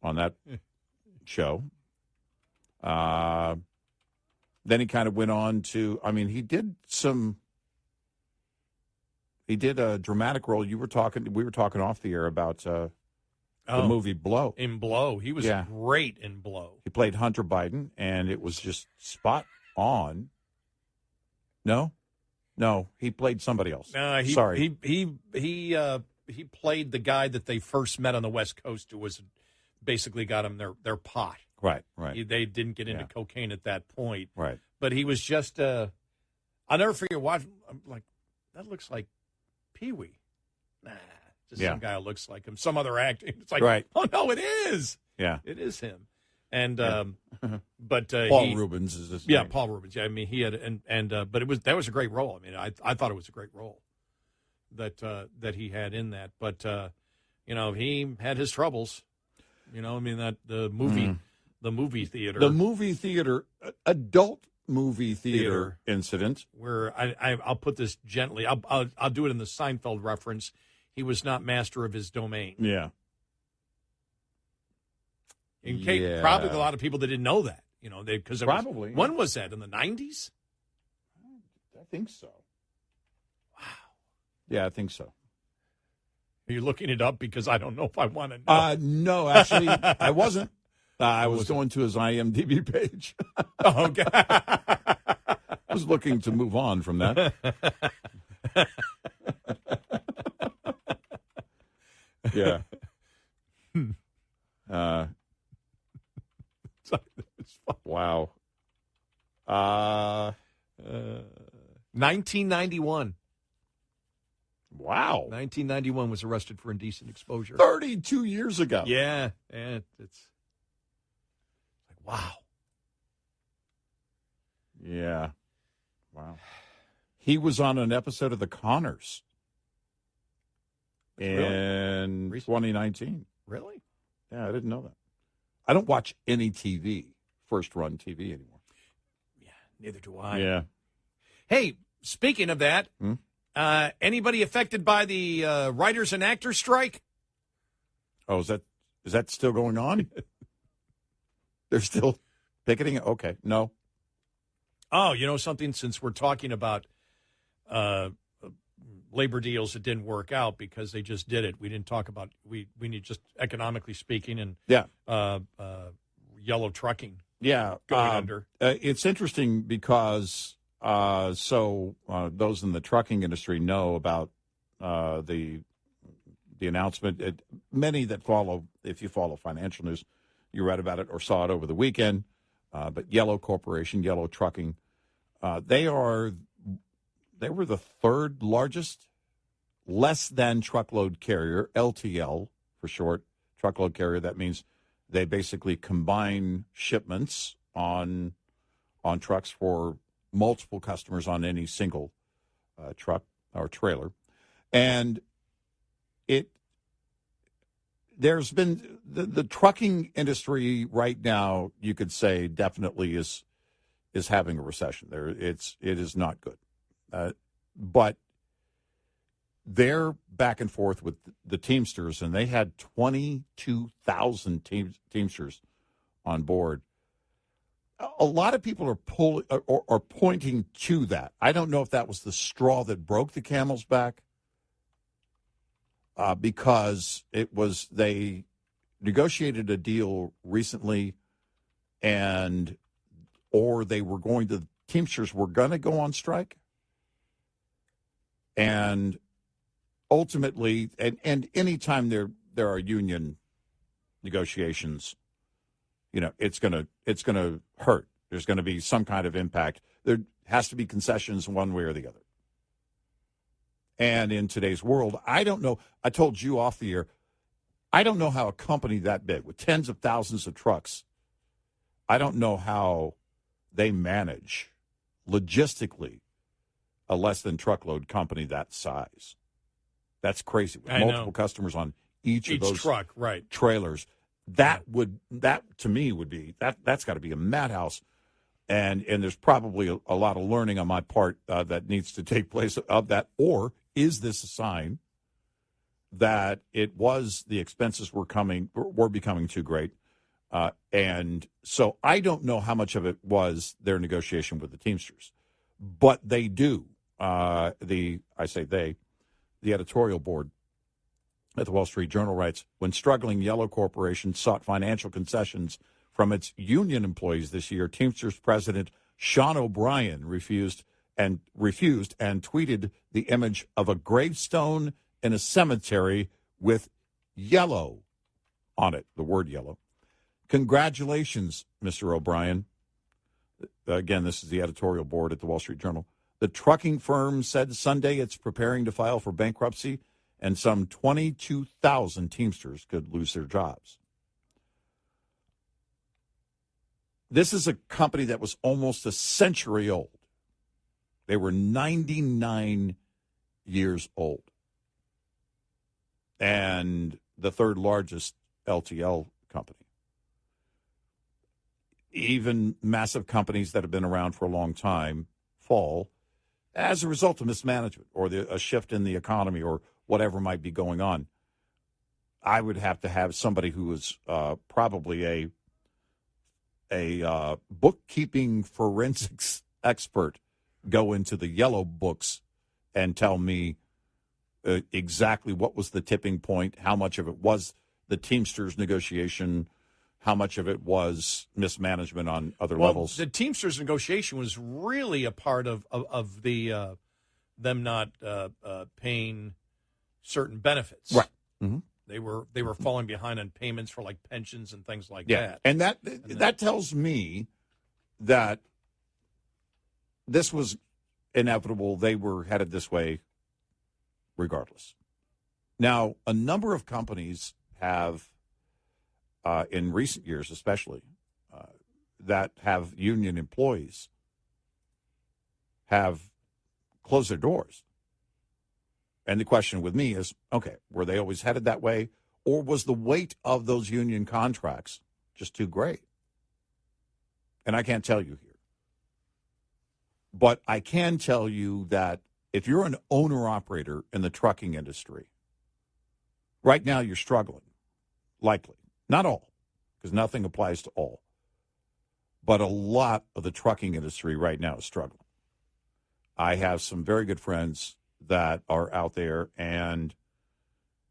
on that show. Then he kind of went on to, he did a dramatic role. We were talking off the air about the movie Blow.
In Blow. He was great in Blow.
He played Hunter Biden, and it was just spot on. No, he played somebody else. Sorry.
He played the guy that they first met on the West Coast who was basically got him their pot.
Right.
They didn't get into cocaine at that point.
Right.
But he was just, I'll never forget I'm like, that looks like Pee-wee. Nah, just some guy who looks like him. Some other actor. It's like, oh, no, it is.
Yeah.
It is him. And, but
Paul Reubens is his name.
Paul Reubens. Yeah, he had, but that was a great role. I thought it was a great role that he had in that. But, he had his troubles. That the movie theater.
The movie theater, adult movie theater incident.
Where I'll put this gently. I'll do it in the Seinfeld reference. He was not master of his domain.
Yeah.
Probably a lot of people that didn't know that. Because
probably.
When was that, in the 90s?
I think so. Wow. Yeah, I think so.
Are you looking it up? Because I don't know if I want to know.
No, actually, I wasn't. I was going to his IMDb page.
Okay.
I was looking to move on from that. Yeah. Wow.
1991.
Wow.
1991 was arrested for indecent exposure.
32 years ago.
Yeah. It's like, wow.
Yeah. Wow. He was on an episode of The Connors in 2019.
Really?
Yeah, I didn't know that. I don't watch any TV, first-run TV anymore.
Yeah, neither do I.
Yeah.
Hey, speaking of that, anybody affected by the writers and actors strike?
Oh, is that still going on? They're still picketing it? Okay, no.
Oh, something, since we're talking about labor deals that didn't work out because they just did it. We didn't talk about, we need, just economically speaking, and yellow trucking.
Yeah.
Going under.
It's interesting because those in the trucking industry know about the announcement. Many that follow, if you follow financial news, you read about it or saw it over the weekend. But Yellow Corporation, Yellow Trucking, they were the third largest less than truckload carrier, LTL for short, truckload carrier. That means they basically combine shipments on trucks for multiple customers on any single truck or trailer. And there's been the trucking industry right now, you could say, definitely is having a recession. It is not good. But they're back and forth with the Teamsters, and they had 22,000 Teamsters on board. A lot of people are pointing to that. I don't know if that was the straw that broke the camel's back, because they negotiated a deal recently, or Teamsters were going to go on strike. And ultimately, and anytime there are union negotiations, it's gonna hurt. There's going to be some kind of impact. There has to be concessions one way or the other. And in today's world, I don't know. I told you off the air, I don't know how a company that big with tens of thousands of trucks, I don't know how they manage logistically a less than truckload company that size. That's crazy. With multiple customers on each of those
truck, right,
trailers. That to me would be that's got to be a madhouse. And there's probably a lot of learning on my part that needs to take place of that. Or is this a sign that the expenses were becoming too great? And so I don't know how much of it was their negotiation with the Teamsters, but they do. The editorial board at the Wall Street Journal writes, when struggling Yellow Corporation sought financial concessions from its union employees this year, Teamsters president Sean O'Brien refused and tweeted the image of a gravestone in a cemetery with yellow on it, the word yellow. Congratulations, Mr. O'Brien. Again, this is the editorial board at the Wall Street Journal. The trucking firm said Sunday it's preparing to file for bankruptcy, and some 22,000 Teamsters could lose their jobs. This is a company that was almost a century old. They were 99 years old. And the third largest LTL company. Even massive companies that have been around for a long time fall as a result of mismanagement or a shift in the economy or whatever might be going on. I would have to have somebody who is probably a bookkeeping forensics expert go into the yellow books and tell me exactly what was the tipping point, how much of it was the Teamsters negotiation, how much of it was mismanagement on other levels.
The Teamsters negotiation was really a part of the them not paying certain benefits.
Right. Mm-hmm.
They were falling behind on payments for like pensions and things like
that.
And
that tells me that this was inevitable. They were headed this way regardless. Now, a number of companies have, in recent years especially, that have union employees have closed their doors. And the question with me is, okay, were they always headed that way? Or was the weight of those union contracts just too great? And I can't tell you here. But I can tell you that if you're an owner-operator in the trucking industry, right now you're struggling, likely. Not all, because nothing applies to all. But a lot of the trucking industry right now is struggling. I have some very good friends that are out there, and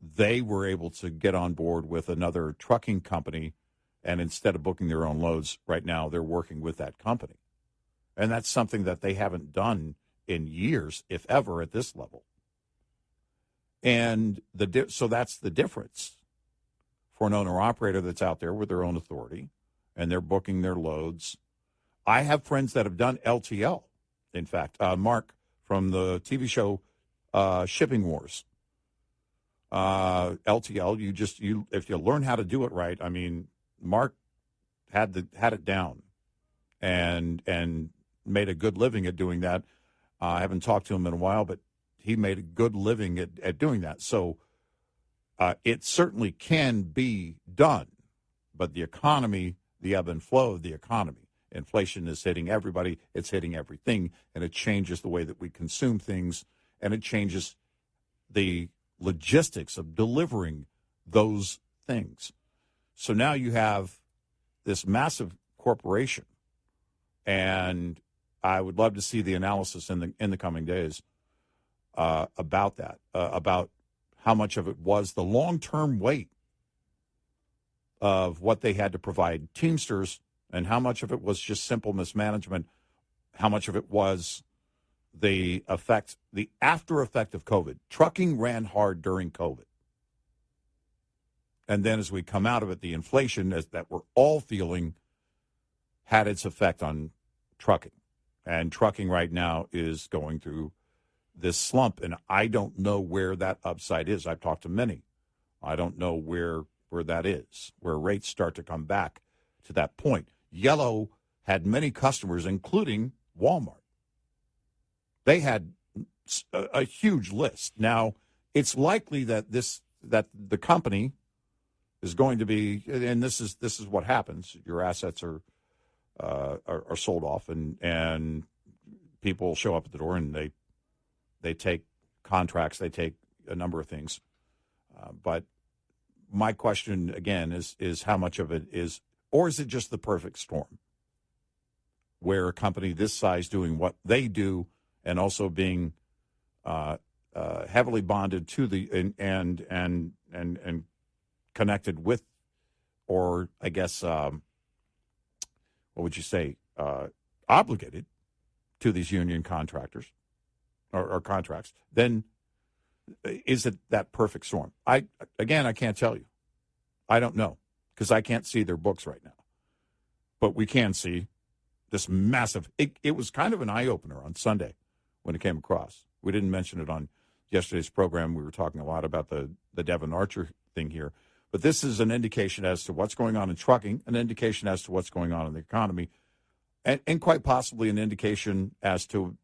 they were able to get on board with another trucking company, and instead of booking their own loads, right now they're working with that company. And that's something that they haven't done in years, if ever, at this level. And so that's the difference for an owner-operator that's out there with their own authority, and they're booking their loads. I have friends that have done LTL. In fact, Mark from the TV show Shipping Wars. LTL, if you learn how to do it right, I mean, Mark had it down and made a good living at doing that. I haven't talked to him in a while, but he made a good living at doing that. So it certainly can be done, but the economy, the ebb and flow of the economy, inflation is hitting everybody, it's hitting everything, and it changes the way that we consume things, and it changes the logistics of delivering those things. So now you have this massive corporation, and I would love to see the analysis in the coming days about that, about how much of it was the long-term weight of what they had to provide Teamsters, and how much of it was just simple mismanagement, how much of it was the after effect of COVID. Trucking ran hard during COVID. And then as we come out of it, the inflation that we're all feeling had its effect on trucking. And trucking right now is going through this slump, and I don't know where that upside is. I've talked to many. I don't know where that is, where rates start to come back to that point. Yellow had many customers, including Walmart. They had a huge list. Now, it's likely that the company is going to be, and this is what happens. Your assets are sold off, and people show up at the door, and they take contracts, they take a number of things. But my question again is how much of it is Or is it just the perfect storm where a company this size doing what they do and also being heavily bonded to the and connected with, or I guess what would you say, obligated to these union contractors or contracts, then is it that perfect storm? I can't tell you. I don't know because I can't see their books right now. But we can see this massive, it was kind of an eye-opener on Sunday when it came across. We didn't mention it on yesterday's program. We were talking a lot about the Devon Archer thing here. But this is an indication as to what's going on in trucking, an indication as to what's going on in the economy, and quite possibly an indication as to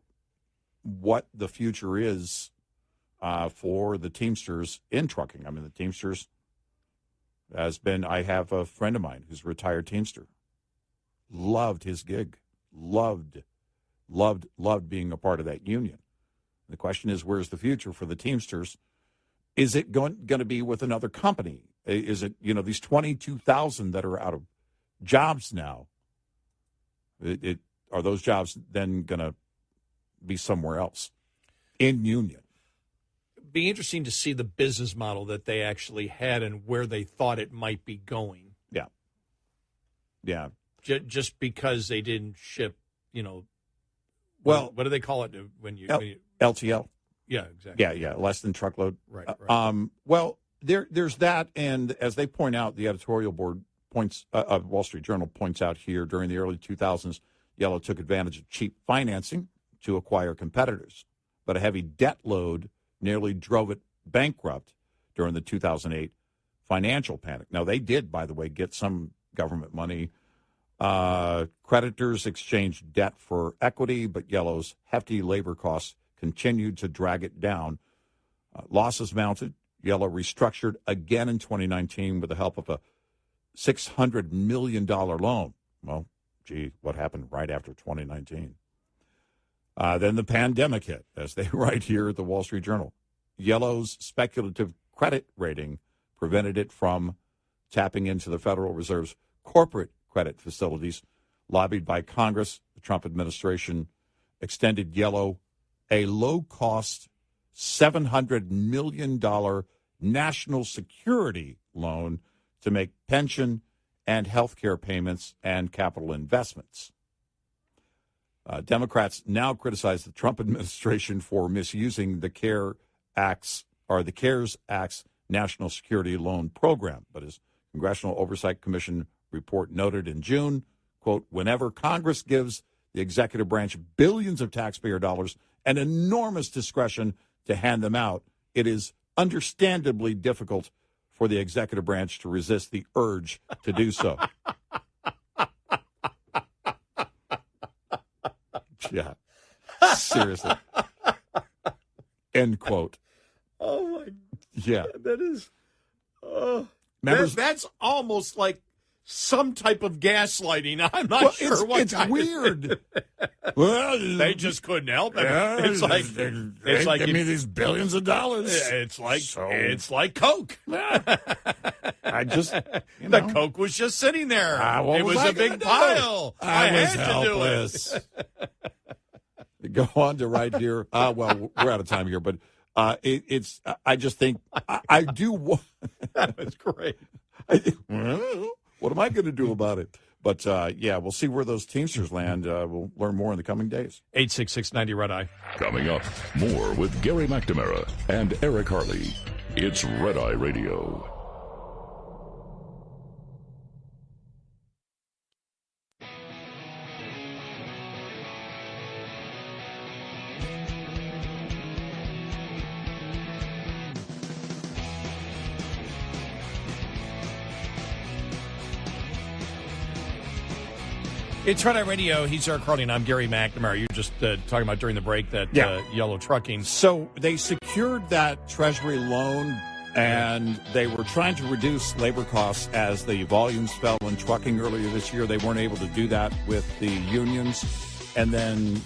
what the future is for the Teamsters in trucking. I mean, the Teamsters has been, I have a friend of mine who's a retired Teamster. Loved his gig. Loved being a part of that union. The question is, where's the future for the Teamsters? Is it going to be with another company? Is it, these 22,000 that are out of jobs now? Are those jobs then going to be somewhere else in union?
Be interesting to see the business model that they actually had and where they thought it might be going. Yeah. Just because they didn't ship, well, what do they call it when you
LTL? Yeah,
exactly.
Yeah, less than truckload.
Right.
Well, there's that, and as they point out, the editorial board of Wall Street Journal points out here, during the early 2000s, Yellow took advantage of cheap financing to acquire competitors, but a heavy debt load nearly drove it bankrupt during the 2008 financial panic. Now, they did, by the way, get some government money. Creditors exchanged debt for equity, but Yellow's hefty labor costs continued to drag it down. Losses mounted. Yellow restructured again in 2019 with the help of a $600 million loan. Well, gee, what happened right after 2019? Then the pandemic hit, as they write here at the Wall Street Journal. Yellow's speculative credit rating prevented it from tapping into the Federal Reserve's corporate credit facilities. Lobbied by Congress, the Trump administration extended Yellow a low-cost $700 million national security loan to make pension and health care payments and capital investments. Democrats now criticize the Trump administration for misusing the CARES Act's National Security Loan Program. But as Congressional Oversight Commission report noted in June, quote, whenever Congress gives the executive branch billions of taxpayer dollars and enormous discretion to hand them out, it is understandably difficult for the executive branch to resist the urge to do so. Yeah, seriously. End quote.
Oh, my
yeah.
God, that is... that's almost like some type of gaslighting. I'm not sure what
it's weird.
Well, they just couldn't help it.
Yeah,
it's like
give me these billions of dollars.
It's like Coke.
I just
the Coke was just sitting there. It was a big pile.
I was
had
helpless.
to do it.
Go on to right here. Well, we're out of time here, but it's. I just think I do.
That was great.
What am I going to do about it? But, we'll see where those Teamsters land. We'll learn more in the coming days.
866-90 Red Eye.
Coming up, more with Gary McNamara and Eric Harley. It's Red Eye Radio.
It's Red Eye Radio. He's Eric Harley, and I'm Gary McNamara. You were just talking about during the break that Yellow Trucking.
So they secured that Treasury loan, and they were trying to reduce labor costs as the volumes fell in trucking earlier this year. They weren't able to do that with the unions. And then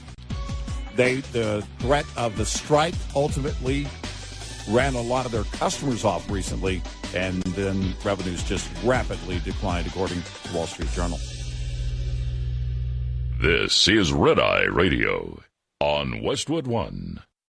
the threat of the strike ultimately ran a lot of their customers off recently, and then revenues just rapidly declined, according to Wall Street Journal.
This is Red Eye Radio on Westwood One.